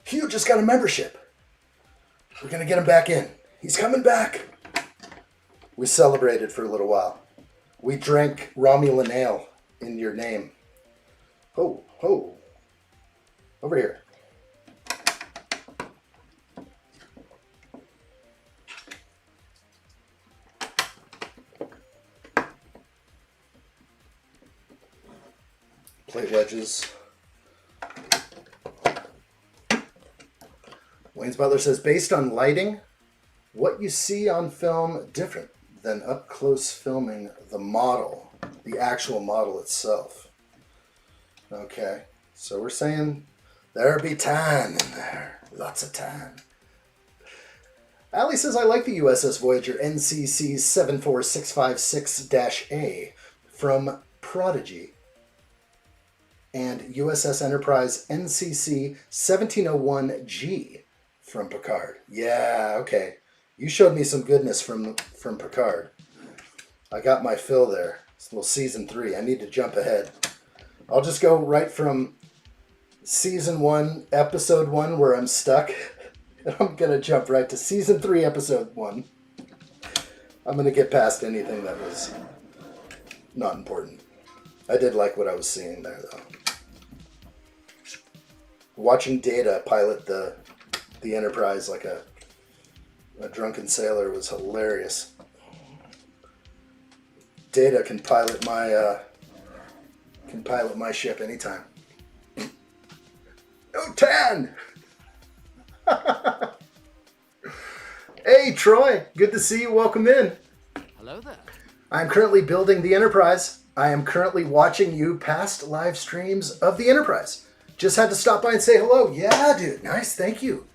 Hugh just got a membership. We're going to get him back in. He's coming back. We celebrated for a little while. We drank Romulan ale in your name. Ho, ho. Over here. Plate wedges. Wayne's Butler says, based on lighting, what you see on film different than up close filming the model, the actual model itself. Okay, so we're saying there'll be tan in there. Lots of tan. Ali says, I like the U.S.S. Voyager NCC-1701-D from Prodigy and U.S.S. Enterprise NCC-1701-G from Picard. Yeah, okay. You showed me some goodness from Picard. I got my fill there. It's a little season 3. I need to jump ahead. I'll just go right from season 1, episode 1, where I'm stuck. I'm going to jump right to season 3, episode 1. I'm going to get past anything that was not important. I did like what I was seeing there, though. Watching Data pilot the Enterprise like a drunken sailor was hilarious. Data can pilot my ship anytime. No tan! Hey Troy, good to see you. Welcome in.
Hello there.
I'm currently building the Enterprise. I am currently watching you past live streams of the Enterprise. Just had to stop by and say hello. Yeah, dude. Nice. Thank you.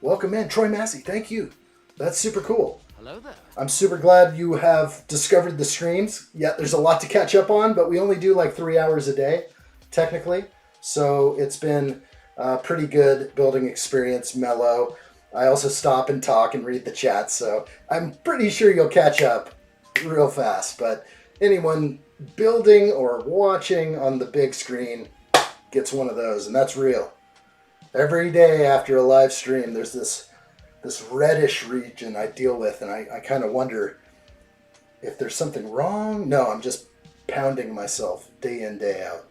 Welcome in. Troy Massey. Thank you. That's super cool.
Hello there.
I'm super glad you have discovered the streams. Yeah, there's a lot to catch up on, but we only do like 3 hours a day, technically. So it's been a pretty good building experience, mellow. I also stop and talk and read the chat, so I'm pretty sure you'll catch up real fast. But anyone building or watching on the big screen gets one of those, and that's real. Every day after a live stream, there's this reddish region I deal with, and I kind of wonder if there's something wrong. No, I'm just pounding myself day in, day out.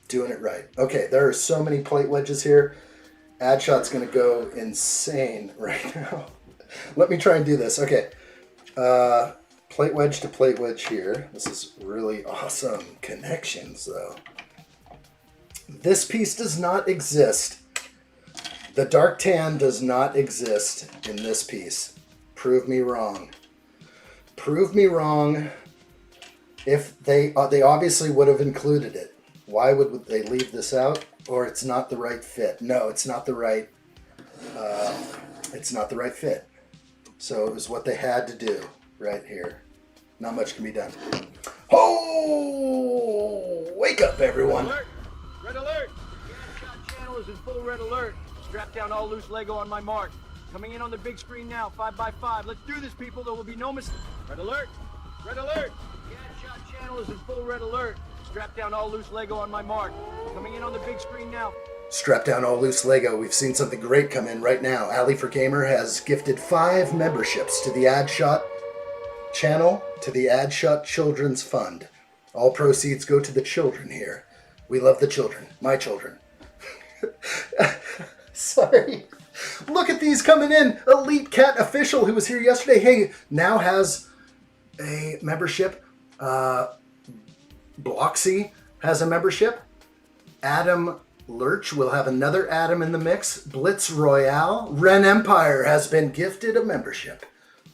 Doing it right. Okay, there are so many plate wedges here. Addshot's going to go insane right now. Let me try and do this. Okay. Plate wedge to plate wedge here. This is really awesome connections, though. This piece does not exist. The dark tan does not exist in this piece. Prove me wrong. Prove me wrong. If they obviously would have included it. Why would they leave this out? Or it's not the right fit. No, it's not the right fit. So it was what they had to do right here. Not much can be done. Oh, wake up everyone.
Red alert! Red alert! The addshot channel is in full red alert. Strap down all loose Lego on my mark. Coming in on the big screen now, 5x5. Let's do this, people. There will be no mistake. Red alert! Red alert! The addshot channel is in full red alert. Strap down all loose Lego on my mark. Coming in on the big screen now.
Strap down all loose Lego. We've seen something great come in right now. Ali for Gamer has gifted 5 memberships to the Addshot channel, to the Addshot Children's Fund. All proceeds go to the children here. We love the children. My children. Sorry. Look at these coming in. Elite Cat Official, who was here yesterday, hey, now has a membership. Bloxy has a membership. Adam Lurch will have another Adam in the mix. Blitz Royale. Ren Empire has been gifted a membership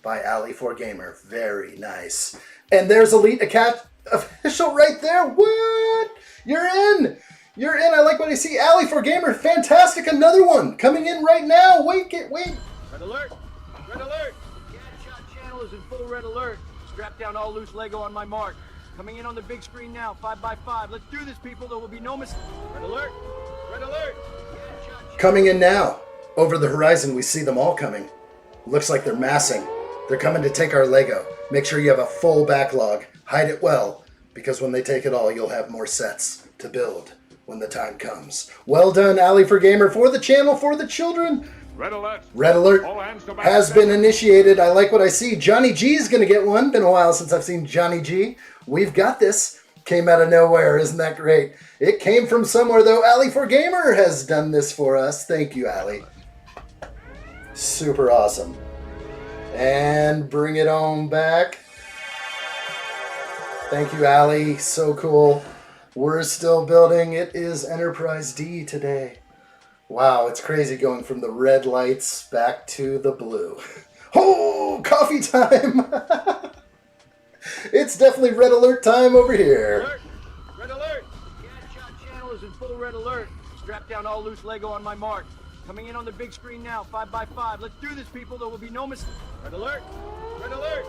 by Ali for Gamer. Very nice. And there's Elite Cat Official right there. What? You're in. You're in. I like what I see. Ali for Gamer. Fantastic. Another one coming in right now. Wait.
Red alert. Red alert. The addshot channel is in full red alert. Strap down all loose Lego on my mark. Coming in on the big screen now, 5x5. Let's do this, people. There will be no mistake. Red alert! Red alert!
Coming in now. Over the horizon, we see them all coming. Looks like they're massing. They're coming to take our Lego. Make sure you have a full backlog. Hide it well, because when they take it all, you'll have more sets to build when the time comes. Well done, Ali for Gamer, for the channel, for the children.
Red alert.
Red alert has been initiated. I like what I see. Johnny G is going to get one. Been a while since I've seen Johnny G. We've got this. Came out of nowhere. Isn't that great? It came from somewhere, though. Ali for Gamer has done this for us. Thank you, Ali. Super awesome. And bring it on back. Thank you, Ali. So cool. We're still building. It is Enterprise D today. Wow, it's crazy going from the red lights back to the blue. Oh, coffee time! It's definitely red alert time over here.
Alert! Red alert! The addshot channel is in full red alert. Strap down all loose Lego on my mark. Coming in on the big screen now, 5x5. Let's do this, people. There will be no mistake. Red alert! Red alert!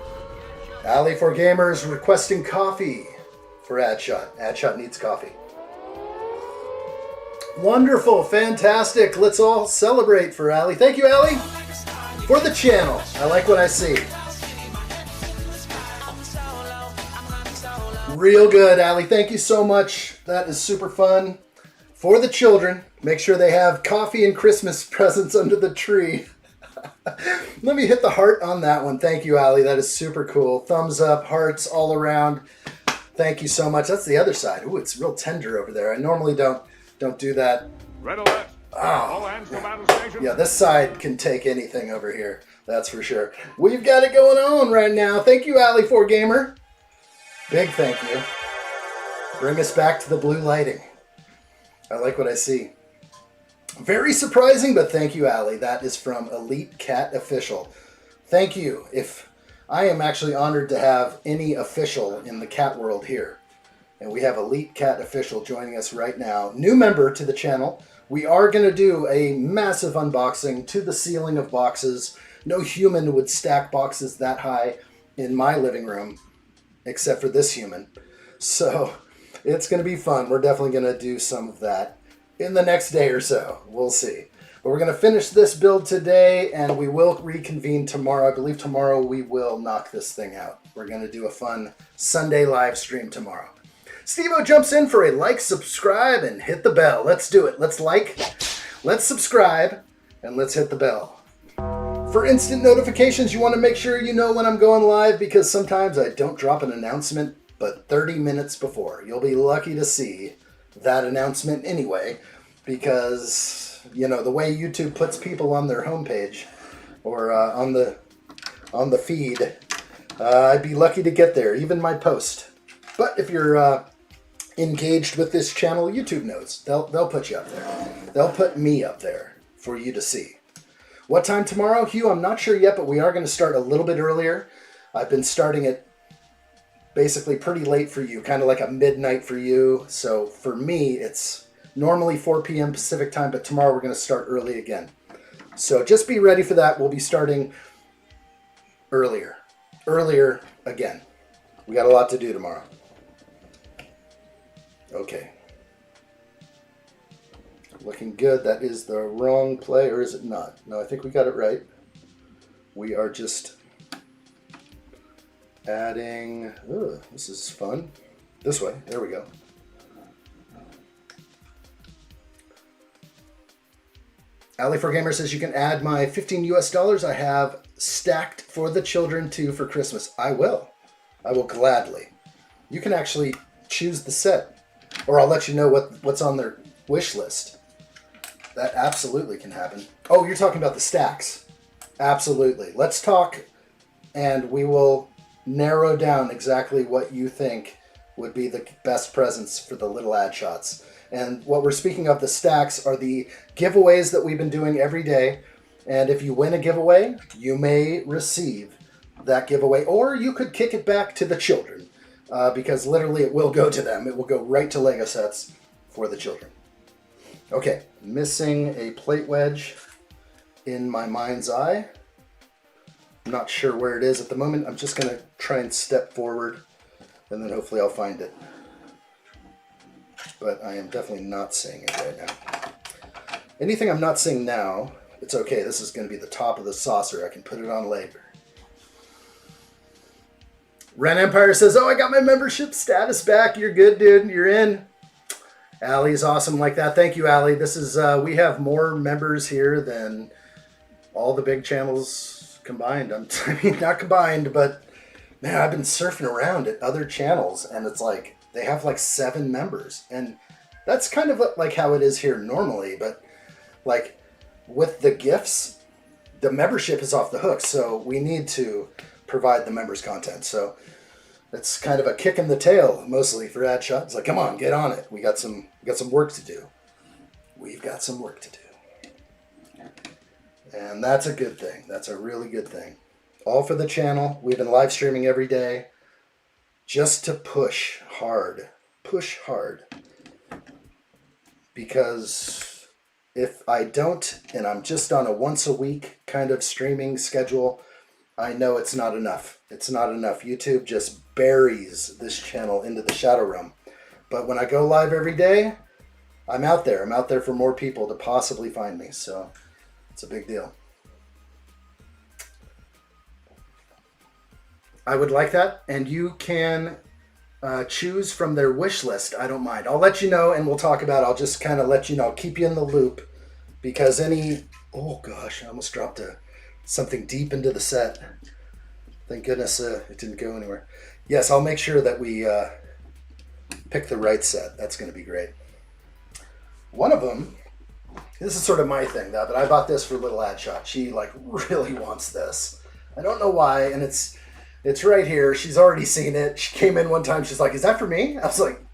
Alley for Gamers requesting coffee for Addshot. Addshot needs coffee. Wonderful, fantastic. Let's all celebrate for Allie. Thank you, Allie, for the channel. I like what I see. Real good, Allie. Thank you so much. That is super fun. For the children, make sure they have coffee and Christmas presents under the tree. Let me hit the heart on that one. Thank you, Allie. That is super cool. Thumbs up, hearts all around. Thank you so much. That's the other side. Ooh, it's real tender over there. I normally don't do that.
Red alert.
Oh.
All hands to battle station.
Yeah, this side can take anything over here. That's for sure. We've got it going on right now. Thank you, Alley 4 Gamer. Big thank you. Bring us back to the blue lighting. I like what I see. Very surprising, but thank you, Allie. That is from Elite Cat Official. Thank you. If I am actually honored to have any official in the cat world here. And we have Elite Cat Official joining us right now. New member to the channel. We are going to do a massive unboxing to the ceiling of boxes. No human would stack boxes that high in my living room, except for this human. So it's going to be fun. We're definitely going to do some of that in the next day or so. We'll see. But we're going to finish this build today, and we will reconvene tomorrow. I believe tomorrow we will knock this thing out. We're going to do a fun Sunday live stream tomorrow. Steve-O jumps in for a like, subscribe, and hit the bell. Let's do it. Let's like, let's subscribe, and let's hit the bell. For instant notifications, you want to make sure you know when I'm going live, because sometimes I don't drop an announcement but 30 minutes before. You'll be lucky to see that announcement anyway, because, you know, the way YouTube puts people on their homepage or on the feed, I'd be lucky to get there, even my post. But if you're engaged with this channel, YouTube knows. They'll put you up there. They'll put me up there for you to see. What time tomorrow, Hugh? I'm not sure yet, but we are going to start a little bit earlier. I've been starting it basically pretty late for you, kind of like a midnight for you. So for me, it's normally 4 p.m. Pacific time, but tomorrow we're going to start early again. So just be ready for that. We'll be starting earlier again. We got a lot to do tomorrow. Okay. Looking good. That is the wrong play, or is it not? No, I think we got it right. We are just adding... Ooh, this is fun. This way. There we go. Alley4Gamer says you can add my $15 US I have stacked for the children too for Christmas. I will. I will gladly. You can actually choose the set, or I'll let you know what's on their wish list. That absolutely can happen. Oh, you're talking about the stacks. Absolutely. Let's talk, and we will narrow down exactly what you think would be the best presents for the little ad shots. And what we're speaking of, the stacks, are the giveaways that we've been doing every day. And if you win a giveaway, you may receive that giveaway, or you could kick it back to the children, because literally it will go to them. It will go right to Lego sets for the children. Okay, missing a plate wedge in my mind's eye. I'm not sure where it is at the moment. I'm just going to try and step forward, and then hopefully I'll find it. But I am definitely not seeing it right now. Anything I'm not seeing now, it's okay. This is going to be the top of the saucer. I can put it on later. Ren Empire says, oh, I got my membership status back. You're good, dude. You're in. Allie's awesome like that. Thank you, Allie. This is, we have more members here than all the big channels combined. I mean, not combined, but man, I've been surfing around at other channels, and it's like, they have like 7 members. And that's kind of like how it is here normally, but like with the gifts, the membership is off the hook. So we need to provide the members content. So it's kind of a kick in the tail mostly for Addshot. It's like, come on, get on it. We got some work to do. We've got some work to do. And that's a good thing. That's a really good thing. All for the channel. We've been live streaming every day just to push hard. Push hard. Because if I don't, and I'm just on a once a week kind of streaming schedule, I know it's not enough. It's not enough. YouTube just buries this channel into the shadow realm. But when I go live every day, I'm out there. I'm out there for more people to possibly find me. So it's a big deal. I would like that. And you can choose from their wish list. I don't mind. I'll let you know and we'll talk about it. I'll just kind of let you know. Keep you in the loop. Because any... Oh gosh, I almost dropped something deep into the set. Thank goodness it didn't go anywhere. Yes, I'll make sure that we pick the right set. That's going to be great. One of them, this is sort of my thing though, but I bought this for little addshot. She like really wants this. I don't know why, and it's right here. She's already seen it. She came in one time. She's like, "Is that for me?" I was like,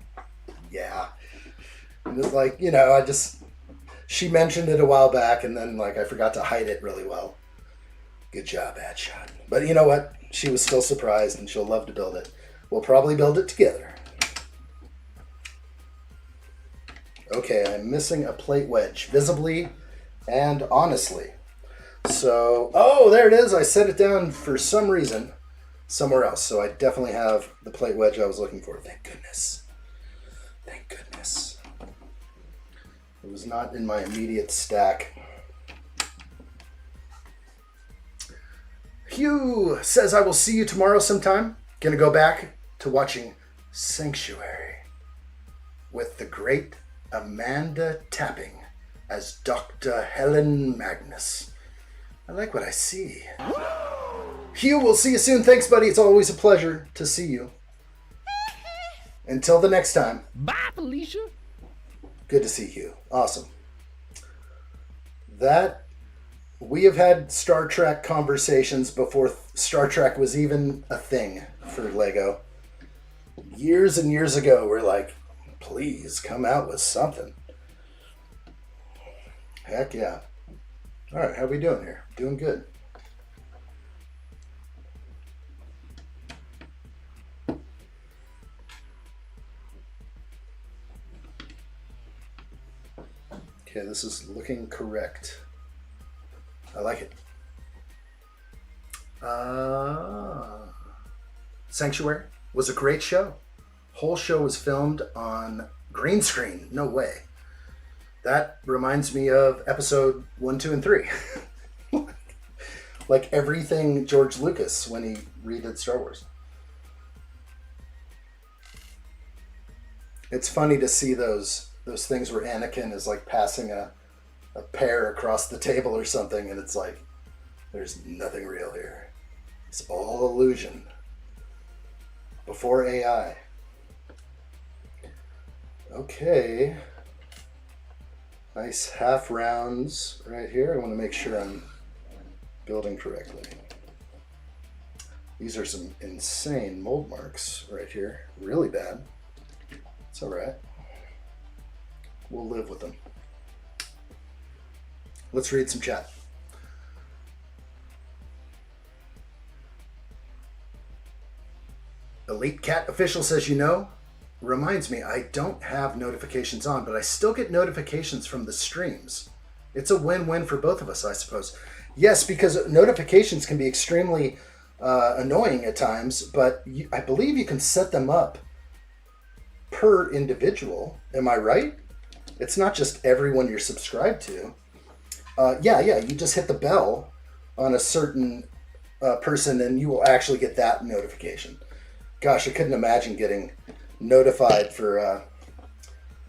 "Yeah." And it's like, you know, she mentioned it a while back, and then like I forgot to hide it really well. Good job, addshot. But you know what? She was still surprised, and she'll love to build it. We'll probably build it together. Okay, I'm missing a plate wedge, visibly and honestly. So, oh, there it is. I set it down for some reason somewhere else. So I definitely have the plate wedge I was looking for. Thank goodness. Thank goodness. It was not in my immediate stack. Hugh says, I will see you tomorrow sometime. Gonna go back to watching Sanctuary with the great Amanda Tapping as Dr. Helen Magnus. I like what I see. Hugh, we'll see you soon. Thanks, buddy. It's always a pleasure to see you. Until the next time.
Bye, Felicia.
Good to see Hugh. Awesome. We have had Star Trek conversations before Star Trek was even a thing for Lego. Years and years ago, we're like, please come out with something. Heck yeah. All right, how we doing here? Doing good. Okay, this is looking correct. I like it. Sanctuary was a great show. Whole show was filmed on green screen. No way. That reminds me of episode 1, 2, and 3. Like everything George Lucas when he redid Star Wars. It's funny to see those things where Anakin is like passing a pear across the table or something, and it's like, there's nothing real here. It's all illusion. Before AI. Okay. Nice half rounds right here. I want to make sure I'm building correctly. These are some insane mold marks right here. Really bad. It's all right. We'll live with them. Let's read some chat. Elite Cat Official says, reminds me, I don't have notifications on, but I still get notifications from the streams. It's a win-win for both of us, I suppose. Yes, because notifications can be extremely annoying at times, but I believe you can set them up per individual. Am I right? It's not just everyone you're subscribed to. Yeah, you just hit the bell on a certain person and you will actually get that notification. Gosh, I couldn't imagine getting notified for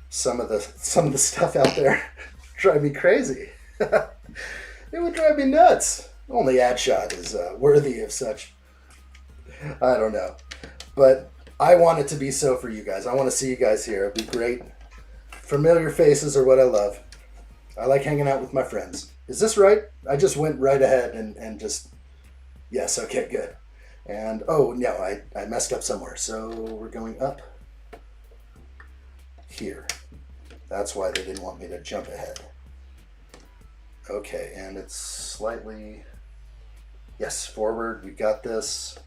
some of the stuff out there. Drive me crazy. It would drive me nuts. Only addshot is worthy of such. I don't know, but I want it to be so for you guys. I want to see you guys here. It'd be great. Familiar faces are what I love. I like hanging out with my friends. Is this right? I just went right ahead and just, yes, okay, good. And, oh, no, I messed up somewhere. So we're going up here. That's why they didn't want me to jump ahead. Okay, and it's slightly, yes, forward. We got this.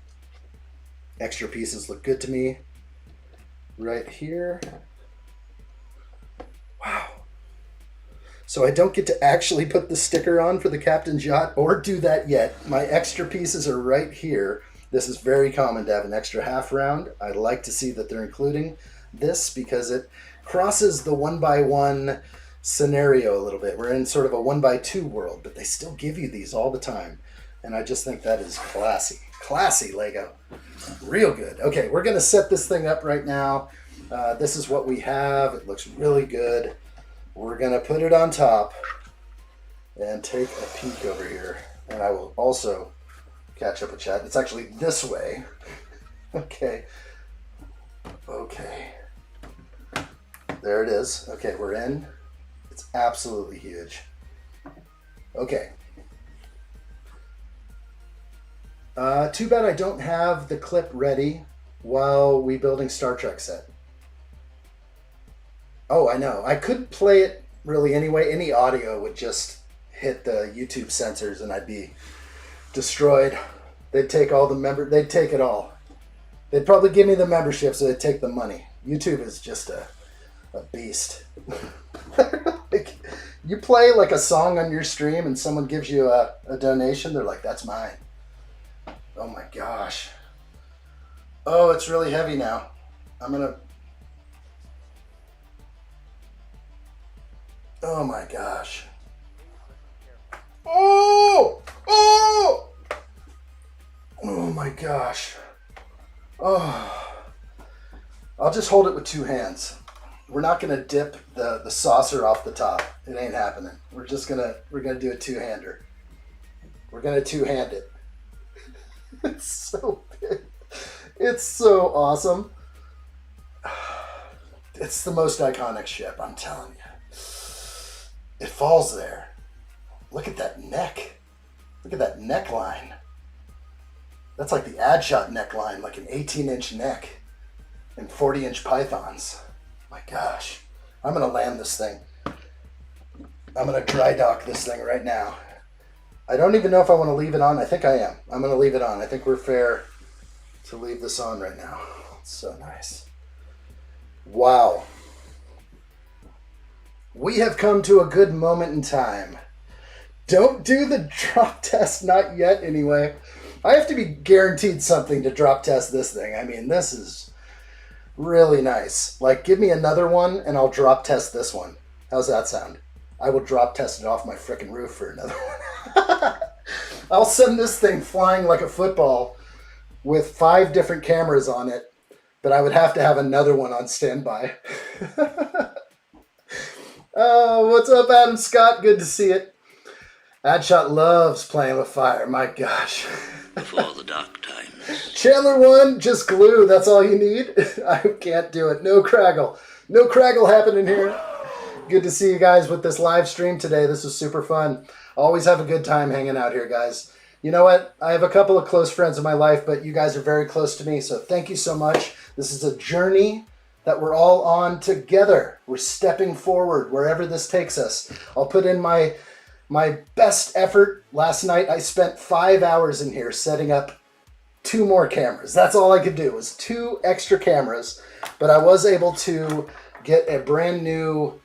Extra pieces look good to me. Right here. Wow. So I don't get to actually put the sticker on for the Captain's Yacht or do that yet. My extra pieces are right here. This is very common to have an extra half round. I like to see that they're including this because it crosses the 1x1 scenario a little bit. We're in sort of a 1x2 world, but they still give you these all the time. And I just think that is classy. Classy Lego. Real good. Okay, we're going to set this thing up right now. This is what we have. It looks really good. We're going to put it on top and take a peek over here. And I will also catch up with chat. It's actually this way. Okay. Okay. There it is. Okay, we're in. It's absolutely huge. Okay. Too bad I don't have the clip ready while we building Star Trek set. Oh, I know. I could play it really anyway. Any audio would just hit the YouTube censors and I'd be destroyed. They'd take all the they'd take it all. They'd probably give me the membership, so they'd take the money. YouTube is just a beast. Like, you play like a song on your stream and someone gives you a donation, they're like, that's mine. Oh my gosh. Oh, it's really heavy now. Oh my gosh. Oh! Oh! Oh my gosh. Oh. I'll just hold it with two hands. We're not gonna dip the saucer off the top. It ain't happening. We're gonna do a two-hander. We're gonna two-hand it. It's so big. It's so awesome. It's the most iconic ship, I'm telling you. It falls there. Look at that neck. Look at that neckline. That's like the addshot neckline, like an 18-inch neck and 40-inch pythons. My gosh. I'm going to land this thing. I'm going to dry dock this thing right now. I don't even know if I want to leave it on. I think I am. I'm going to leave it on. I think we're fair to leave this on right now. It's so nice. Wow. We have come to a good moment in time. Don't do the drop test, not yet anyway. I have to be guaranteed something to drop test this thing. I mean, this is really nice. Like, give me another one and I'll drop test this one. How's that sound? I will drop test it off my frickin' roof for another one. I'll send this thing flying like a football with 5 different cameras on it, but I would have to have another one on standby. Oh, what's up, Adam Scott? Good to see it. Addshot loves playing with fire. My gosh.
Before the dark times.
Chandler 1, just glue. That's all you need. I can't do it. No craggle. No craggle happening here. Good to see you guys with this live stream today. This was super fun. Always have a good time hanging out here, guys. You know what? I have a couple of close friends in my life, but you guys are very close to me, so thank you so much. This is a journey that we're all on together. We're stepping forward wherever this takes us. I'll put in my best effort. Last night I spent 5 hours in here setting up 2 more cameras. That's all I could do was 2 extra cameras, but I was able to get a brand new,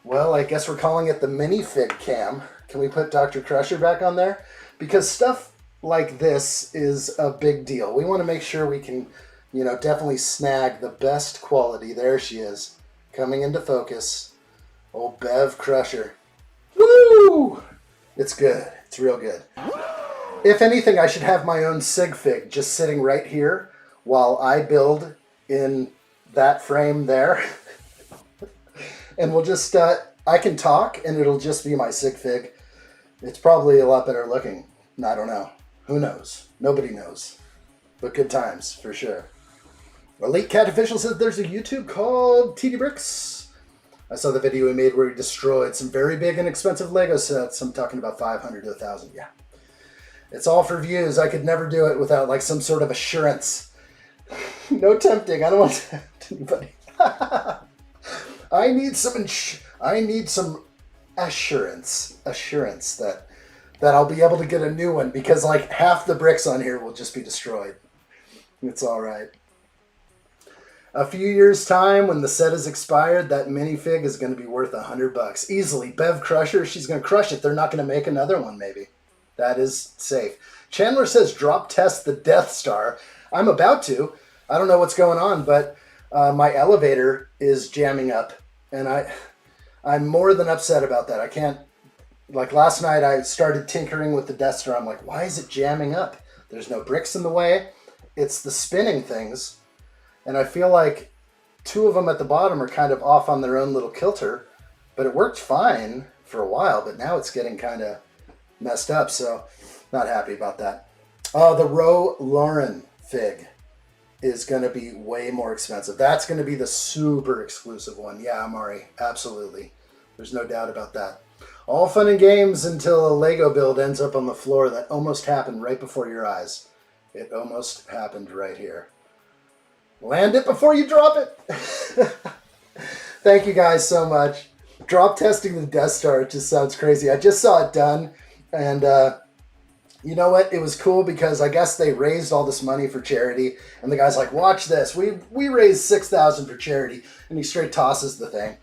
well, I guess we're calling it the minifig cam. Can we put Dr. Crusher back on there? Because stuff like this is a big deal. We want to make sure we can, you know, definitely snag the best quality. There she is, coming into focus. Old Bev Crusher. Woo! It's good. It's real good. If anything, I should have my own sig fig just sitting right here while I build in that frame there. And we'll just, I can talk and it'll just be my sig fig. It's probably a lot better looking. I don't know. Who knows? Nobody knows. But good times, for sure. Elite Cat Official says there's a YouTube called TD Bricks. I saw the video we made where we destroyed some very big and expensive Lego sets. I'm talking about 500 to 1,000. Yeah. It's all for views. I could never do it without like some sort of assurance. No tempting. I don't want to tempt anybody. I need some assurance that I'll be able to get a new one, because like half the bricks on here will just be destroyed. It's all right. A few years' time, when the set is expired, that minifig is going to be worth $100 easily. Bev Crusher, she's going to crush it. They're not going to make another one, maybe. That is safe. Chandler says, drop test the Death Star. I'm about to. I don't know what's going on, but my elevator is jamming up, and I'm more than upset about that. I can't, like last night I started tinkering with the Death Star. I'm like, why is it jamming up? There's no bricks in the way. It's the spinning things. And I feel like two of them at the bottom are kind of off on their own little kilter, but it worked fine for a while, but now it's getting kind of messed up, so not happy about that. The Roe Lauren fig is going to be way more expensive. That's going to be the super exclusive one. Yeah, Amari, absolutely. There's no doubt about that. All fun and games until a Lego build ends up on the floor. That almost happened right before your eyes. It almost happened right here. Land it before you drop it. Thank you guys so much. Drop testing the Death Star, it just sounds crazy. I just saw it done, and you know what? It was cool because I guess they raised all this money for charity, and the guy's like, watch this. We raised $6,000 for charity, and he straight tosses the thing.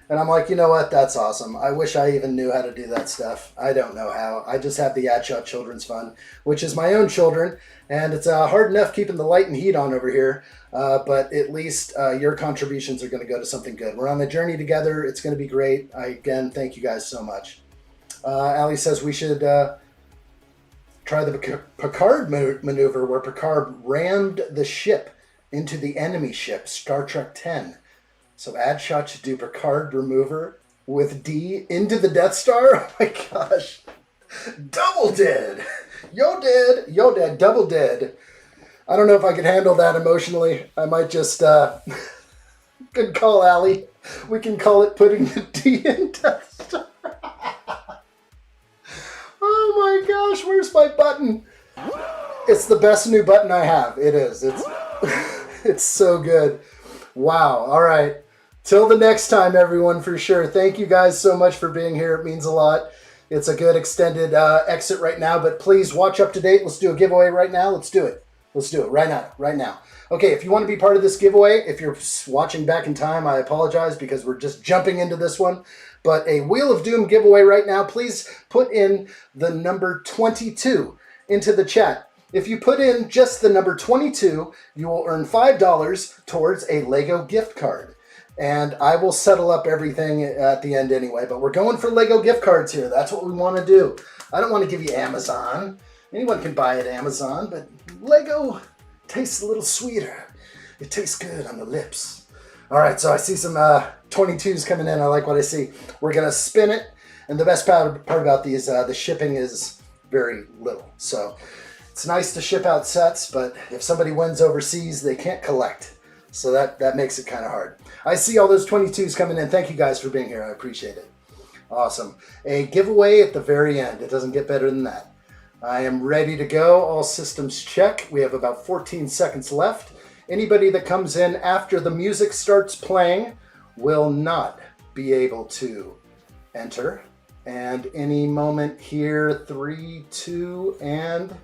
And I'm like, you know what? That's awesome. I wish I even knew how to do that stuff. I don't know how. I just have the addshot Children's Fund, which is my own children, and it's hard enough keeping the light and heat on over here, but at least your contributions are going to go to something good. We're on a journey together. It's going to be great. Again, thank you guys so much. Ali says we should try the Picard maneuver where Picard rammed the ship into the enemy ship, Star Trek 10. So addshot should do Picard remover with D into the Death Star. Oh my gosh. Double dead. Yo dead, double dead. I don't know if I could handle that emotionally. I might just, good call, Allie. We can call it putting the D in Death Star. Oh my gosh, where's my button? It's the best new button I have. It is. It's so good. Wow. All right. Till the next time, everyone, for sure. Thank you guys so much for being here. It means a lot. It's a good extended exit right now, but please watch up to date. Let's do a giveaway right now. Let's do it. Let's do it right now. Okay, if you want to be part of this giveaway, if you're watching back in time, I apologize because we're just jumping into this one. But a Wheel of Doom giveaway right now. Please put in the number 22 into the chat. If you put in just the number 22, you will earn $5 towards a Lego gift card. And I will settle up everything at the end anyway. But we're going for Lego gift cards here. That's what we want to do. I don't want to give you Amazon. Anyone can buy at Amazon, but Lego tastes a little sweeter. It tastes good on the lips. All right, so I see some 22s coming in. I like what I see. We're going to spin it. And the best part about these, the shipping is very little. So it's nice to ship out sets, but if somebody wins overseas, they can't collect. So that makes it kind of hard. I see all those 22s coming in. Thank you guys for being here. I appreciate it. Awesome. A giveaway at the very end. It doesn't get better than that. I am ready to go. All systems check. We have about 14 seconds left. Anybody that comes in after the music starts playing will not be able to enter. And any moment here, 3, 2, and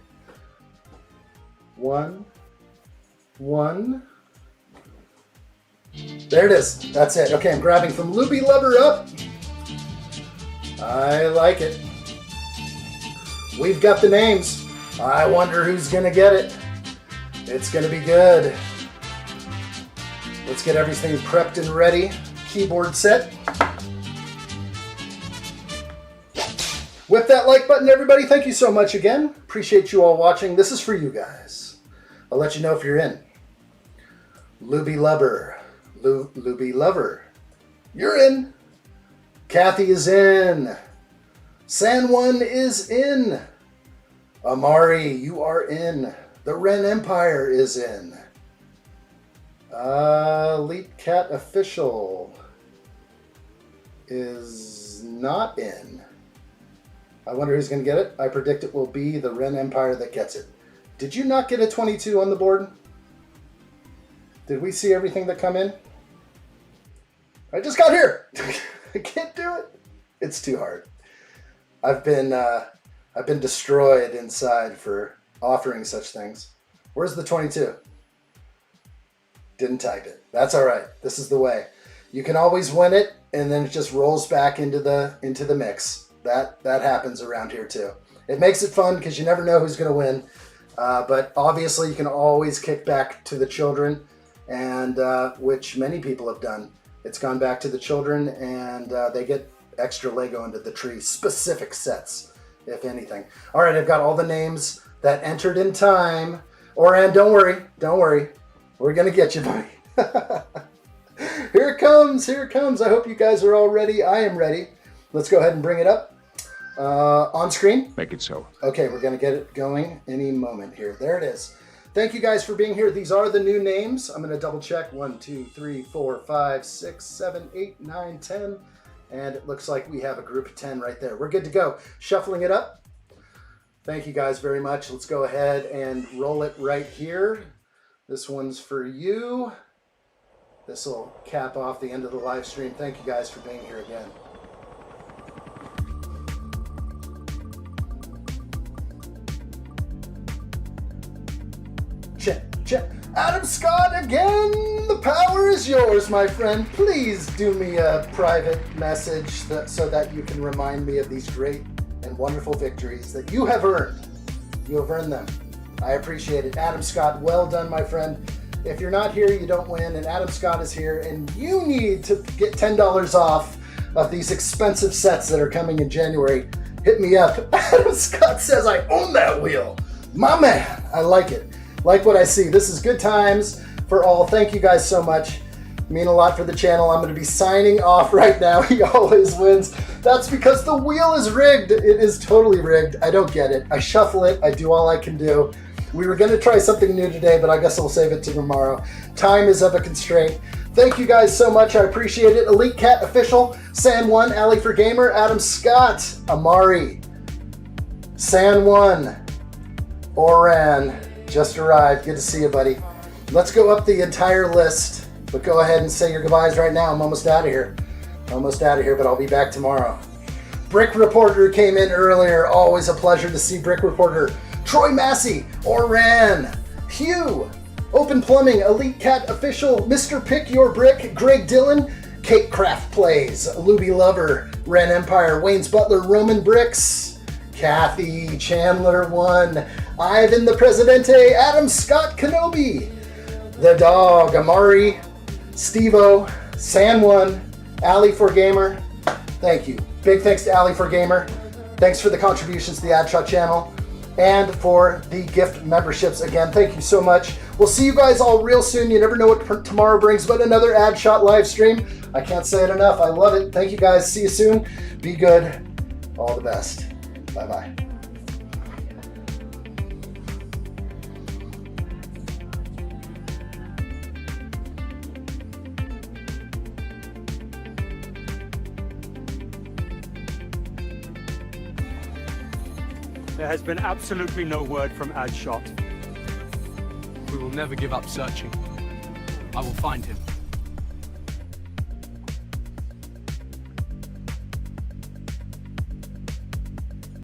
1. There it is. That's it. Okay, I'm grabbing from Loopy Lover up. I like it. We've got the names. I wonder who's going to get it. It's going to be good. Let's get everything prepped and ready. Keyboard set. Whip that like button, everybody. Thank you so much again. Appreciate you all watching. This is for you guys. I'll let you know if you're in. Luby Lover. Luby Lover. You're in. Kathy is in. San Juan is in. Amari, you are in. The Ren Empire is in. Elite Cat Official is not in. I wonder who's going to get it. I predict it will be the Ren Empire that gets it. Did you not get a 22 on the board? Did we see everything that come in? I just got here. I can't do it. It's too hard. I've been destroyed inside for offering such things. Where's the 22? Didn't type it. That's all right. This is the way. You can always win it, and then it just rolls back into the mix. That happens around here too. It makes it fun because you never know who's going to win. But obviously, you can always kick back to the children, and which many people have done. It's gone back to the children, and they get extra Lego into the tree, specific sets, if anything. All right, I've got all the names that entered in time. Oran, don't worry. We're going to get you, buddy. Here it comes. I hope you guys are all ready. I am ready. Let's go ahead and bring it up. On screen?
Make it so.
Okay, we're going to get it going any moment here. There it is. Thank you guys for being here. These are the new names. I'm going to double check. 1, 2, 3, 4, 5, 6, 7, 8, 9, 10. And it looks like we have a group of 10 right there. We're good to go. Shuffling it up. Thank you guys very much. Let's go ahead and roll it right here. This one's for you. This will cap off the end of the live stream. Thank you guys for being here again. Check. Adam Scott again. The power is yours, my friend. Please do me a private message so that you can remind me of these great and wonderful victories that you have earned. You have earned them. I appreciate it. Adam Scott, well done, my friend. If you're not here, you don't win, and Adam Scott is here, and you need to get $10 off of these expensive sets that are coming in January. Hit me up. Adam Scott says, I own that wheel. My man, I like it. Like what I see. This is good times for all. Thank you guys so much. Mean a lot for the channel. I'm going to be signing off right now. He always wins. That's because the wheel is rigged. It is totally rigged. I don't get it. I shuffle it. I do all I can do. We were going to try something new today, but I guess I'll save it to tomorrow. Time is of a constraint. Thank you guys so much. I appreciate it. Elite Cat Official, San1, Alley for Gamer, Adam Scott, Amari, San1, Oran, just arrived. Good to see you, buddy. Let's go up the entire list, but go ahead and say your goodbyes right now. I'm almost out of here. But I'll be back tomorrow. Brick Reporter came in earlier. Always a pleasure to see Brick Reporter. Troy Massey, Oran, Hugh, Open Plumbing, Elite Cat Official, Mr. Pick Your Brick, Greg Dillon, Kate Craft Plays, Luby Lover, Ren Empire, Wayne's Butler, Roman Bricks, Kathy Chandler 1, Ivan the Presidente, Adam Scott Kenobi, The Dog, Amari, Stevo, San1, Alley for Gamer. Thank you. Big thanks to Alley for Gamer. Thanks for the contributions to the addshot channel and for the gift memberships. Again, thank you so much. We'll see you guys all real soon. You never know what tomorrow brings, but another addshot live stream. I can't say it enough. I love it. Thank you guys. See you soon. Be good. All the best. Bye-bye.
There has been absolutely no word from addshot.
We will never give up searching. I will find him.